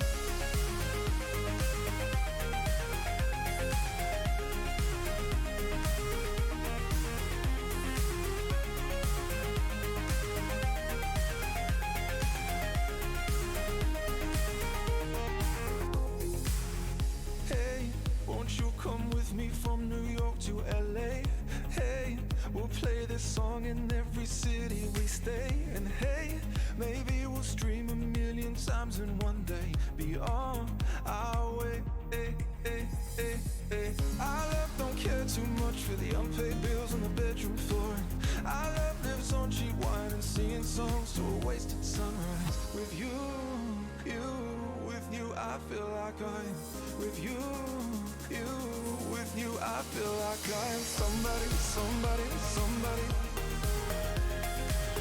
Won't you come with me from New York to LA? Hey, we'll play this song in every city we stay. And hey, maybe we'll stream 1,000,000 times in one day. Be on our way. Hey, hey, hey, hey. Our love don't care too much for the unpaid bills on the bedroom floor. Our love lives on cheap wine and singing songs to a wasted sunrise. With you, with you I feel like I am. With you, with you I feel like I am somebody, somebody, somebody.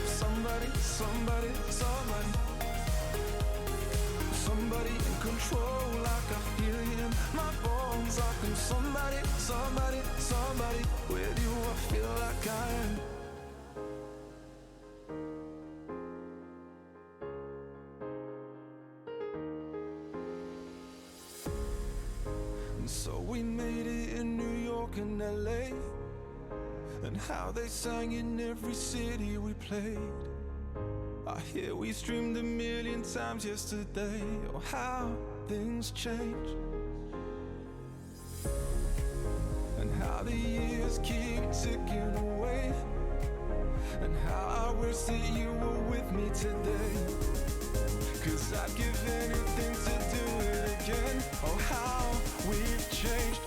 Somebody, somebody, somebody. Somebody in control, like I feel it in my bones, like I'm somebody, somebody, somebody. With you I feel like I am. And so we made it in New York and LA, and how they sang in every city we played. I hear we streamed 1,000,000 times yesterday. Oh, how things change, and how the years keep ticking away, and how I wish that you were with me today. 'Cause I'd give anything to do it again. Oh, how we've changed.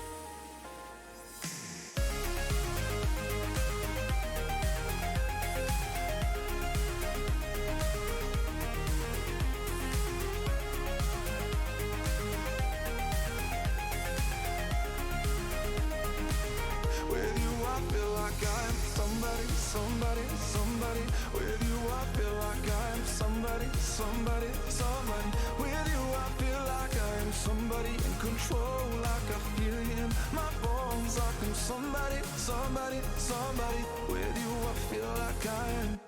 With you I feel like I'm somebody, somebody, somebody. With you I feel like I'm somebody, somebody, somebody. With you I feel like I'm somebody in control, like I feel it in my bones, like I'm somebody, somebody, somebody. With you I feel like I am.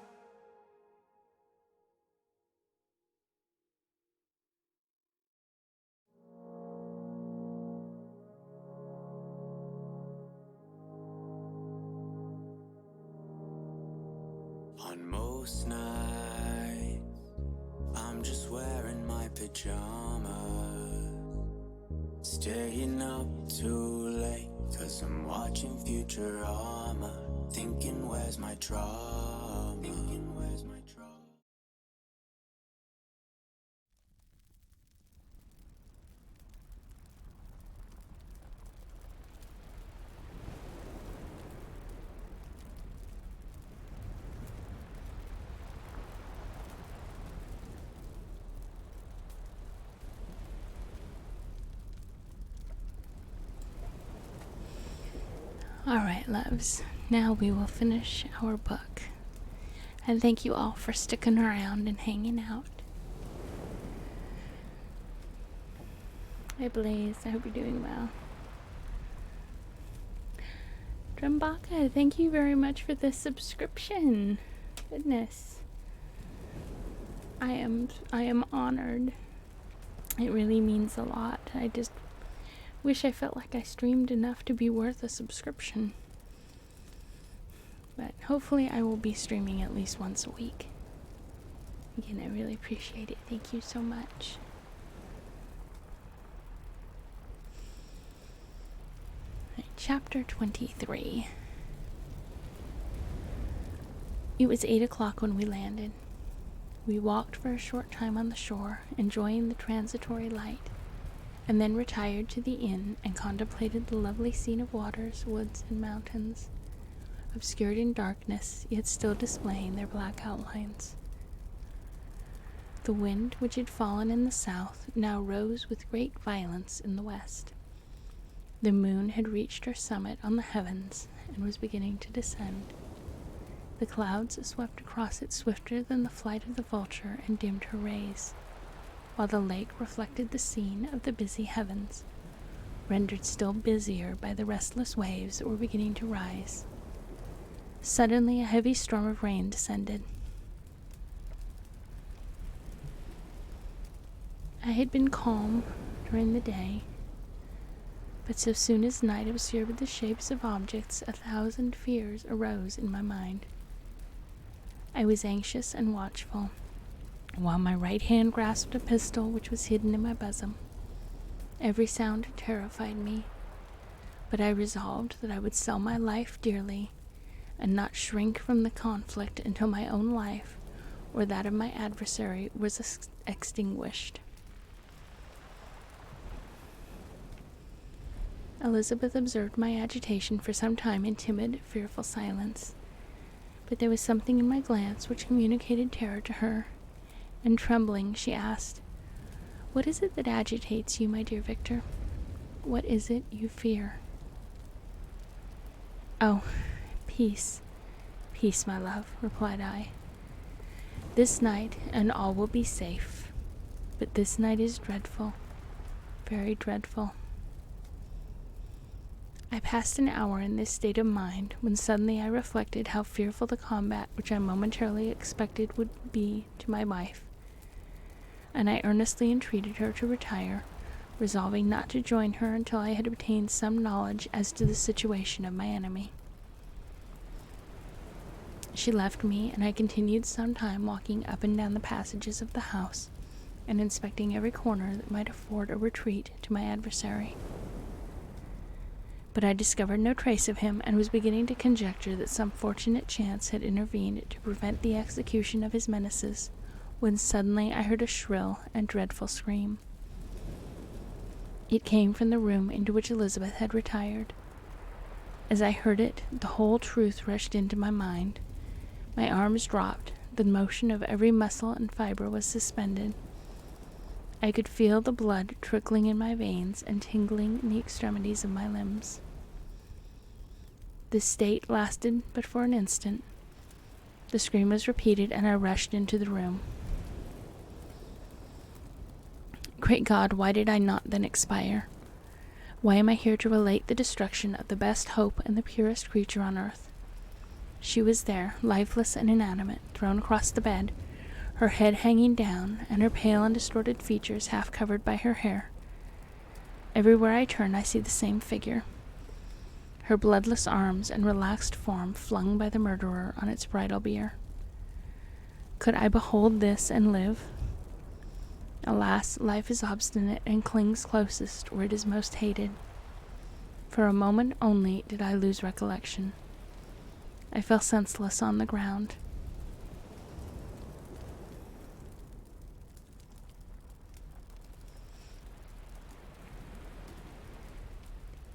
On most nights, I'm just wearing my pajamas, staying up too late, 'cause I'm watching Futurama, thinking where's my trauma, thinking where's my trauma. Alright, loves. Now we will finish our book. And thank you all for sticking around and hanging out. Hi Blaze, I hope you're doing well. Drumbaka, thank you very much for the subscription. Goodness. I am honored. It really means a lot. I just wish I felt like I streamed enough to be worth a subscription. But hopefully I will be streaming at least once a week. Again, I really appreciate it. Thank you so much. Right, chapter 23. It was 8 o'clock when we landed. We walked for a short time on the shore, enjoying the transitory light, and then retired to the inn and contemplated the lovely scene of waters, woods, and mountains, obscured in darkness, yet still displaying their black outlines. The wind, which had fallen in the south, now rose with great violence in the west. The moon had reached her summit on the heavens and was beginning to descend. The clouds swept across it swifter than the flight of the vulture and dimmed her rays, while the lake reflected the scene of the busy heavens, rendered still busier by the restless waves that were beginning to rise. Suddenly a heavy storm of rain descended. I had been calm during the day, but so soon as night obscured the shapes of objects, 1,000 fears arose in my mind. I was anxious and watchful, while my right hand grasped a pistol which was hidden in my bosom. Every sound terrified me, but I resolved that I would sell my life dearly, and not shrink from the conflict until my own life, or that of my adversary, was extinguished. Elizabeth observed my agitation for some time in timid, fearful silence, but there was something in my glance which communicated terror to her, and trembling, she asked, "What is it that agitates you, my dear Victor? What is it you fear?" "Oh, peace, peace, my love," replied I. "This night, and all will be safe, but this night is dreadful, very dreadful." I passed an hour in this state of mind, when suddenly I reflected how fearful the combat which I momentarily expected would be to my wife, and I earnestly entreated her to retire, resolving not to join her until I had obtained some knowledge as to the situation of my enemy. She left me, and I continued some time walking up and down the passages of the house, and inspecting every corner that might afford a retreat to my adversary. But I discovered no trace of him, and was beginning to conjecture that some fortunate chance had intervened to prevent the execution of his menaces, when suddenly I heard a shrill and dreadful scream. It came from the room into which Elizabeth had retired. As I heard it, the whole truth rushed into my mind. My arms dropped, the motion of every muscle and fiber was suspended. I could feel the blood trickling in my veins and tingling in the extremities of my limbs. This state lasted but for an instant. The scream was repeated, and I rushed into the room. Great God, why did I not then expire? Why am I here to relate the destruction of the best hope and the purest creature on earth? She was there, lifeless and inanimate, thrown across the bed, her head hanging down, and her pale and distorted features half covered by her hair. Everywhere I turn I see the same figure, her bloodless arms and relaxed form flung by the murderer on its bridal bier. Could I behold this and live? Alas, life is obstinate and clings closest where it is most hated. For a moment only did I lose recollection. I fell senseless on the ground.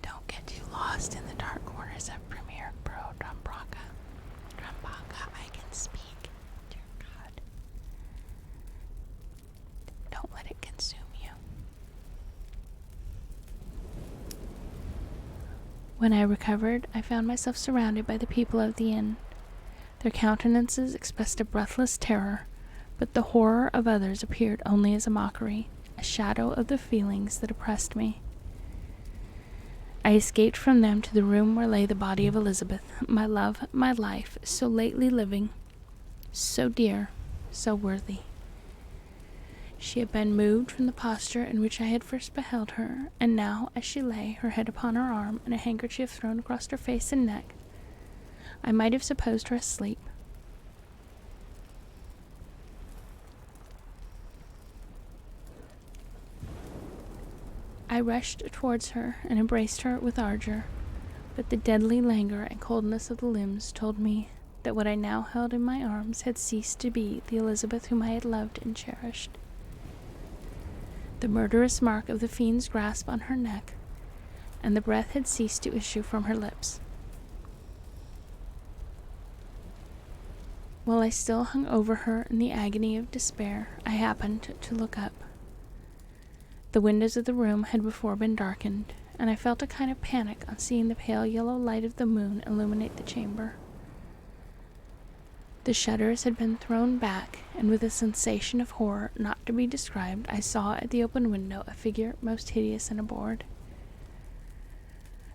Don't get too lost in the dark corners of Premier Pro Drumbraca. Drumbraca, I can speak. Dear God. Don't let it consume you. When I recovered, I found myself surrounded by the people of the inn. Their countenances expressed a breathless terror, but the horror of others appeared only as a mockery, a shadow of the feelings that oppressed me. I escaped from them to the room where lay the body of Elizabeth, my love, my life, so lately living, so dear, so worthy. She had been moved from the posture in which I had first beheld her, and now, as she lay, her head upon her arm, and a handkerchief thrown across her face and neck, I might have supposed her asleep. I rushed towards her and embraced her with ardor, but the deadly languor and coldness of the limbs told me that what I now held in my arms had ceased to be the Elizabeth whom I had loved and cherished. The murderous mark of the fiend's grasp on her neck, and the breath had ceased to issue from her lips. While I still hung over her in the agony of despair, I happened to look up. The windows of the room had before been darkened, and I felt a kind of panic on seeing the pale yellow light of the moon illuminate the chamber. The shutters had been thrown back, and with a sensation of horror not to be described, I saw at the open window a figure most hideous and abhorred.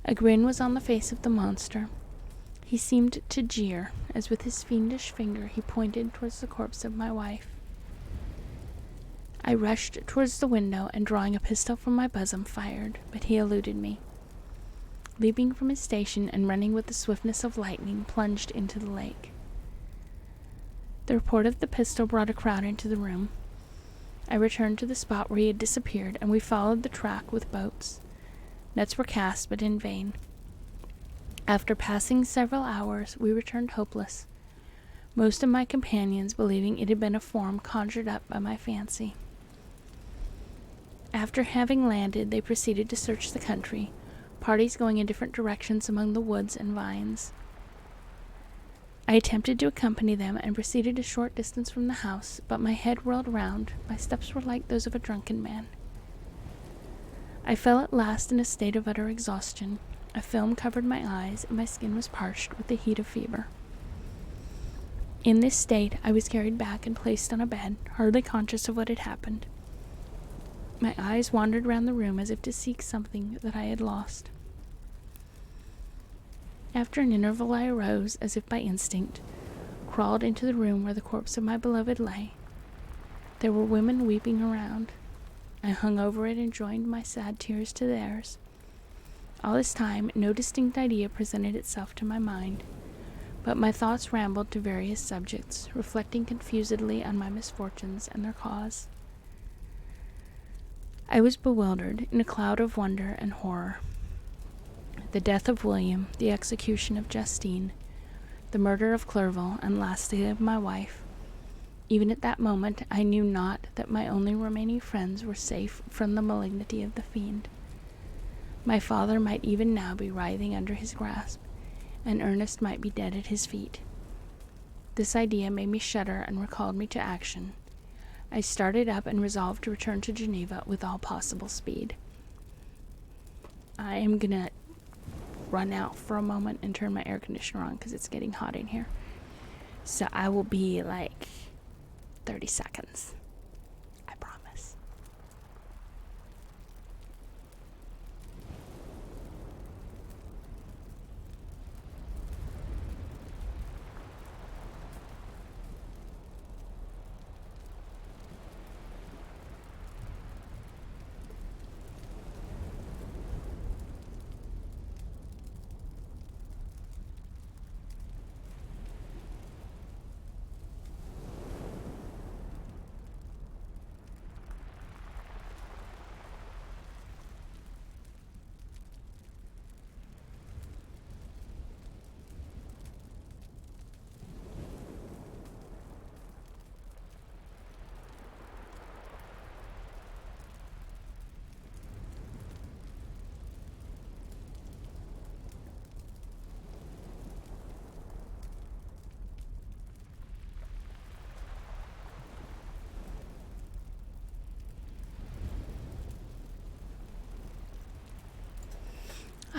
A grin was on the face of the monster. He seemed to jeer, as with his fiendish finger he pointed towards the corpse of my wife. I rushed towards the window, and drawing a pistol from my bosom, fired, but he eluded me. Leaping from his station and running with the swiftness of lightning, plunged into the lake. The report of the pistol brought a crowd into the room. I returned to the spot where he had disappeared, and we followed the track with boats. Nets were cast, but in vain. After passing several hours, we returned hopeless, most of my companions believing it had been a form conjured up by my fancy. After having landed, they proceeded to search the country, parties going in different directions among the woods and vines. I attempted to accompany them and proceeded a short distance from the house, but my head whirled round, my steps were like those of a drunken man. I fell at last in a state of utter exhaustion. A film covered my eyes, and my skin was parched with the heat of fever. In this state, I was carried back and placed on a bed, hardly conscious of what had happened. My eyes wandered round the room as if to seek something that I had lost. After an interval, I arose, as if by instinct, crawled into the room where the corpse of my beloved lay. There were women weeping around. I hung over it and joined my sad tears to theirs. All this time, no distinct idea presented itself to my mind, but my thoughts rambled to various subjects, reflecting confusedly on my misfortunes and their cause. I was bewildered in a cloud of wonder and horror. The death of William, the execution of Justine, the murder of Clerval, and lastly of my wife. Even at that moment, I knew not that my only remaining friends were safe from the malignity of the fiend. My father might even now be writhing under his grasp, and Ernest might be dead at his feet. This idea made me shudder and recalled me to action. I started up and resolved to return to Geneva with all possible speed. I am gonna run out for a moment and turn my air conditioner on because it's getting hot in here. So I will be like 30 seconds. I promise.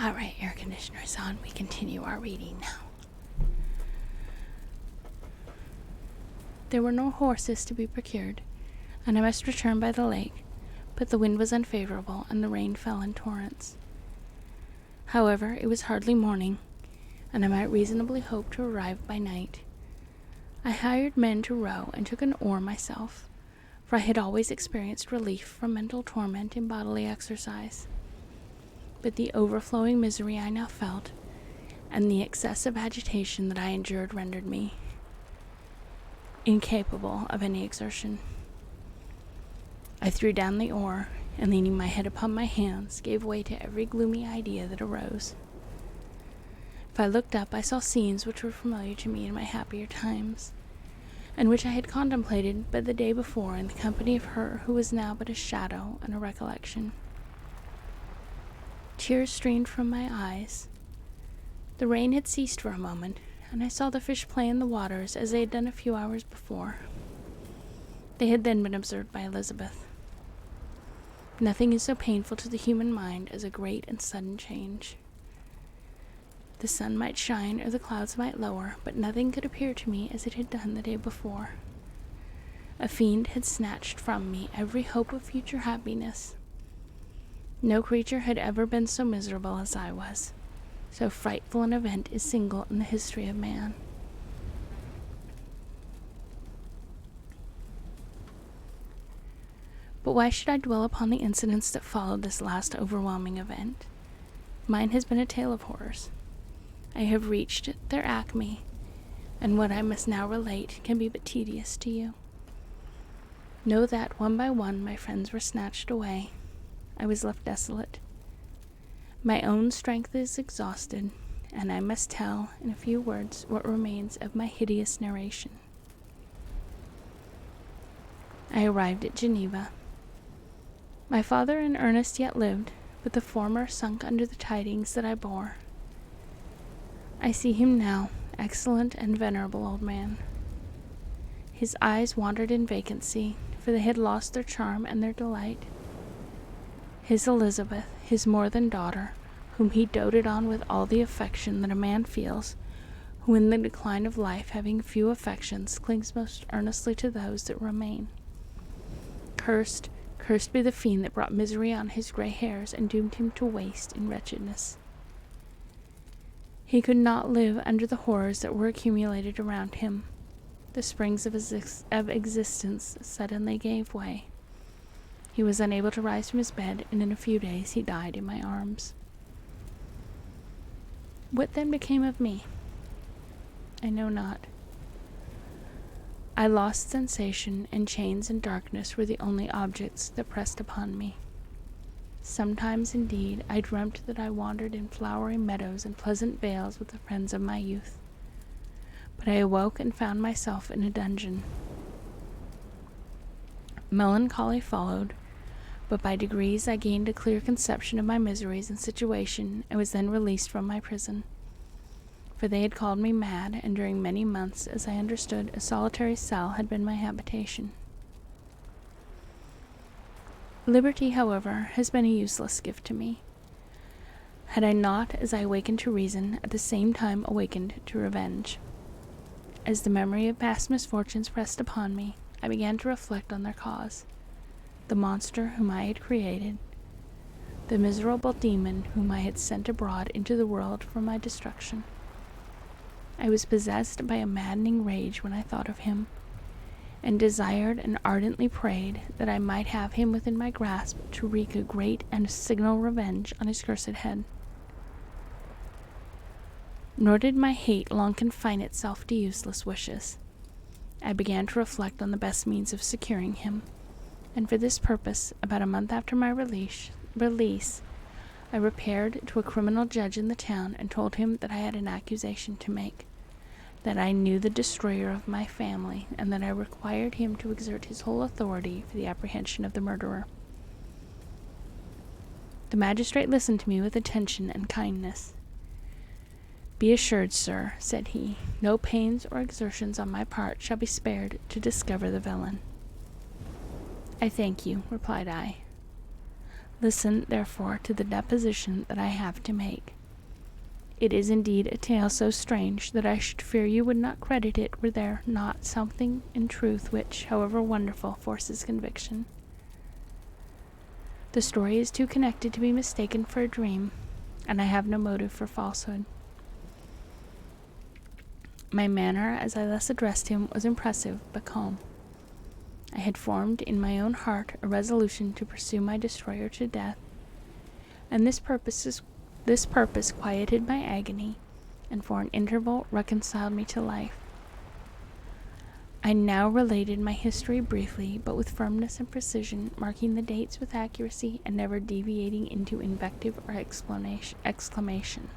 Alright, air conditioner's on. We continue our reading now. There were no horses to be procured, and I must return by the lake, but the wind was unfavorable, and the rain fell in torrents. However, it was hardly morning, and I might reasonably hope to arrive by night. I hired men to row, and took an oar myself, for I had always experienced relief from mental torment in bodily exercise. But the overflowing misery I now felt, and the excessive agitation that I endured rendered me incapable of any exertion. I threw down the oar, and leaning my head upon my hands, gave way to every gloomy idea that arose. If I looked up, I saw scenes which were familiar to me in my happier times, and which I had contemplated but the day before in the company of her who was now but a shadow and a recollection. Tears streamed from my eyes. The rain had ceased for a moment, and I saw the fish play in the waters as they had done a few hours before. They had then been observed by Elizabeth. Nothing is so painful to the human mind as a great and sudden change. The sun might shine or the clouds might lower, but nothing could appear to me as it had done the day before. A fiend had snatched from me every hope of future happiness. No creature had ever been so miserable as I was. So frightful an event is single in the history of man. But why should I dwell upon the incidents that followed this last overwhelming event? Mine has been a tale of horrors. I have reached their acme, and what I must now relate can be but tedious to you. Know that one by one my friends were snatched away. I was left desolate. My own strength is exhausted, and I must tell in a few words what remains of my hideous narration. I arrived at Geneva. My father and Ernest yet lived, but the former sunk under the tidings that I bore. I see him now, excellent and venerable old man. His eyes wandered in vacancy, for they had lost their charm and their delight. His Elizabeth, his more than daughter, whom he doted on with all the affection that a man feels, who in the decline of life, having few affections, clings most earnestly to those that remain. Cursed be the fiend that brought misery on his gray hairs and doomed him to waste in wretchedness. He could not live under the horrors that were accumulated around him. The springs of existence suddenly gave way. He was unable to rise from his bed, and in a few days he died in my arms. What then became of me? I know not. I lost sensation, and chains and darkness were the only objects that pressed upon me. Sometimes, indeed, I dreamt that I wandered in flowery meadows and pleasant vales with the friends of my youth. But I awoke and found myself in a dungeon. Melancholy followed, but by degrees I gained a clear conception of my miseries and situation, and was then released from my prison. For they had called me mad, and during many months, as I understood, a solitary cell had been my habitation. Liberty, however, has been a useless gift to me. Had I not, as I awakened to reason, at the same time awakened to revenge. As the memory of past misfortunes pressed upon me, I began to reflect on their cause. The monster whom I had created, the miserable demon whom I had sent abroad into the world for my destruction. I was possessed by a maddening rage when I thought of him, and desired and ardently prayed that I might have him within my grasp to wreak a great and signal revenge on his cursed head. Nor did my hate long confine itself to useless wishes. I began to reflect on the best means of securing him, and for this purpose, about a month after my release, I repaired to a criminal judge in the town and told him that I had an accusation to make, that I knew the destroyer of my family, and that I required him to exert his whole authority for the apprehension of the murderer. The magistrate listened to me with attention and kindness. "Be assured, sir," said he, "no pains or exertions on my part shall be spared to discover the villain." "I thank you," replied I. "Listen, therefore, to the deposition that I have to make. It is indeed a tale so strange that I should fear you would not credit it were there not something in truth which, however wonderful, forces conviction. The story is too connected to be mistaken for a dream, and I have no motive for falsehood." My manner, as I thus addressed him, was impressive but calm. I had formed in my own heart a resolution to pursue my destroyer to death, and this purpose quieted my agony, and for an interval reconciled me to life. I now related my history briefly, but with firmness and precision, marking the dates with accuracy, and never deviating into invective or exclamation.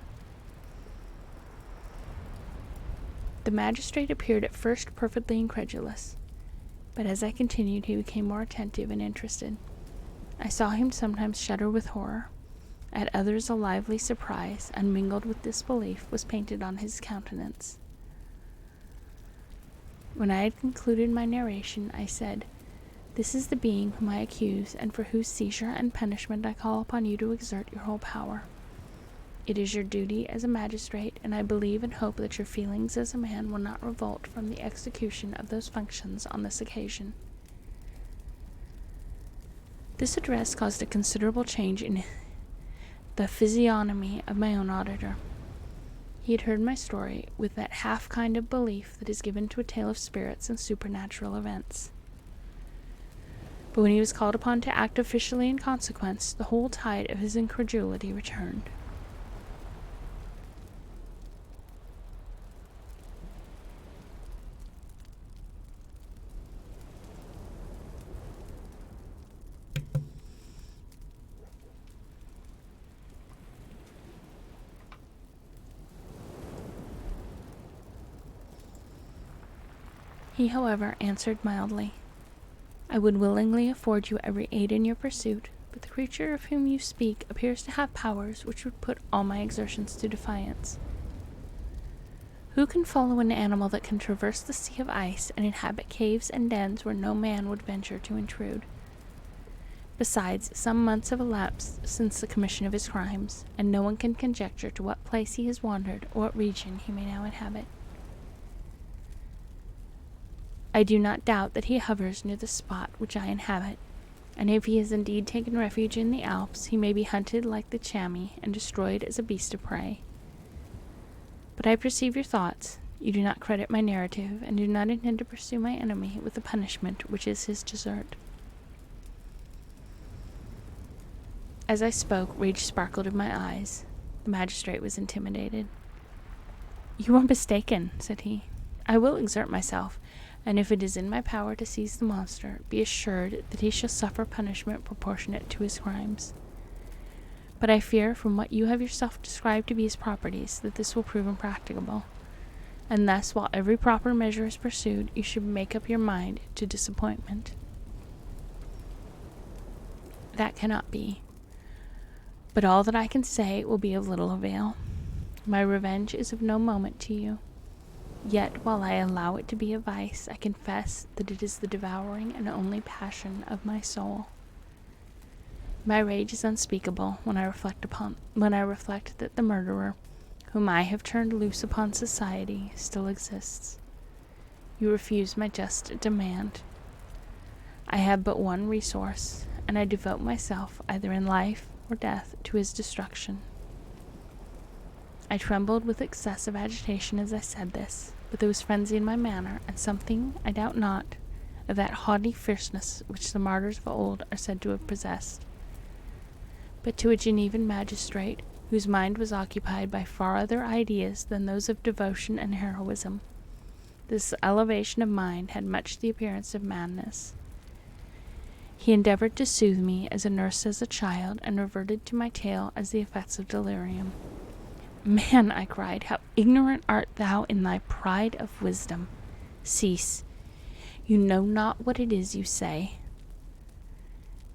The magistrate appeared at first perfectly incredulous, but as I continued he became more attentive and interested. I saw him sometimes shudder with horror. At others a lively surprise, unmingled with disbelief, was painted on his countenance. When I had concluded my narration, I said, "This is the being whom I accuse, and for whose seizure and punishment I call upon you to exert your whole power. It is your duty as a magistrate, and I believe and hope that your feelings as a man will not revolt from the execution of those functions on this occasion." This address caused a considerable change in the physiognomy of my own auditor. He had heard my story with that half kind of belief that is given to a tale of spirits and supernatural events. But when he was called upon to act officially in consequence, the whole tide of his incredulity returned. He, however, answered mildly, "I would willingly afford you every aid in your pursuit, but the creature of whom you speak appears to have powers which would put all my exertions to defiance. Who can follow an animal that can traverse the sea of ice and inhabit caves and dens where no man would venture to intrude? Besides, some months have elapsed since the commission of his crimes, and no one can conjecture to what place he has wandered or what region he may now inhabit. I do not doubt that he hovers near the spot which I inhabit, and if he has indeed taken refuge in the Alps, he may be hunted like the chamois and destroyed as a beast of prey. But I perceive your thoughts. You do not credit my narrative, and do not intend to pursue my enemy with the punishment which is his desert." As I spoke, rage sparkled in my eyes. The magistrate was intimidated. "You are mistaken," said he. "I will exert myself, and if it is in my power to seize the monster, be assured that he shall suffer punishment proportionate to his crimes. But I fear, from what you have yourself described to be his properties, that this will prove impracticable, and thus, while every proper measure is pursued, you should make up your mind to disappointment." "That cannot be. But all that I can say will be of little avail. My revenge is of no moment to you. Yet, while I allow it to be a vice, I confess that it is the devouring and only passion of my soul. My rage is unspeakable when I reflect that the murderer, whom I have turned loose upon society, still exists. You refuse my just demand. I have but one resource, and I devote myself, either in life or death, to his destruction." I trembled with excessive agitation as I said this, but there was frenzy in my manner, and something, I doubt not, of that haughty fierceness which the martyrs of old are said to have possessed. But to a Genevan magistrate, whose mind was occupied by far other ideas than those of devotion and heroism, this elevation of mind had much the appearance of madness. He endeavored to soothe me as a nurse says a child, and reverted to my tale as the effects of delirium. "Man," I cried, "how ignorant art thou in thy pride of wisdom! Cease. You know not what it is you say."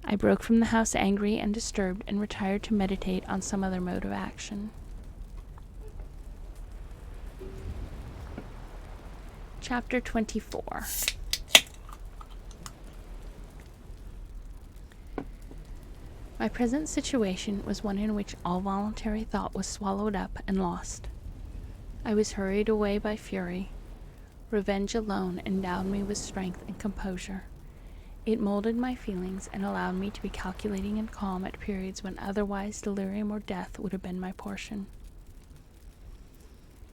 I broke from the house angry and disturbed, and retired to meditate on some other mode of action. Chapter 24. My present situation was one in which all voluntary thought was swallowed up and lost. I was hurried away by fury. Revenge alone endowed me with strength and composure. It molded my feelings and allowed me to be calculating and calm at periods when otherwise delirium or death would have been my portion.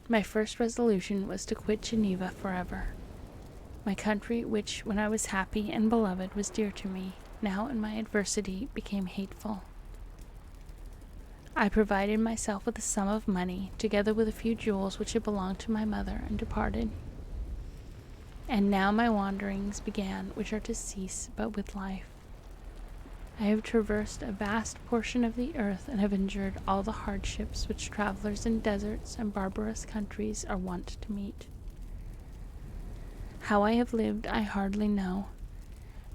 My first resolution was to quit Geneva forever. My country, which, when I was happy and beloved, was dear to me, now in my adversity became hateful. I provided myself with a sum of money, together with a few jewels which had belonged to my mother, and departed. And now my wanderings began, which are to cease but with life. I have traversed a vast portion of the earth, and have endured all the hardships which travelers in deserts and barbarous countries are wont to meet. How I have lived I hardly know.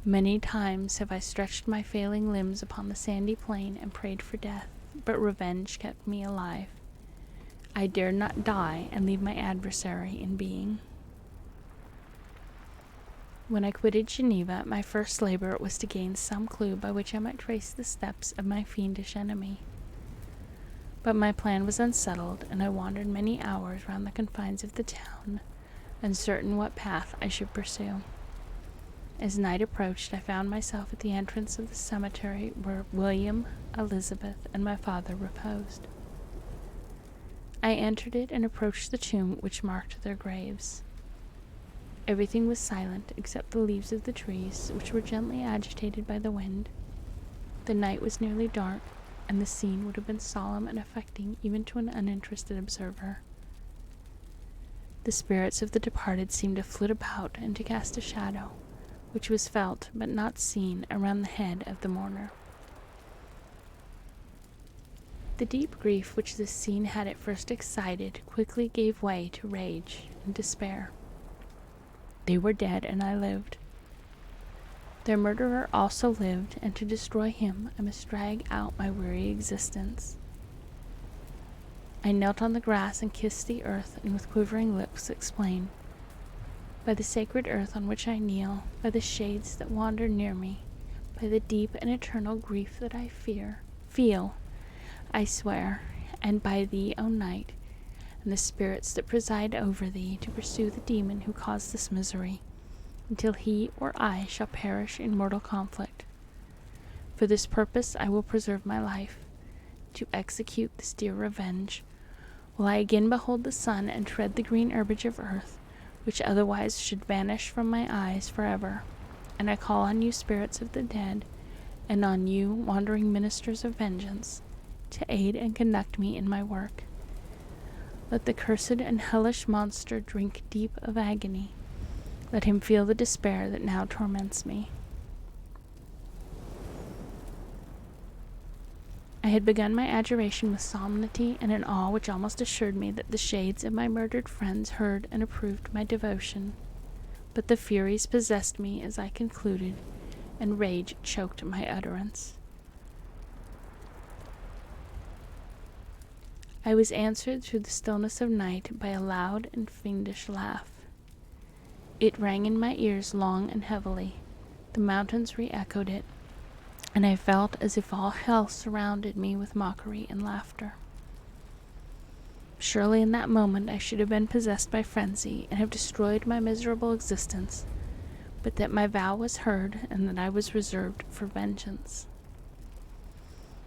Many times have I stretched my failing limbs upon the sandy plain and prayed for death, but revenge kept me alive. I dared not die and leave my adversary in being. When I quitted Geneva, my first labor was to gain some clue by which I might trace the steps of my fiendish enemy. But my plan was unsettled, and I wandered many hours round the confines of the town, uncertain what path I should pursue. As night approached, I found myself at the entrance of the cemetery where William, Elizabeth, and my father reposed. I entered it and approached the tomb which marked their graves. Everything was silent except the leaves of the trees, which were gently agitated by the wind. The night was nearly dark, and the scene would have been solemn and affecting even to an uninterested observer. The spirits of the departed seemed to flit about and to cast a shadow, which was felt but not seen, around the head of the mourner. The deep grief which this scene had at first excited quickly gave way to rage and despair. They were dead, and I lived. Their murderer also lived, and to destroy him I must drag out my weary existence. I knelt on the grass and kissed the earth, and with quivering lips explained, "By the sacred earth on which I kneel, by the shades that wander near me, by the deep and eternal grief that I feel, I swear, and by thee, O night, and the spirits that preside over thee, to pursue the demon who caused this misery, until he or I shall perish in mortal conflict. For this purpose I will preserve my life. To execute this dear revenge, will I again behold the sun and tread the green herbage of earth, which otherwise should vanish from my eyes forever. And I call on you, spirits of the dead, and on you, wandering ministers of vengeance, to aid and conduct me in my work. Let the cursed and hellish monster drink deep of agony. Let him feel the despair that now torments me." I had begun my adjuration with solemnity and an awe which almost assured me that the shades of my murdered friends heard and approved my devotion. But the furies possessed me as I concluded, and rage choked my utterance. I was answered through the stillness of night by a loud and fiendish laugh. It rang in my ears long and heavily. The mountains re-echoed it, and I felt as if all hell surrounded me with mockery and laughter. Surely in that moment I should have been possessed by frenzy and have destroyed my miserable existence, but that my vow was heard and that I was reserved for vengeance.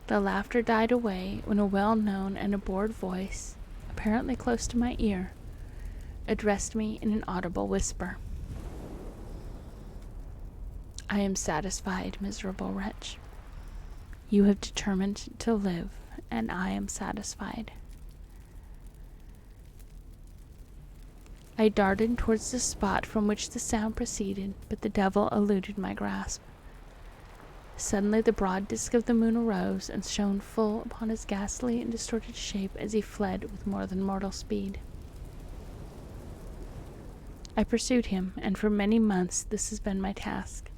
The laughter died away when a well-known and abhorred voice, apparently close to my ear, addressed me in an audible whisper. "I am satisfied, miserable wretch. You have determined to live, and I am satisfied." I darted towards the spot from which the sound proceeded, but the devil eluded my grasp. Suddenly the broad disk of the moon arose and shone full upon his ghastly and distorted shape as he fled with more than mortal speed. I pursued him, and for many months this has been my task.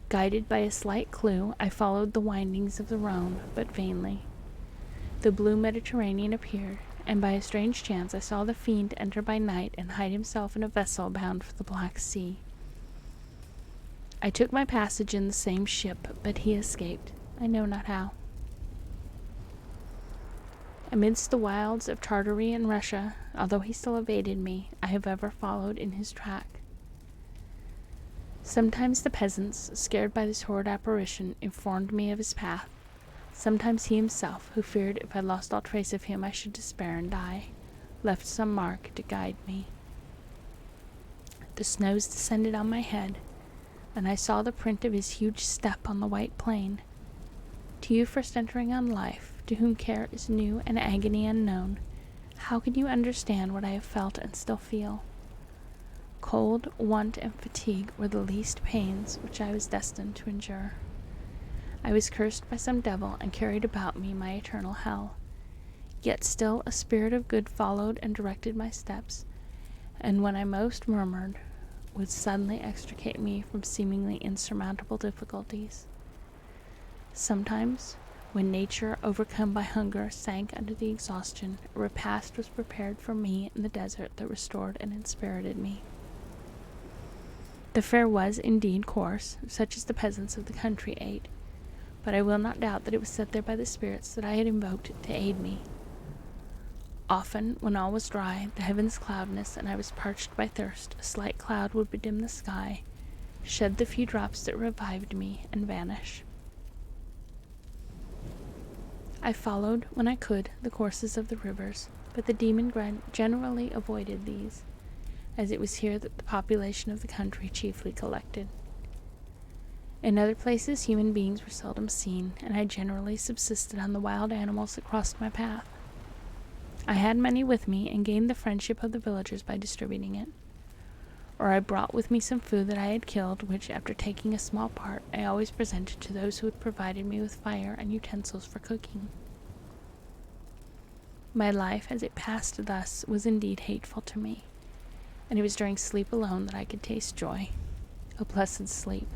Guided by a slight clue, I followed the windings of the Rhone, but vainly. The blue Mediterranean appeared, and by a strange chance I saw the fiend enter by night and hide himself in a vessel bound for the Black Sea. I took my passage in the same ship, but he escaped, I know not how. Amidst the wilds of Tartary and Russia, although he still evaded me, I have ever followed in his track. Sometimes the peasants, scared by this horrid apparition, informed me of his path. Sometimes he himself, who feared if I lost all trace of him I should despair and die, left some mark to guide me. The snows descended on my head, and I saw the print of his huge step on the white plain. To you first entering on life, to whom care is new and agony unknown, how can you understand what I have felt and still feel? Cold, want, and fatigue were the least pains which I was destined to endure. I was cursed by some devil and carried about me my eternal hell. Yet still a spirit of good followed and directed my steps, and when I most murmured, would suddenly extricate me from seemingly insurmountable difficulties. Sometimes, when nature, overcome by hunger, sank under the exhaustion, a repast was prepared for me in the desert that restored and inspirited me. The fare was, indeed, coarse, such as the peasants of the country ate, but I will not doubt that it was set there by the spirits that I had invoked to aid me. Often, when all was dry, the heavens cloudless, and I was parched by thirst, a slight cloud would bedim the sky, shed the few drops that revived me, and vanish. I followed, when I could, the courses of the rivers, but the demon generally avoided these, as it was here that the population of the country chiefly collected. In other places human beings were seldom seen, and I generally subsisted on the wild animals that crossed my path. I had many with me, and gained the friendship of the villagers by distributing it. Or I brought with me some food that I had killed, which, after taking a small part, I always presented to those who had provided me with fire and utensils for cooking. My life, as it passed thus, was indeed hateful to me, and it was during sleep alone that I could taste joy, a blessed sleep.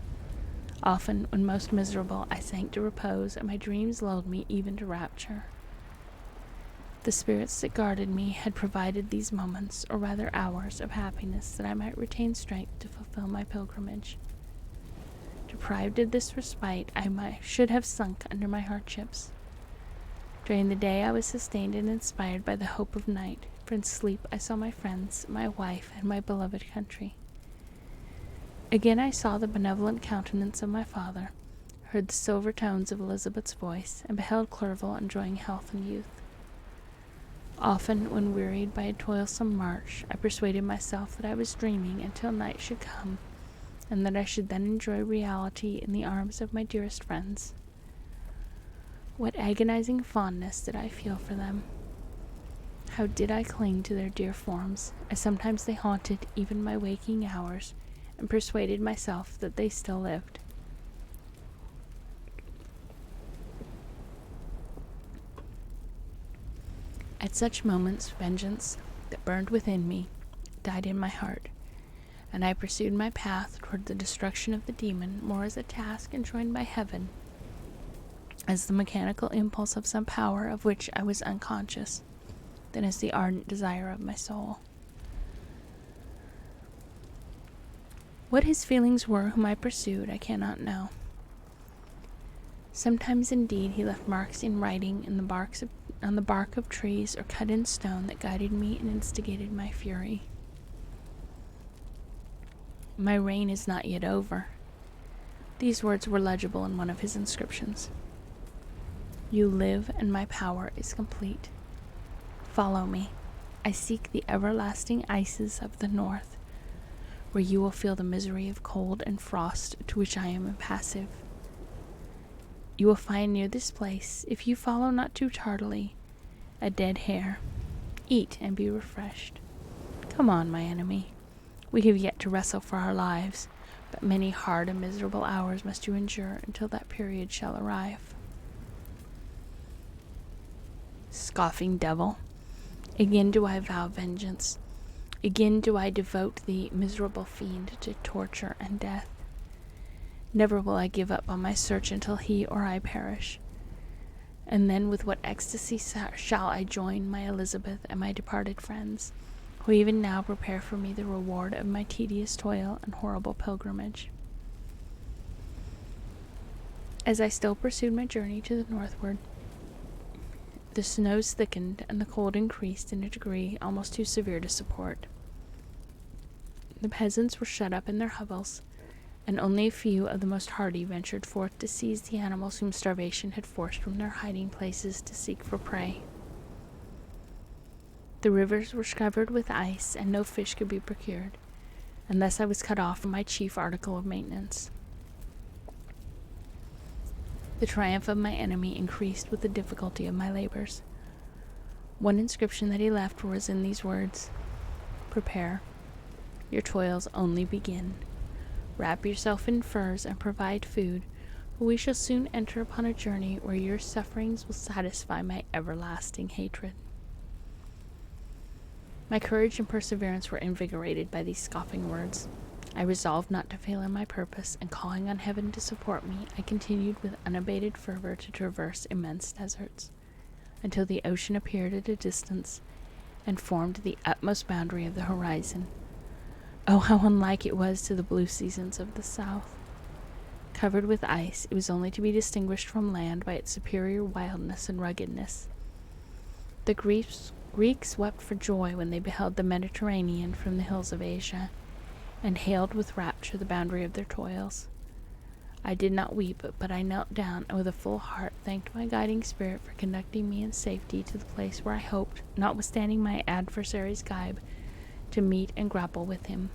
Often, when most miserable, I sank to repose, and my dreams lulled me even to rapture. The spirits that guarded me had provided these moments, or rather hours, of happiness that I might retain strength to fulfill my pilgrimage. Deprived of this respite, I should have sunk under my hardships. During the day I was sustained and inspired by the hope of night, for in sleep I saw my friends, my wife, and my beloved country. Again I saw the benevolent countenance of my father, heard the silver tones of Elizabeth's voice, and beheld Clerval enjoying health and youth. Often, when wearied by a toilsome march, I persuaded myself that I was dreaming until night should come, and that I should then enjoy reality in the arms of my dearest friends. What agonizing fondness did I feel for them! How did I cling to their dear forms, as sometimes they haunted even my waking hours, and persuaded myself that they still lived. At such moments, vengeance, that burned within me, died in my heart, and I pursued my path toward the destruction of the demon more as a task enjoined by heaven, as the mechanical impulse of some power of which I was unconscious, than as the ardent desire of my soul. What his feelings were whom I pursued, I cannot know. Sometimes, indeed, he left marks in writing on the bark of trees, or cut in stone, that guided me and instigated my fury. My reign is not yet over. These words were legible in one of his inscriptions. You live, and my power is complete. Follow me. I seek the everlasting ices of the north, where you will feel the misery of cold and frost to which I am impassive. You will find near this place, if you follow not too tardily, a dead hare. Eat and be refreshed. Come on, my enemy. We have yet to wrestle for our lives, but many hard and miserable hours must you endure until that period shall arrive. Scoffing devil, again do I vow vengeance. Again do I devote the miserable fiend to torture and death. Never will I give up on my search until he or I perish. And then with what ecstasy shall I join my Elizabeth and my departed friends, who even now prepare for me the reward of my tedious toil and horrible pilgrimage. As I still pursued my journey to the northward, the snows thickened and the cold increased in a degree almost too severe to support. The peasants were shut up in their hovels, and only a few of the most hardy ventured forth to seize the animals whom starvation had forced from their hiding places to seek for prey. The rivers were covered with ice, and no fish could be procured, and thus I was cut off from my chief article of maintenance. The triumph of my enemy increased with the difficulty of my labors. One inscription that he left was in these words: Prepare. Your toils only begin. Wrap yourself in furs and provide food, for we shall soon enter upon a journey where your sufferings will satisfy my everlasting hatred. My courage and perseverance were invigorated by these scoffing words. I resolved not to fail in my purpose, and calling on heaven to support me, I continued with unabated fervor to traverse immense deserts, until the ocean appeared at a distance, and formed the utmost boundary of the horizon. Oh, how unlike it was to the blue seasons of the south! Covered with ice, it was only to be distinguished from land by its superior wildness and ruggedness. The Greeks wept for joy when they beheld the Mediterranean from the hills of Asia, and hailed with rapture the boundary of their toils. I did not weep, but I knelt down, and with a full heart thanked my guiding spirit for conducting me in safety to the place where I hoped, notwithstanding my adversary's gibe, to meet and grapple with him.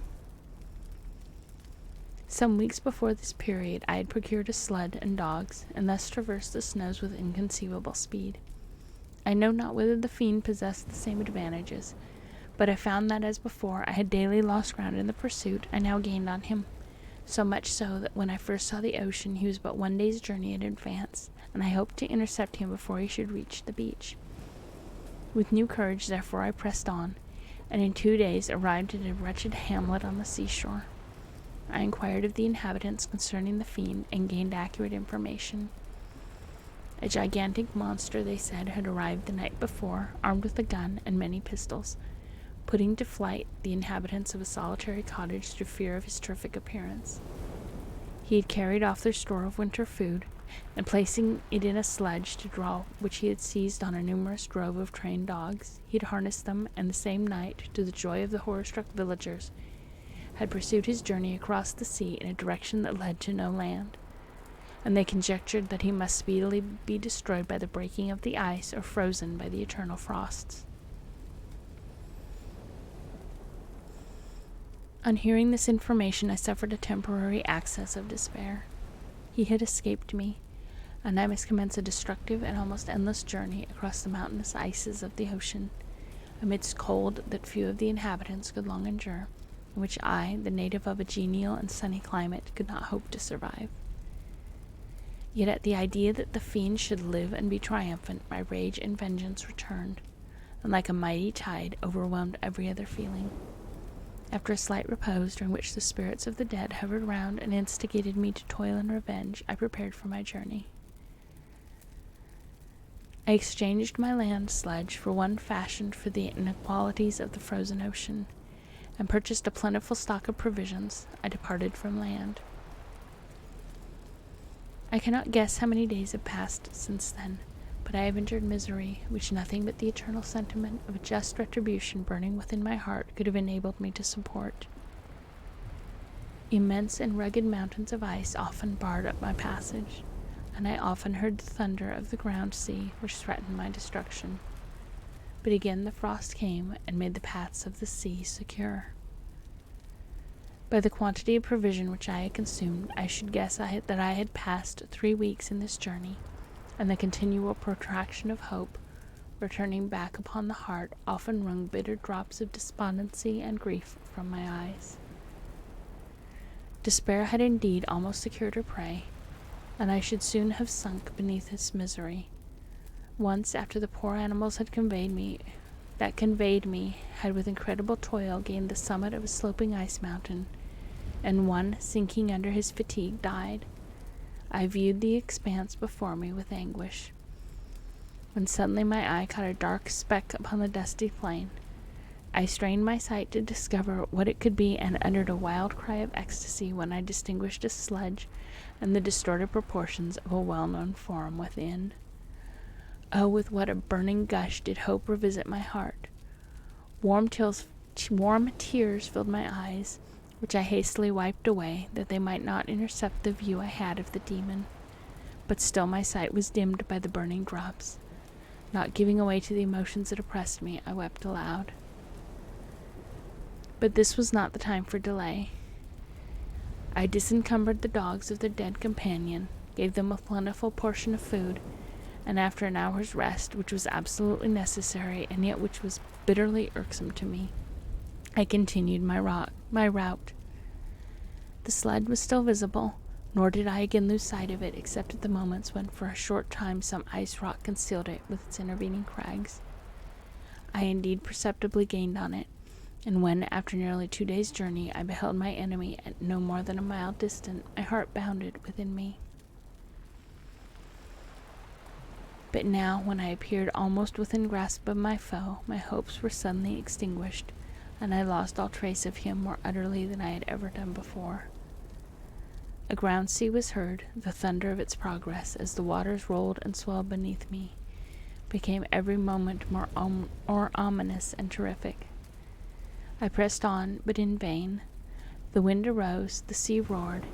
Some weeks before this period, I had procured a sled and dogs, and thus traversed the snows with inconceivable speed. I know not whether the fiend possessed the same advantages, but I found that, as before, I had daily lost ground in the pursuit, I now gained on him, so much so that when I first saw the ocean he was but 1 day's journey in advance, and I hoped to intercept him before he should reach the beach. With new courage, therefore, I pressed on, and in 2 days arrived at a wretched hamlet on the seashore. I inquired of the inhabitants concerning the fiend, and gained accurate information. A gigantic monster, they said, had arrived the night before, armed with a gun and many pistols, putting to flight the inhabitants of a solitary cottage through fear of his terrific appearance. He had carried off their store of winter food, and placing it in a sledge to draw, which he had seized on a numerous drove of trained dogs, he had harnessed them, and the same night, to the joy of the horror-struck villagers, had pursued his journey across the sea in a direction that led to no land, and they conjectured that he must speedily be destroyed by the breaking of the ice or frozen by the eternal frosts. On hearing this information, I suffered a temporary access of despair. He had escaped me, and I must commence a destructive and almost endless journey across the mountainous ices of the ocean, amidst cold that few of the inhabitants could long endure, in which I, the native of a genial and sunny climate, could not hope to survive. Yet at the idea that the fiend should live and be triumphant, my rage and vengeance returned, and like a mighty tide overwhelmed every other feeling. After a slight repose, during which the spirits of the dead hovered round and instigated me to toil and revenge, I prepared for my journey. I exchanged my land sledge for one fashioned for the inequalities of the frozen ocean, and purchased a plentiful stock of provisions. I departed from land. I cannot guess how many days have passed since then, but I have endured misery which nothing but the eternal sentiment of a just retribution burning within my heart could have enabled me to support. Immense and rugged mountains of ice often barred up my passage, and I often heard the thunder of the ground sea which threatened my destruction. But again the frost came and made the paths of the sea secure. By the quantity of provision which I had consumed, I should guess that I had passed 3 weeks in this journey, and the continual protraction of hope, returning back upon the heart, often wrung bitter drops of despondency and grief from my eyes. Despair had indeed almost secured her prey, and I should soon have sunk beneath its misery. Once, after the poor animals had conveyed me, had with incredible toil gained the summit of a sloping ice mountain, and one, sinking under his fatigue, died. I viewed the expanse before me with anguish, when suddenly my eye caught a dark speck upon the dusty plain. I strained my sight to discover what it could be, and uttered a wild cry of ecstasy when I distinguished a sledge and the distorted proportions of a well-known form within. Oh, with what a burning gush did hope revisit my heart! Warm tears filled my eyes, which I hastily wiped away, that they might not intercept the view I had of the demon. But still my sight was dimmed by the burning drops. Not giving way to the emotions that oppressed me, I wept aloud. But this was not the time for delay. I disencumbered the dogs of their dead companion, gave them a plentiful portion of food, and after an hour's rest, which was absolutely necessary, and yet which was bitterly irksome to me, I continued my route. The sled was still visible, nor did I again lose sight of it, except at the moments when for a short time some ice rock concealed it with its intervening crags. I indeed perceptibly gained on it, And when, after nearly 2 days' journey, I beheld my enemy at no more than a mile distant, my heart bounded within me. But now, when I appeared almost within grasp of my foe, my hopes were suddenly extinguished, and I lost all trace of him more utterly than I had ever done before. A ground sea was heard. The thunder of its progress, as the waters rolled and swelled beneath me, became every moment more ominous and terrific. I pressed on, but in vain. The wind arose, the sea roared,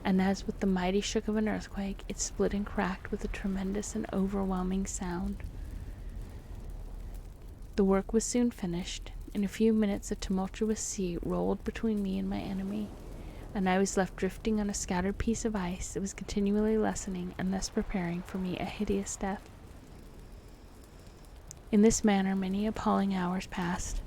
and as with the mighty shook of an earthquake, it split and cracked with a tremendous and overwhelming sound. The work was soon finished. In a few minutes a tumultuous sea rolled between me and my enemy, and I was left drifting on a scattered piece of ice that was continually lessening and thus preparing for me a hideous death. In this manner many appalling hours passed.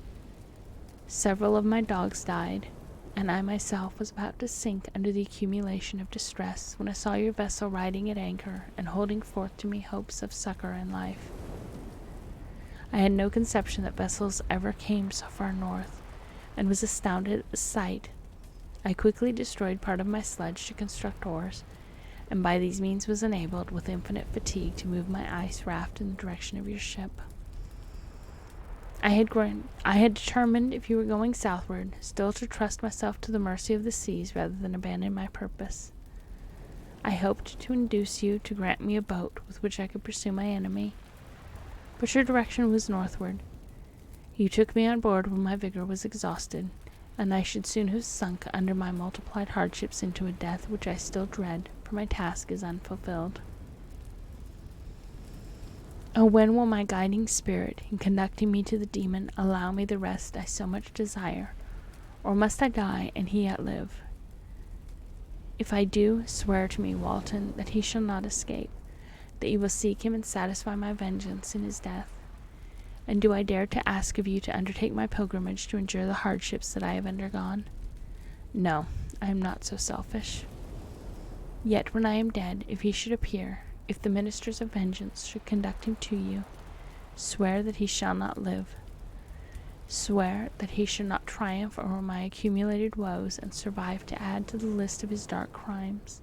Several of my dogs died, and I myself was about to sink under the accumulation of distress when I saw your vessel riding at anchor and holding forth to me hopes of succor and life. I had no conception that vessels ever came so far north, and was astounded at the sight. I quickly destroyed part of my sledge to construct oars, and by these means was enabled, with infinite fatigue, to move my ice raft in the direction of your ship. I had determined, if you were going southward, still to trust myself to the mercy of the seas rather than abandon my purpose. I hoped to induce you to grant me a boat with which I could pursue my enemy, but your direction was northward. You took me on board when my vigor was exhausted, and I should soon have sunk under my multiplied hardships into a death which I still dread, for my task is unfulfilled. Oh, when will my guiding spirit, in conducting me to the demon, allow me the rest I so much desire? Or must I die, and he yet live? If I do, swear to me, Walton, that he shall not escape, that you will seek him and satisfy my vengeance in his death. And do I dare to ask of you to undertake my pilgrimage to endure the hardships that I have undergone? No, I am not so selfish. Yet when I am dead, if he should appear, if the ministers of vengeance should conduct him to you, swear that he shall not live. Swear that he should not triumph over my accumulated woes and survive to add to the list of his dark crimes.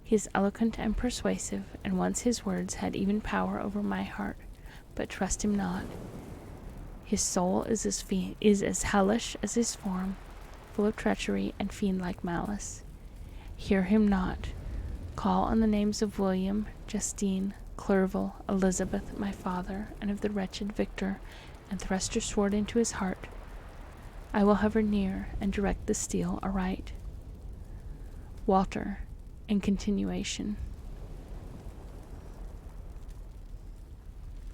He is eloquent and persuasive, and once his words had even power over my heart, but trust him not. His soul is as hellish as his form, full of treachery and fiend-like malice. Hear him not. Call on the names of William, Justine, Clerval, Elizabeth, my father, and of the wretched Victor, and thrust your sword into his heart. I will hover near, and direct the steel aright. Walter, in continuation.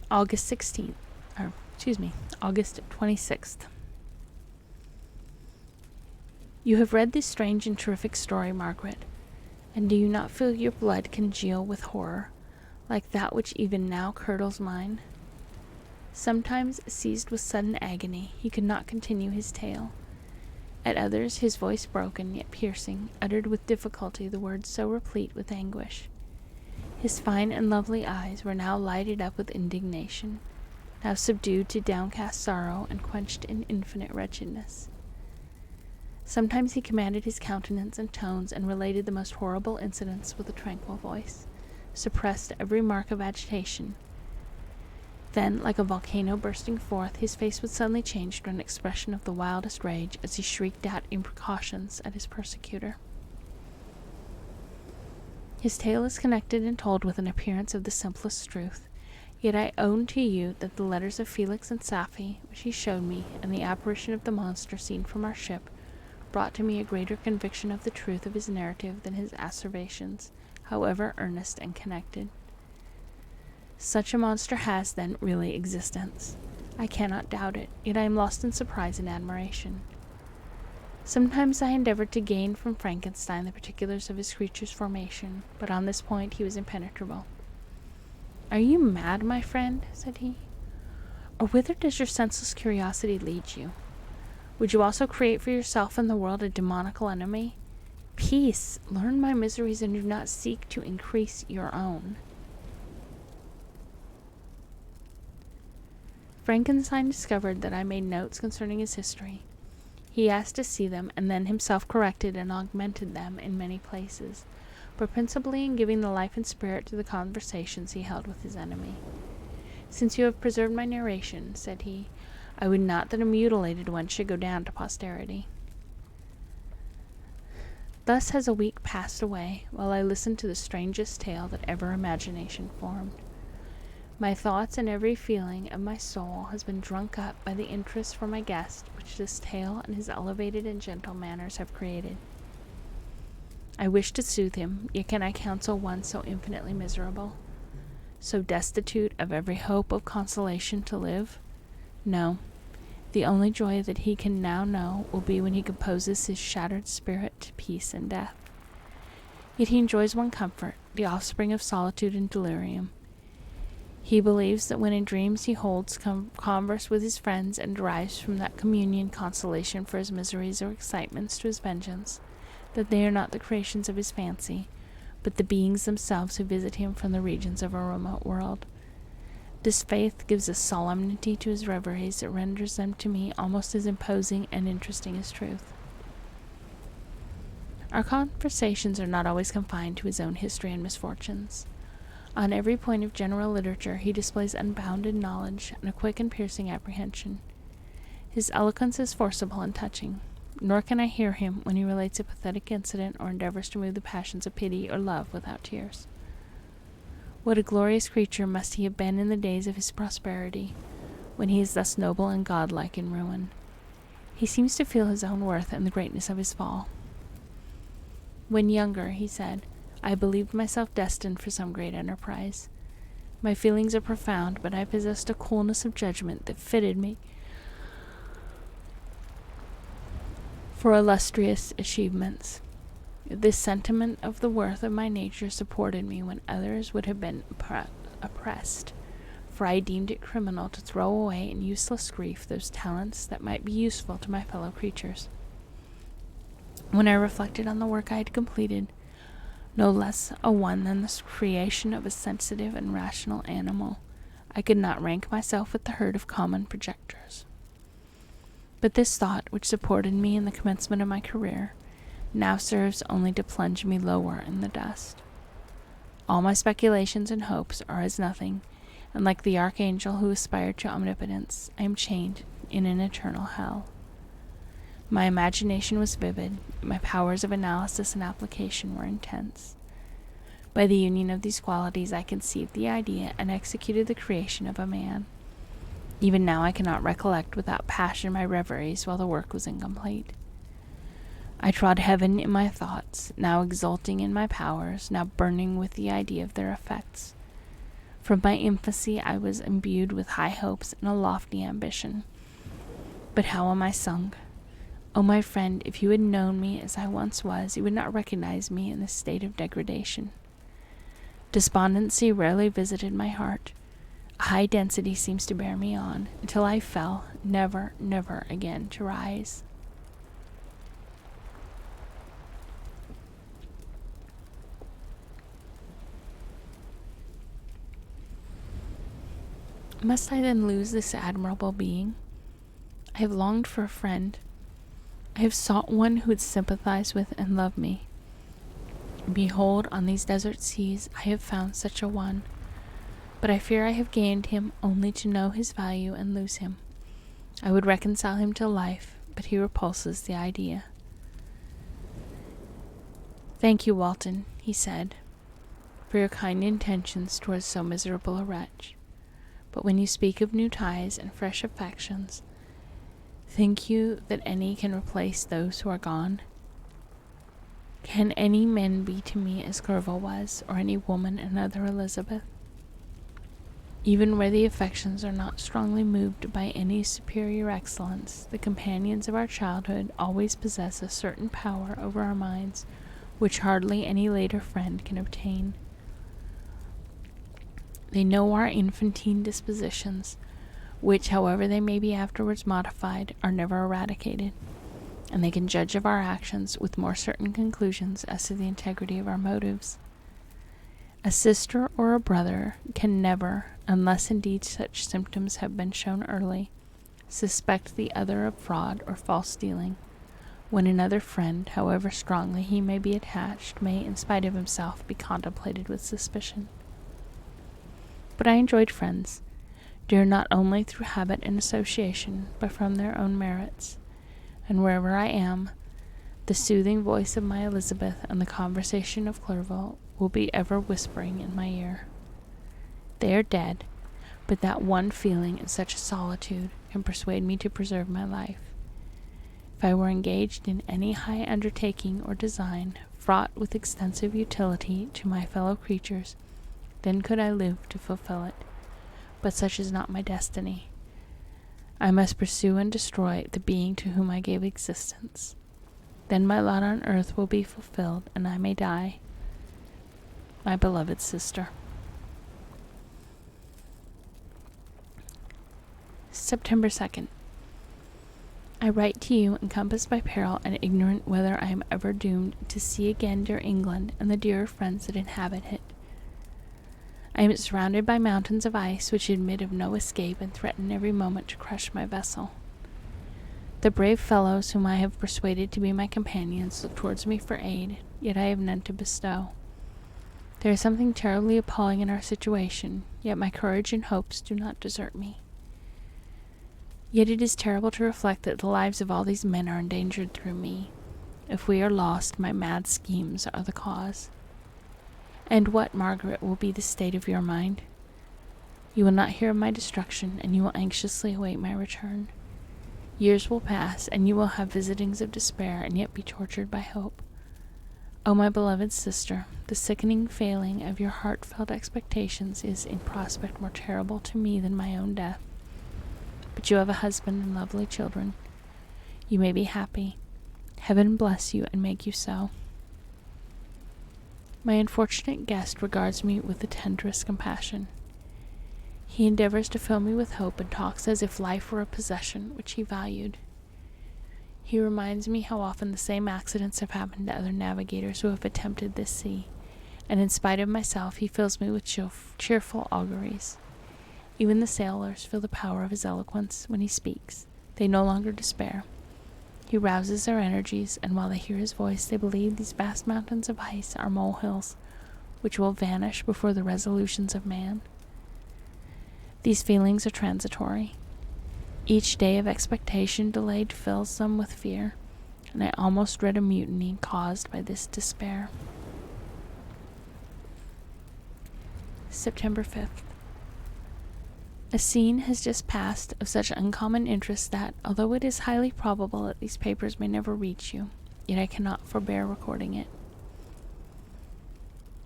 August 26th. You have read this strange and terrific story, Margaret, and do you not feel your blood congeal with horror, like that which even now curdles mine? Sometimes, seized with sudden agony, he could not continue his tale. At others, his voice broken, yet piercing, uttered with difficulty the words so replete with anguish. His fine and lovely eyes were now lighted up with indignation, now subdued to downcast sorrow and quenched in infinite wretchedness. Sometimes he commanded his countenance and tones, and related the most horrible incidents with a tranquil voice, suppressed every mark of agitation. Then, like a volcano bursting forth, his face would suddenly change to an expression of the wildest rage as he shrieked out imprecations at his persecutor. His tale is connected and told with an appearance of the simplest truth, yet I own to you that the letters of Felix and Safie, which he showed me, and the apparition of the monster seen from our ship, brought to me a greater conviction of the truth of his narrative than his asseverations, however earnest and connected. Such a monster has, then, really existence. I cannot doubt it, yet I am lost in surprise and admiration. Sometimes I endeavored to gain from Frankenstein the particulars of his creature's formation, but on this point he was impenetrable. "Are you mad, my friend?" said he. "Or whither does your senseless curiosity lead you? Would you also create for yourself and the world a demoniacal enemy? Peace! Learn my miseries and do not seek to increase your own." Frankenstein discovered that I made notes concerning his history. He asked to see them, and then himself corrected and augmented them in many places, but principally in giving the life and spirit to the conversations he held with his enemy. "Since you have preserved my narration," said he, "I would not that a mutilated one should go down to posterity." Thus has a week passed away, while I listened to the strangest tale that ever imagination formed. My thoughts and every feeling of my soul has been drunk up by the interest for my guest which this tale and his elevated and gentle manners have created. I wish to soothe him, yet can I counsel one so infinitely miserable, so destitute of every hope of consolation to live? No. The only joy that he can now know will be when he composes his shattered spirit to peace and death. Yet he enjoys one comfort, the offspring of solitude and delirium. He believes that when in dreams he holds converse with his friends and derives from that communion consolation for his miseries or excitements to his vengeance, that they are not the creations of his fancy, but the beings themselves who visit him from the regions of a remote world. This faith gives a solemnity to his reveries that renders them to me almost as imposing and interesting as truth. Our conversations are not always confined to his own history and misfortunes. On every point of general literature he displays unbounded knowledge and a quick and piercing apprehension. His eloquence is forcible and touching, nor can I hear him when he relates a pathetic incident or endeavors to move the passions of pity or love without tears. What a glorious creature must he have been in the days of his prosperity, when he is thus noble and godlike in ruin. He seems to feel his own worth and the greatness of his fall. When younger, he said, I believed myself destined for some great enterprise. My feelings are profound, but I possessed a coolness of judgment that fitted me for illustrious achievements. This sentiment of the worth of my nature supported me when others would have been oppressed, for I deemed it criminal to throw away in useless grief those talents that might be useful to my fellow creatures. When I reflected on the work I had completed, no less a one than the creation of a sensitive and rational animal, I could not rank myself with the herd of common projectors. But this thought, which supported me in the commencement of my career, now serves only to plunge me lower in the dust. All my speculations and hopes are as nothing, and like the archangel who aspired to omnipotence, I am chained in an eternal hell. My imagination was vivid, my powers of analysis and application were intense. By the union of these qualities I conceived the idea and executed the creation of a man. Even now I cannot recollect without passion my reveries while the work was incomplete. I trod heaven in my thoughts, now exulting in my powers, now burning with the idea of their effects. From my infancy I was imbued with high hopes and a lofty ambition. But how am I sunk? Oh, my friend, if you had known me as I once was, you would not recognize me in this state of degradation. Despondency rarely visited my heart. A high density seems to bear me on, until I fell, never, never again to rise. Must I then lose this admirable being? I have longed for a friend. I have sought one who would sympathize with and love me. Behold, on these desert seas I have found such a one, but I fear I have gained him only to know his value and lose him. I would reconcile him to life, but he repulses the idea. Thank you, Walton, he said, for your kind intentions towards so miserable a wretch. But when you speak of new ties and fresh affections, think you that any can replace those who are gone? Can any man be to me as Clerval was, or any woman another Elizabeth? Even where the affections are not strongly moved by any superior excellence, the companions of our childhood always possess a certain power over our minds, which hardly any later friend can obtain. They know our infantine dispositions, which, however they may be afterwards modified, are never eradicated, and they can judge of our actions with more certain conclusions as to the integrity of our motives. A sister or a brother can never, unless indeed such symptoms have been shown early, suspect the other of fraud or false dealing, when another friend, however strongly he may be attached, may, in spite of himself, be contemplated with suspicion. But I enjoyed friends, dear not only through habit and association, but from their own merits, and wherever I am, the soothing voice of my Elizabeth and the conversation of Clerval will be ever whispering in my ear. They are dead, but that one feeling in such a solitude can persuade me to preserve my life. If I were engaged in any high undertaking or design fraught with extensive utility to my fellow creatures, then could I live to fulfill it. But such is not my destiny. I must pursue and destroy the being to whom I gave existence. Then my lot on earth will be fulfilled, and I may die. My beloved sister. September 2nd. I write to you encompassed by peril and ignorant whether I am ever doomed to see again dear England and the dearer friends that inhabit it. I am surrounded by mountains of ice which admit of no escape and threaten every moment to crush my vessel. The brave fellows whom I have persuaded to be my companions look towards me for aid, yet I have none to bestow. There is something terribly appalling in our situation, yet my courage and hopes do not desert me. Yet it is terrible to reflect that the lives of all these men are endangered through me. If we are lost, my mad schemes are the cause. And what, Margaret, will be the state of your mind? You will not hear of my destruction, and you will anxiously await my return. Years will pass, and you will have visitings of despair, and yet be tortured by hope. O my beloved sister, the sickening failing of your heartfelt expectations is, in prospect, more terrible to me than my own death. But you have a husband and lovely children. You may be happy. Heaven bless you and make you so. My unfortunate guest regards me with the tenderest compassion. He endeavors to fill me with hope and talks as if life were a possession which he valued. He reminds me how often the same accidents have happened to other navigators who have attempted this sea, and in spite of myself he fills me with cheerful auguries. Even the sailors feel the power of his eloquence when he speaks. They no longer despair. He rouses their energies, and while they hear his voice, they believe these vast mountains of ice are molehills, which will vanish before the resolutions of man. These feelings are transitory. Each day of expectation delayed fills them with fear, and I almost dread a mutiny caused by this despair. September 5th. A scene has just passed of such uncommon interest that, although it is highly probable that these papers may never reach you, yet I cannot forbear recording it.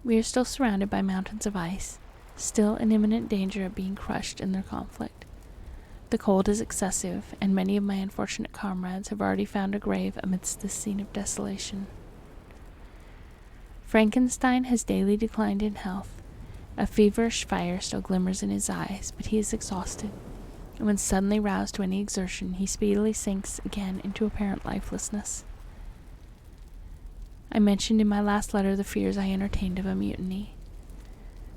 We are still surrounded by mountains of ice, still in imminent danger of being crushed in their conflict. The cold is excessive, and many of my unfortunate comrades have already found a grave amidst this scene of desolation. Frankenstein has daily declined in health. A feverish fire still glimmers in his eyes, but he is exhausted, and when suddenly roused to any exertion, he speedily sinks again into apparent lifelessness. I mentioned in my last letter the fears I entertained of a mutiny.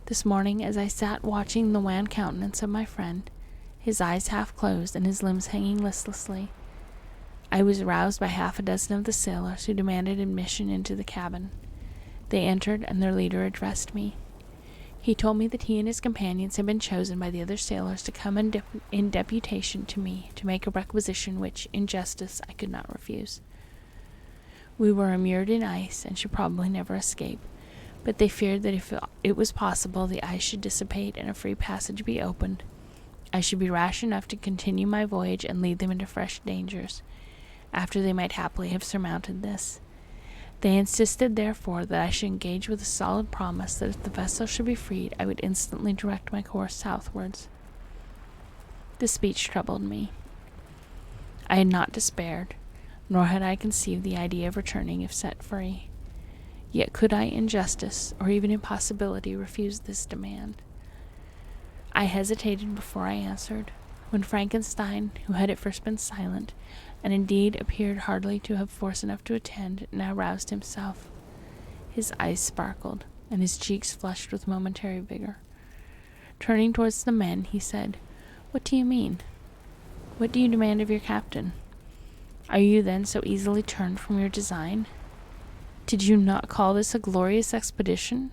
This morning, as I sat watching the wan countenance of my friend, his eyes half closed and his limbs hanging listlessly, I was roused by half a dozen of the sailors who demanded admission into the cabin. They entered, and their leader addressed me. He told me that he and his companions had been chosen by the other sailors to come in deputation to me to make a requisition which, in justice, I could not refuse. We were immured in ice and should probably never escape, but they feared that if it was possible the ice should dissipate and a free passage be opened, I should be rash enough to continue my voyage and lead them into fresh dangers, after they might happily have surmounted this. They insisted, therefore, that I should engage with a solid promise that if the vessel should be freed, I would instantly direct my course southwards. This speech troubled me. I had not despaired, nor had I conceived the idea of returning if set free. Yet could I, in justice, or even in possibility, refuse this demand? I hesitated before I answered, when Frankenstein, who had at first been silent, and indeed appeared hardly to have force enough to attend, now roused himself. His eyes sparkled. and his cheeks flushed with momentary vigor. Turning towards the men, he said, "What do you mean? What do you demand of your captain? Are you then so easily turned from your design? Did you not call this a glorious expedition?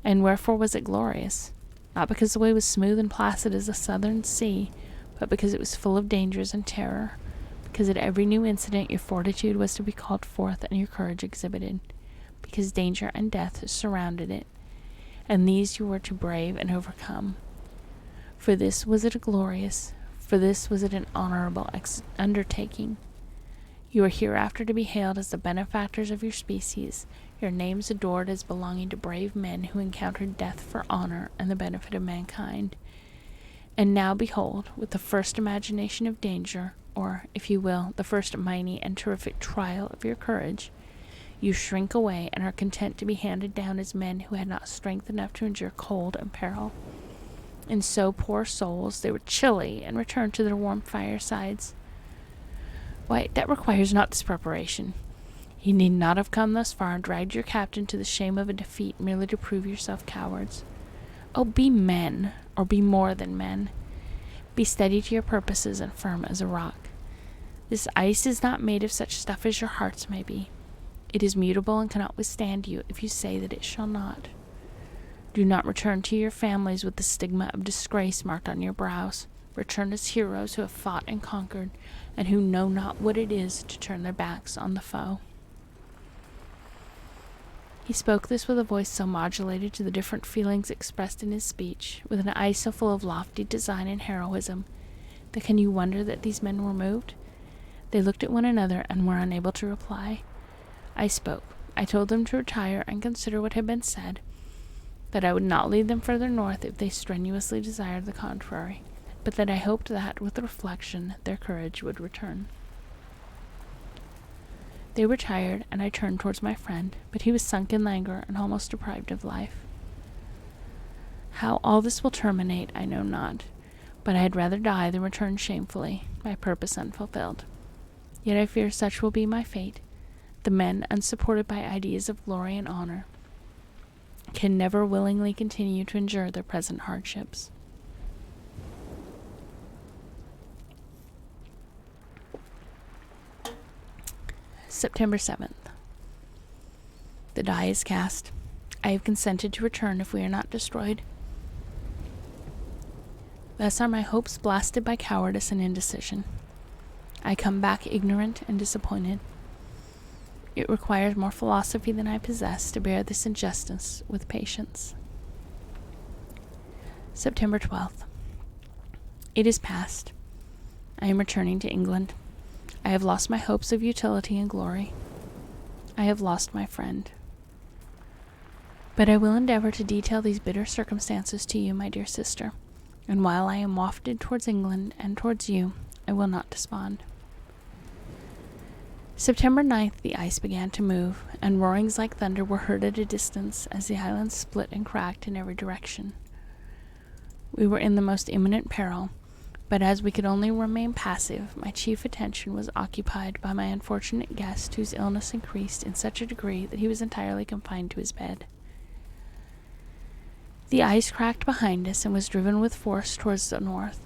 And wherefore was it glorious? Not because the way was smooth and placid as a southern sea, but because it was full of dangers and terror, because at every new incident your fortitude was to be called forth and your courage exhibited, because danger and death surrounded it, and these you were to brave and overcome. For this was it glorious, for this was it an honorable undertaking. You are hereafter to be hailed as the benefactors of your species, your names adored as belonging to brave men who encountered death for honor and the benefit of mankind. And now behold, with the first imagination of danger, or, if you will, the first mighty and terrific trial of your courage, you shrink away and are content to be handed down as men who had not strength enough to endure cold and peril. And so, poor souls, they were chilly and returned to their warm firesides. Why, that requires not this preparation. You need not have come thus far and dragged your captain to the shame of a defeat merely to prove yourself cowards. Oh, be men, or be more than men. Be steady to your purposes and firm as a rock. This ice is not made of such stuff as your hearts may be. It is mutable and cannot withstand you if you say that it shall not. Do not return to your families with the stigma of disgrace marked on your brows. Return as heroes who have fought and conquered, and who know not what it is to turn their backs on the foe." He spoke this with a voice so modulated to the different feelings expressed in his speech, with an eye so full of lofty design and heroism, that can you wonder that these men were moved? They looked at one another and were unable to reply. I spoke. I told them to retire and consider what had been said, that I would not lead them further north if they strenuously desired the contrary, but that I hoped that, with reflection, their courage would return. They retired, and I turned towards my friend, but he was sunk in languor and almost deprived of life. How all this will terminate, I know not, but I had rather die than return shamefully, my purpose unfulfilled. Yet I fear such will be my fate. The men, unsupported by ideas of glory and honor, can never willingly continue to endure their present hardships. September 7th. The die is cast. I have consented to return if we are not destroyed. Thus are my hopes blasted by cowardice and indecision. I come back ignorant and disappointed. It requires more philosophy than I possess to bear this injustice with patience. September 12th. It is past. I am returning to England. I have lost my hopes of utility and glory. I have lost my friend. But I will endeavor to detail these bitter circumstances to you, my dear sister, and while I am wafted towards England and towards you, I will not despond. September 9th, the ice began to move, and roarings like thunder were heard at a distance as the island split and cracked in every direction. We were in the most imminent peril, but as we could only remain passive, my chief attention was occupied by my unfortunate guest, whose illness increased in such a degree that he was entirely confined to his bed. The ice cracked behind us and was driven with force towards the north.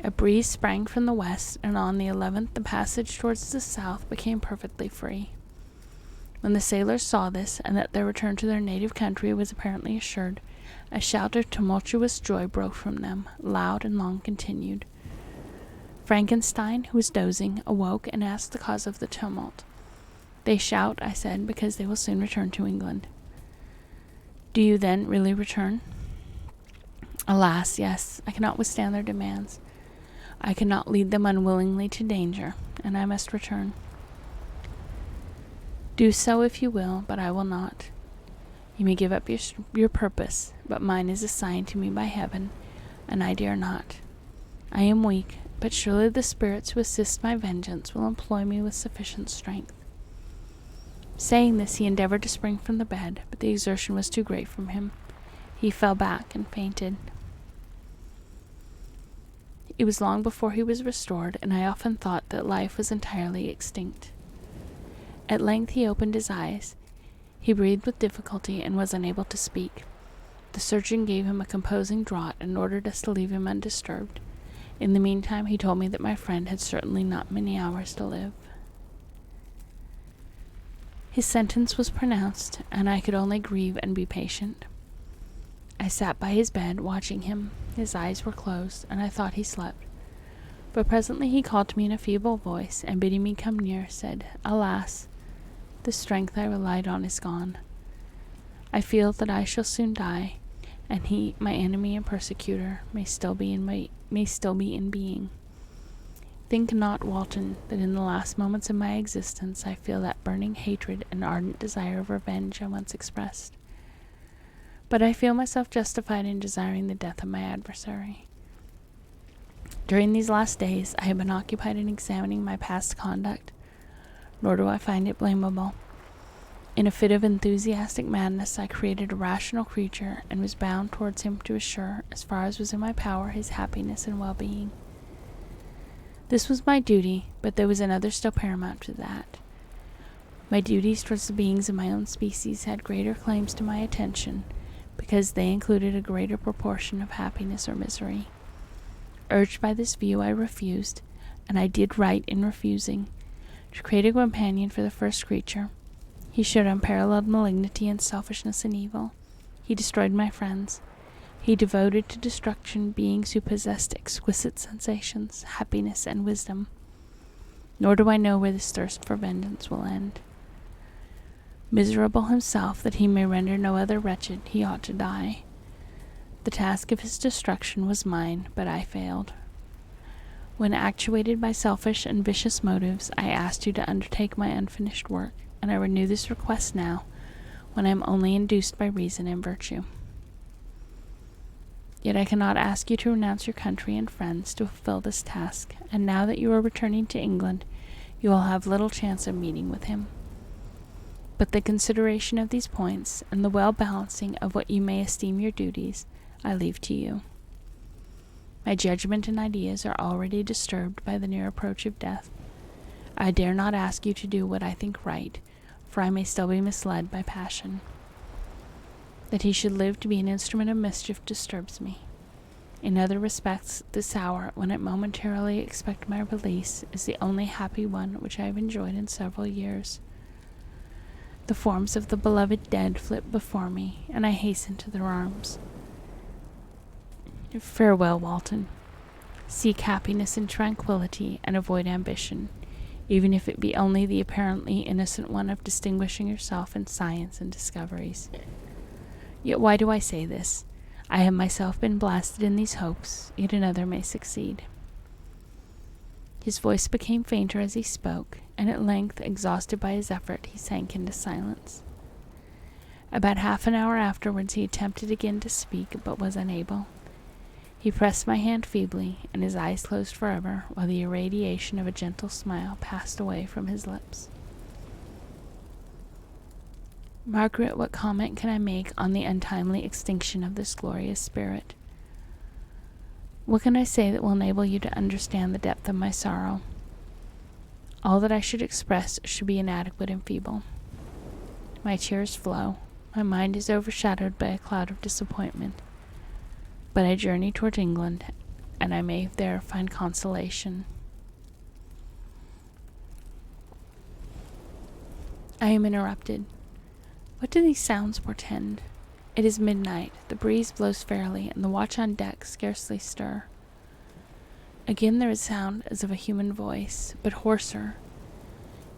A breeze sprang from the west, and on the 11th the passage towards the south became perfectly free. When the sailors saw this, and that their return to their native country was apparently assured, a shout of tumultuous joy broke from them, loud and long continued. Frankenstein, who was dozing, awoke and asked the cause of the tumult. They shout, I said, because they will soon return to England. Do you then really return? Alas, yes, I cannot withstand their demands. I cannot lead them unwillingly to danger, and I must return. Do so if you will, but I will not. You may give up your purpose, but mine is assigned to me by heaven, and I dare not. I am weak, but surely the spirits who assist my vengeance will employ me with sufficient strength. Saying this, he endeavored to spring from the bed, but the exertion was too great for him. He fell back and fainted. It was long before he was restored, and I often thought that life was entirely extinct. At length he opened his eyes. He breathed with difficulty and was unable to speak. The surgeon gave him a composing draught and ordered us to leave him undisturbed. In the meantime, he told me that my friend had certainly not many hours to live. His sentence was pronounced, and I could only grieve and be patient. I sat by his bed, watching him. His eyes were closed, and I thought he slept. But presently he called to me in a feeble voice, and bidding me come near, said, "Alas, the strength I relied on is gone. I feel that I shall soon die, and he, my enemy and persecutor, may still be in being. Think not, Walton, that in the last moments of my existence I feel that burning hatred and ardent desire of revenge I once expressed. But I feel myself justified in desiring the death of my adversary. During these last days I have been occupied in examining my past conduct, nor do I find it blamable. In a fit of enthusiastic madness I created a rational creature, and was bound towards him to assure, as far as was in my power, his happiness and well-being. This was my duty, but there was another still paramount to that. My duties towards the beings of my own species had greater claims to my attention, because they included a greater proportion of happiness or misery. Urged by this view, I refused, and I did right in refusing, to create a companion for the first creature. He showed unparalleled malignity and selfishness and evil. He destroyed my friends. He devoted to destruction beings who possessed exquisite sensations, happiness, and wisdom. Nor do I know where this thirst for vengeance will end. Miserable himself, that he may render no other wretched, he ought to die. The task of his destruction was mine, but I failed. When actuated by selfish and vicious motives, I asked you to undertake my unfinished work, and I renew this request now, when I am only induced by reason and virtue. Yet I cannot ask you to renounce your country and friends to fulfill this task, and now that you are returning to England, you will have little chance of meeting with him. But the consideration of these points, and the well-balancing of what you may esteem your duties, I leave to you. My judgment and ideas are already disturbed by the near approach of death. I dare not ask you to do what I think right, for I may still be misled by passion. That he should live to be an instrument of mischief disturbs me. In other respects, this hour, when I momentarily expect my release, is the only happy one which I have enjoyed in several years. The forms of the beloved dead flit before me, and I hasten to their arms. Farewell, Walton. Seek happiness in tranquillity, and avoid ambition, even if it be only the apparently innocent one of distinguishing yourself in science and discoveries. Yet why do I say this? I have myself been blasted in these hopes, yet another may succeed. His voice became fainter as he spoke, and at length, exhausted by his effort, he sank into silence. About half an hour afterwards he attempted again to speak, but was unable. He pressed my hand feebly, and his eyes closed forever, while the irradiation of a gentle smile passed away from his lips. Margaret, what comment can I make on the untimely extinction of this glorious spirit? What can I say that will enable you to understand the depth of my sorrow? All that I should express should be inadequate and feeble. My tears flow. My mind is overshadowed by a cloud of disappointment. But I journey toward England, and I may there find consolation. I am interrupted. What do these sounds portend? It is midnight, the breeze blows fairly, and the watch on deck scarcely stir. Again there is sound as of a human voice, but hoarser.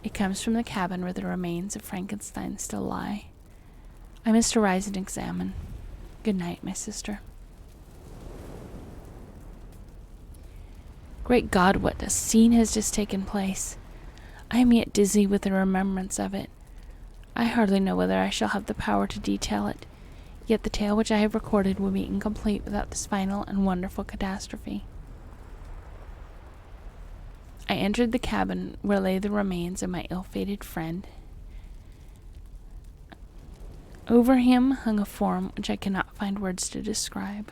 It comes from the cabin where the remains of Frankenstein still lie. I must arise and examine. Good night, my sister. Great God, what a scene has just taken place! I am yet dizzy with the remembrance of it. I hardly know whether I shall have the power to detail it, yet the tale which I have recorded will be incomplete without this final and wonderful catastrophe. I entered the cabin where lay the remains of my ill-fated friend. Over him hung a form which I cannot find words to describe.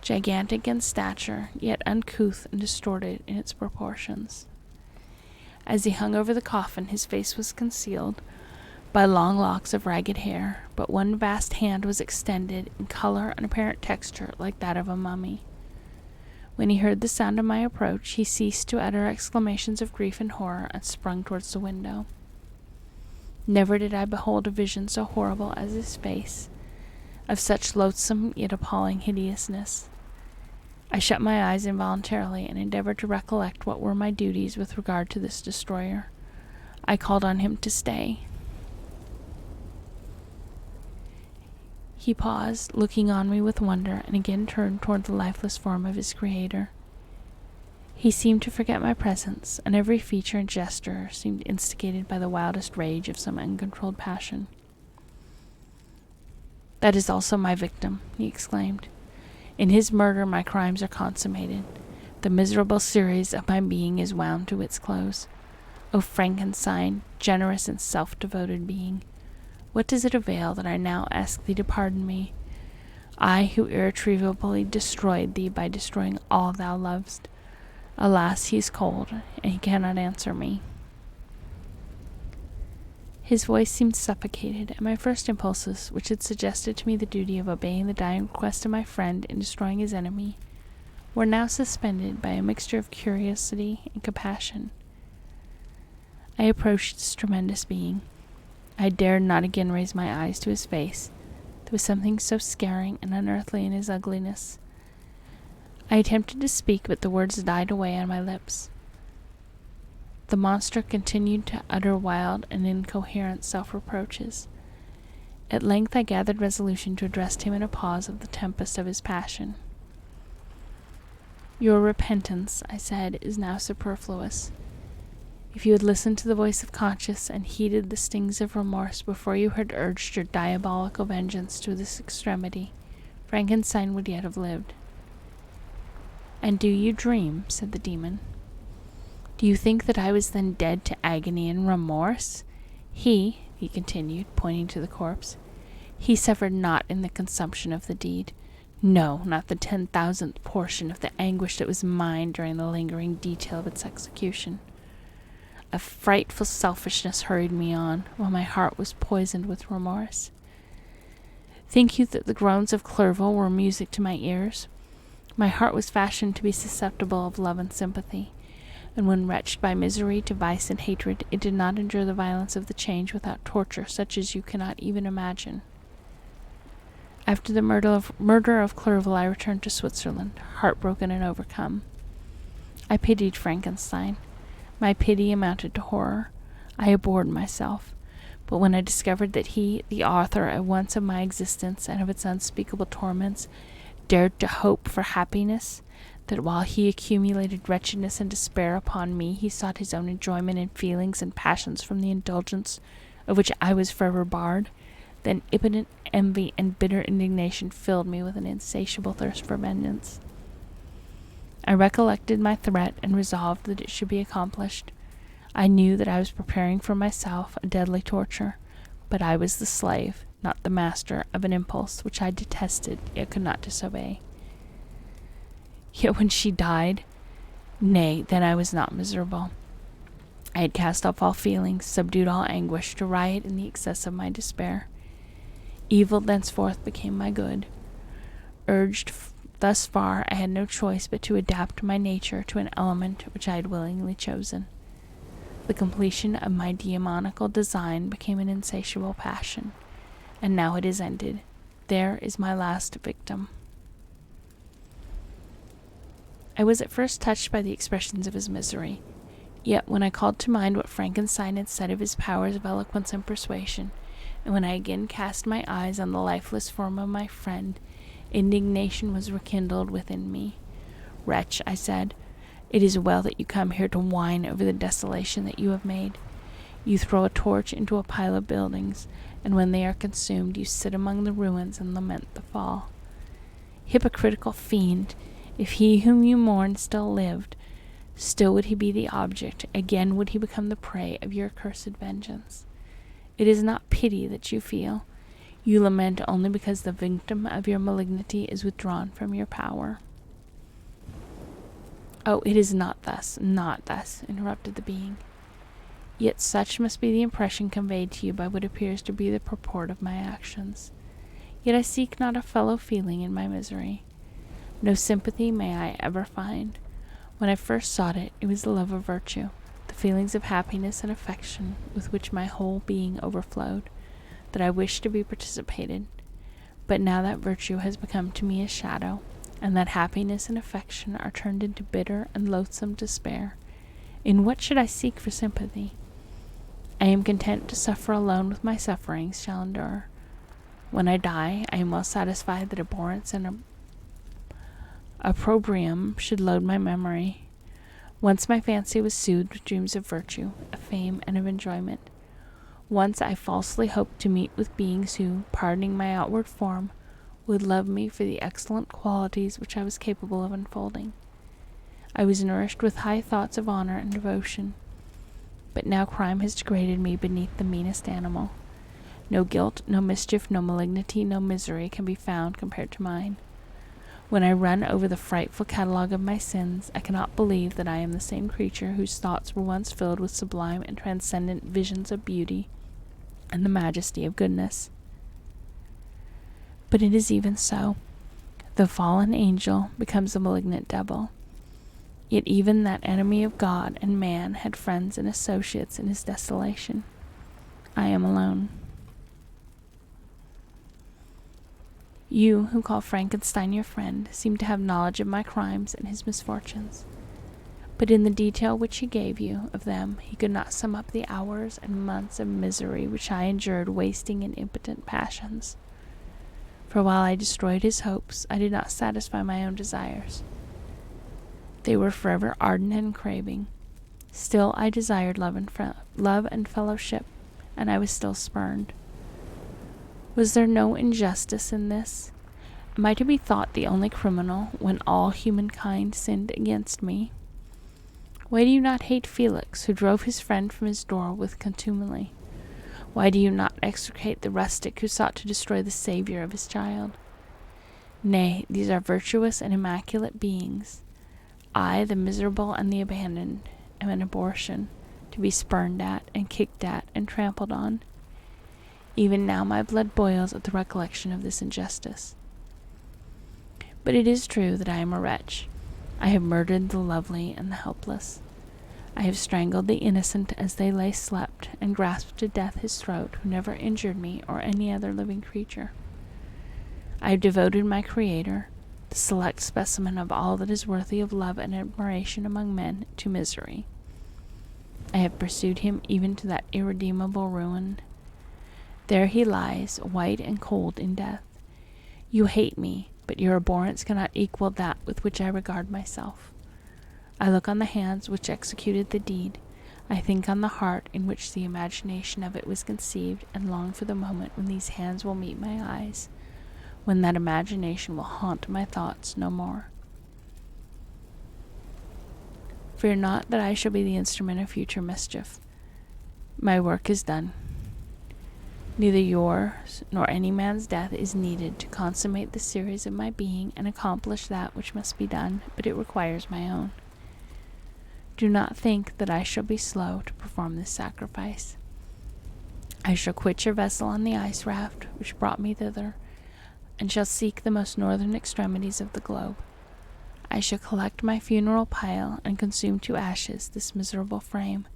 Gigantic in stature, yet uncouth and distorted in its proportions. As he hung over the coffin, his face was concealed by long locks of ragged hair, but one vast hand was extended, in color and apparent texture like that of a mummy. When he heard the sound of my approach, he ceased to utter exclamations of grief and horror and sprung towards the window. Never did I behold a vision so horrible as his face, of such loathsome yet appalling hideousness. I shut my eyes involuntarily and endeavored to recollect what were my duties with regard to this destroyer. I called on him to stay. He paused, looking on me with wonder, and again turned toward the lifeless form of his creator. He seemed to forget my presence, and every feature and gesture seemed instigated by the wildest rage of some uncontrolled passion. "That is also my victim," he exclaimed. "In his murder my crimes are consummated. The miserable series of my being is wound to its close. O Frankenstein, generous and self-devoted being, what does it avail that I now ask thee to pardon me? I who irretrievably destroyed thee by destroying all thou lovest. Alas, he is cold, and he cannot answer me." His voice seemed suffocated, and my first impulses, which had suggested to me the duty of obeying the dying request of my friend in destroying his enemy, were now suspended by a mixture of curiosity and compassion. I approached this tremendous being. I dared not again raise my eyes to his face. There was something so scaring and unearthly in his ugliness. I attempted to speak, but the words died away on my lips. The monster continued to utter wild and incoherent self-reproaches. At length I gathered resolution to address him in a pause of the tempest of his passion. "Your repentance," I said, "is now superfluous. If you had listened to the voice of conscience and heeded the stings of remorse before you had urged your diabolical vengeance to this extremity, Frankenstein would yet have lived." "And do you dream?" said the demon. "Do you think that I was then dead to agony and remorse? He continued, pointing to the corpse, "he suffered not in the consumption of the deed. No, not the 10,000th portion of the anguish that was mine during the lingering detail of its execution. A frightful selfishness hurried me on, while my heart was poisoned with remorse. Think you that the groans of Clerval were music to my ears? My heart was fashioned to be susceptible of love and sympathy, and when wretched by misery to vice and hatred, it did not endure the violence of the change without torture such as you cannot even imagine. After the murder of Clerval, I returned to Switzerland, heartbroken and overcome. I pitied Frankenstein. My pity amounted to horror. I abhorred myself. But when I discovered that he, the author at once of my existence and of its unspeakable torments, dared to hope for happiness, that while he accumulated wretchedness and despair upon me, he sought his own enjoyment in feelings and passions from the indulgence of which I was forever barred, then impotent envy and bitter indignation filled me with an insatiable thirst for vengeance. I recollected my threat and resolved that it should be accomplished. I knew that I was preparing for myself a deadly torture, but I was the slave, not the master, of an impulse which I detested yet could not disobey. Yet when she died, nay, then I was not miserable. I had cast off all feelings, subdued all anguish, to riot in the excess of my despair. Evil thenceforth became my good. Urged thus far, I had no choice but to adapt my nature to an element which I had willingly chosen. The completion of my demoniacal design became an insatiable passion, and now it is ended. There is my last victim. I was at first touched by the expressions of his misery, yet when I called to mind what Frankenstein had said of his powers of eloquence and persuasion, and when I again cast my eyes on the lifeless form of my friend, indignation was rekindled within me. "Wretch," I said, "it is well that you come here to whine over the desolation that you have made. You throw a torch into a pile of buildings, and when they are consumed, you sit among the ruins and lament the fall. Hypocritical fiend! If he whom you mourn still lived, still would he be the object, again would he become the prey of your accursed vengeance. It is not pity that you feel. You lament only because the victim of your malignity is withdrawn from your power." "Oh, it is not thus, interrupted the being. Yet such must be the impression conveyed to you by what appears to be the purport of my actions. Yet I seek not a fellow feeling in my misery. No sympathy may I ever find. When I first sought it, it was the love of virtue, the feelings of happiness and affection with which my whole being overflowed, that I wished to be participated. But now that virtue has become to me a shadow, and that happiness and affection are turned into bitter and loathsome despair, in what should I seek for sympathy? I am content to suffer alone with my sufferings shall endure. When I die, I am well satisfied that abhorrence and opprobrium should load my memory. Once my fancy was soothed with dreams of virtue, of fame, and of enjoyment. Once I falsely hoped to meet with beings who, pardoning my outward form, would love me for the excellent qualities which I was capable of unfolding. I was nourished with high thoughts of honor and devotion. But now crime has degraded me beneath the meanest animal. No guilt, no mischief, no malignity, no misery can be found compared to mine. When I run over the frightful catalogue of my sins, I cannot believe that I am the same creature whose thoughts were once filled with sublime and transcendent visions of beauty and the majesty of goodness. But it is even so. The fallen angel becomes a malignant devil. Yet even that enemy of God and man had friends and associates in his desolation. I am alone. You, who call Frankenstein your friend, seem to have knowledge of my crimes and his misfortunes. But in the detail which he gave you of them, he could not sum up the hours and months of misery which I endured wasting in impotent passions. For while I destroyed his hopes, I did not satisfy my own desires. They were forever ardent and craving. Still I desired love and fellowship, and I was still spurned. Was there no injustice in this? Am I to be thought the only criminal when all humankind sinned against me? Why do you not hate Felix, who drove his friend from his door with contumely? Why do you not execrate the rustic who sought to destroy the Savior of his child? Nay, these are virtuous and immaculate beings. I, the miserable and the abandoned, am an abortion, to be spurned at and kicked at and trampled on. Even now my blood boils at the recollection of this injustice. But it is true that I am a wretch. I have murdered the lovely and the helpless. I have strangled the innocent as they lay slept, and grasped to death his throat who never injured me or any other living creature. I have devoted my Creator, the select specimen of all that is worthy of love and admiration among men, to misery. I have pursued him even to that irredeemable ruin. There he lies, white and cold in death. You hate me, but your abhorrence cannot equal that with which I regard myself. I look on the hands which executed the deed. I think on the heart in which the imagination of it was conceived, and long for the moment when these hands will meet my eyes, when that imagination will haunt my thoughts no more. Fear not that I shall be the instrument of future mischief. My work is done. Neither yours nor any man's death is needed to consummate the series of my being and accomplish that which must be done, but it requires my own. Do not think that I shall be slow to perform this sacrifice. I shall quit your vessel on the ice raft which brought me thither, and shall seek the most northern extremities of the globe. I shall collect my funeral pile and consume to ashes this miserable frame,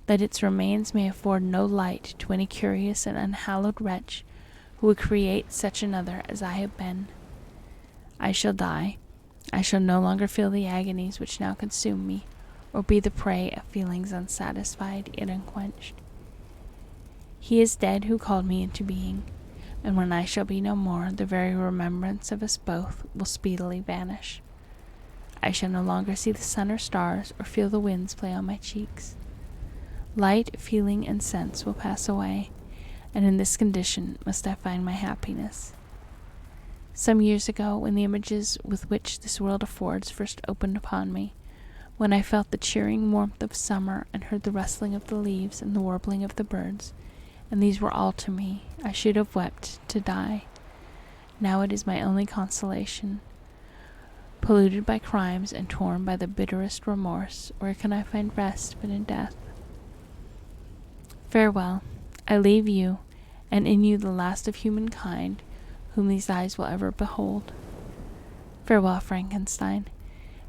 that its remains may afford no light to any curious and unhallowed wretch who would create such another as I have been. I shall die. I shall no longer feel the agonies which now consume me, or be the prey of feelings unsatisfied yet unquenched. He is dead who called me into being, and when I shall be no more, the very remembrance of us both will speedily vanish. I shall no longer see the sun or stars, or feel the winds play on my cheeks. Light, feeling, and sense will pass away, and in this condition must I find my happiness. Some years ago, when the images with which this world affords first opened upon me, when I felt the cheering warmth of summer and heard the rustling of the leaves and the warbling of the birds, and these were all to me, I should have wept to die. Now it is my only consolation. Polluted by crimes and torn by the bitterest remorse, where can I find rest but in death? Farewell. I leave you, and in you the last of humankind, whom these eyes will ever behold. Farewell, Frankenstein.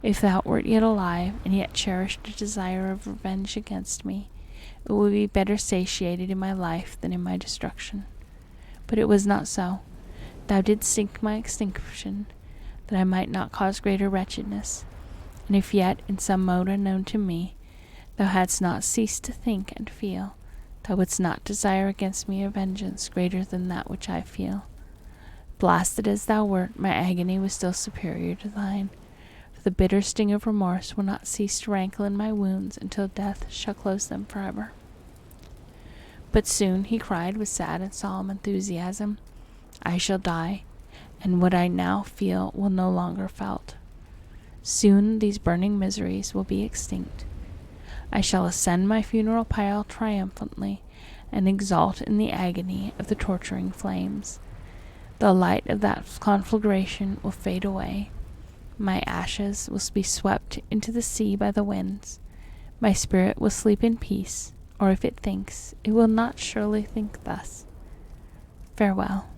If thou wert yet alive, and yet cherished a desire of revenge against me, it would be better satiated in my life than in my destruction. But it was not so. Thou didst seek my extinction, that I might not cause greater wretchedness. And if yet, in some mode unknown to me, thou hadst not ceased to think and feel, thou wouldst not desire against me a vengeance greater than that which I feel. Blasted as thou wert, my agony was still superior to thine, for the bitter sting of remorse will not cease to rankle in my wounds until death shall close them forever. But soon, he cried with sad and solemn enthusiasm, I shall die, and what I now feel will no longer felt. Soon these burning miseries will be extinct. I shall ascend my funeral pile triumphantly, and exult in the agony of the torturing flames. The light of that conflagration will fade away. My ashes will be swept into the sea by the winds. My spirit will sleep in peace, or if it thinks, it will not surely think thus. Farewell.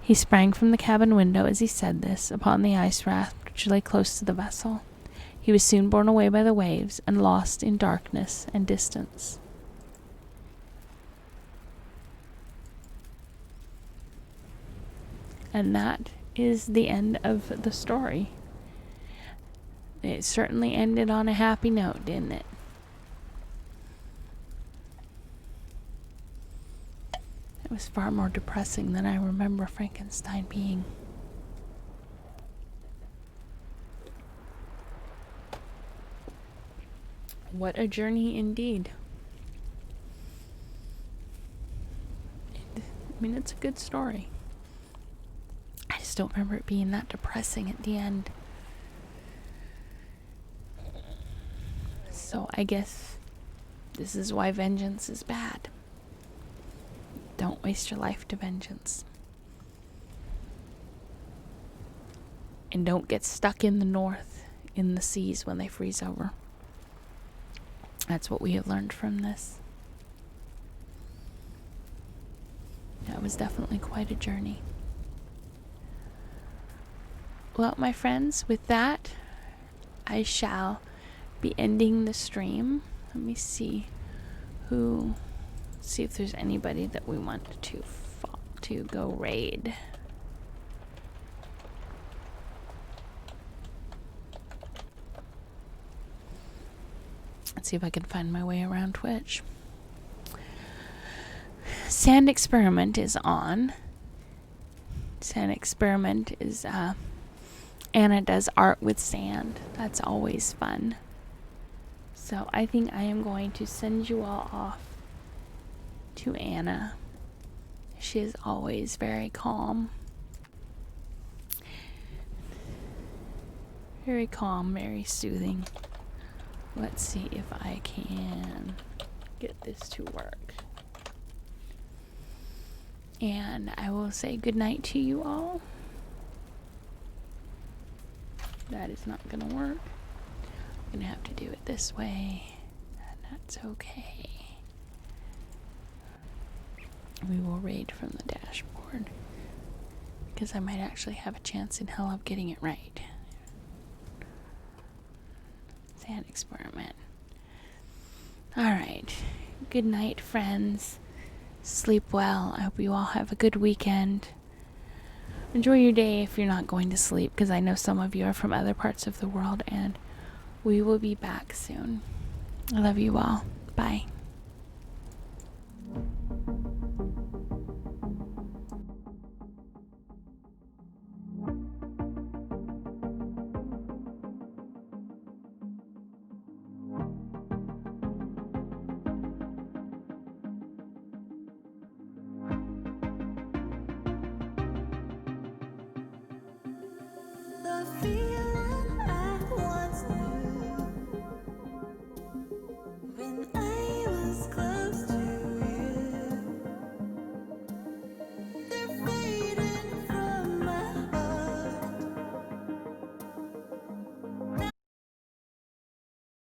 He sprang from the cabin window as he said this, upon the ice raft which lay close to the vessel. He was soon borne away by the waves, and lost in darkness and distance. And that is the end of the story. It certainly ended on a happy note, didn't it? It was far more depressing than I remember Frankenstein being. What a journey indeed. I mean, it's a good story. I just don't remember it being that depressing at the end. So I guess this is why vengeance is bad. Don't waste your life to vengeance. And don't get stuck in the north, in the seas when they freeze over. That's what we have learned from this. That was definitely quite a journey. Well, my friends, with that, I shall be ending the stream. Let me see if there's anybody that we want to go raid. Let's see if I can find my way around Twitch. Sand Experiment is on. Sand Experiment is Anna does art with sand. That's always fun. So I think I am going to send you all off to Anna. She is always very calm. Very calm, very soothing. Let's see if I can get this to work. And I will say goodnight to you all. That is not going to work. I'm going to have to do it this way. And that's okay. We will raid from the dashboard, because I might actually have a chance in hell of getting it right. Sand Experiment. Alright. Good night, friends. Sleep well. I hope you all have a good weekend. Enjoy your day if you're not going to sleep, because I know some of you are from other parts of the world, and we will be back soon. I love you all. Bye.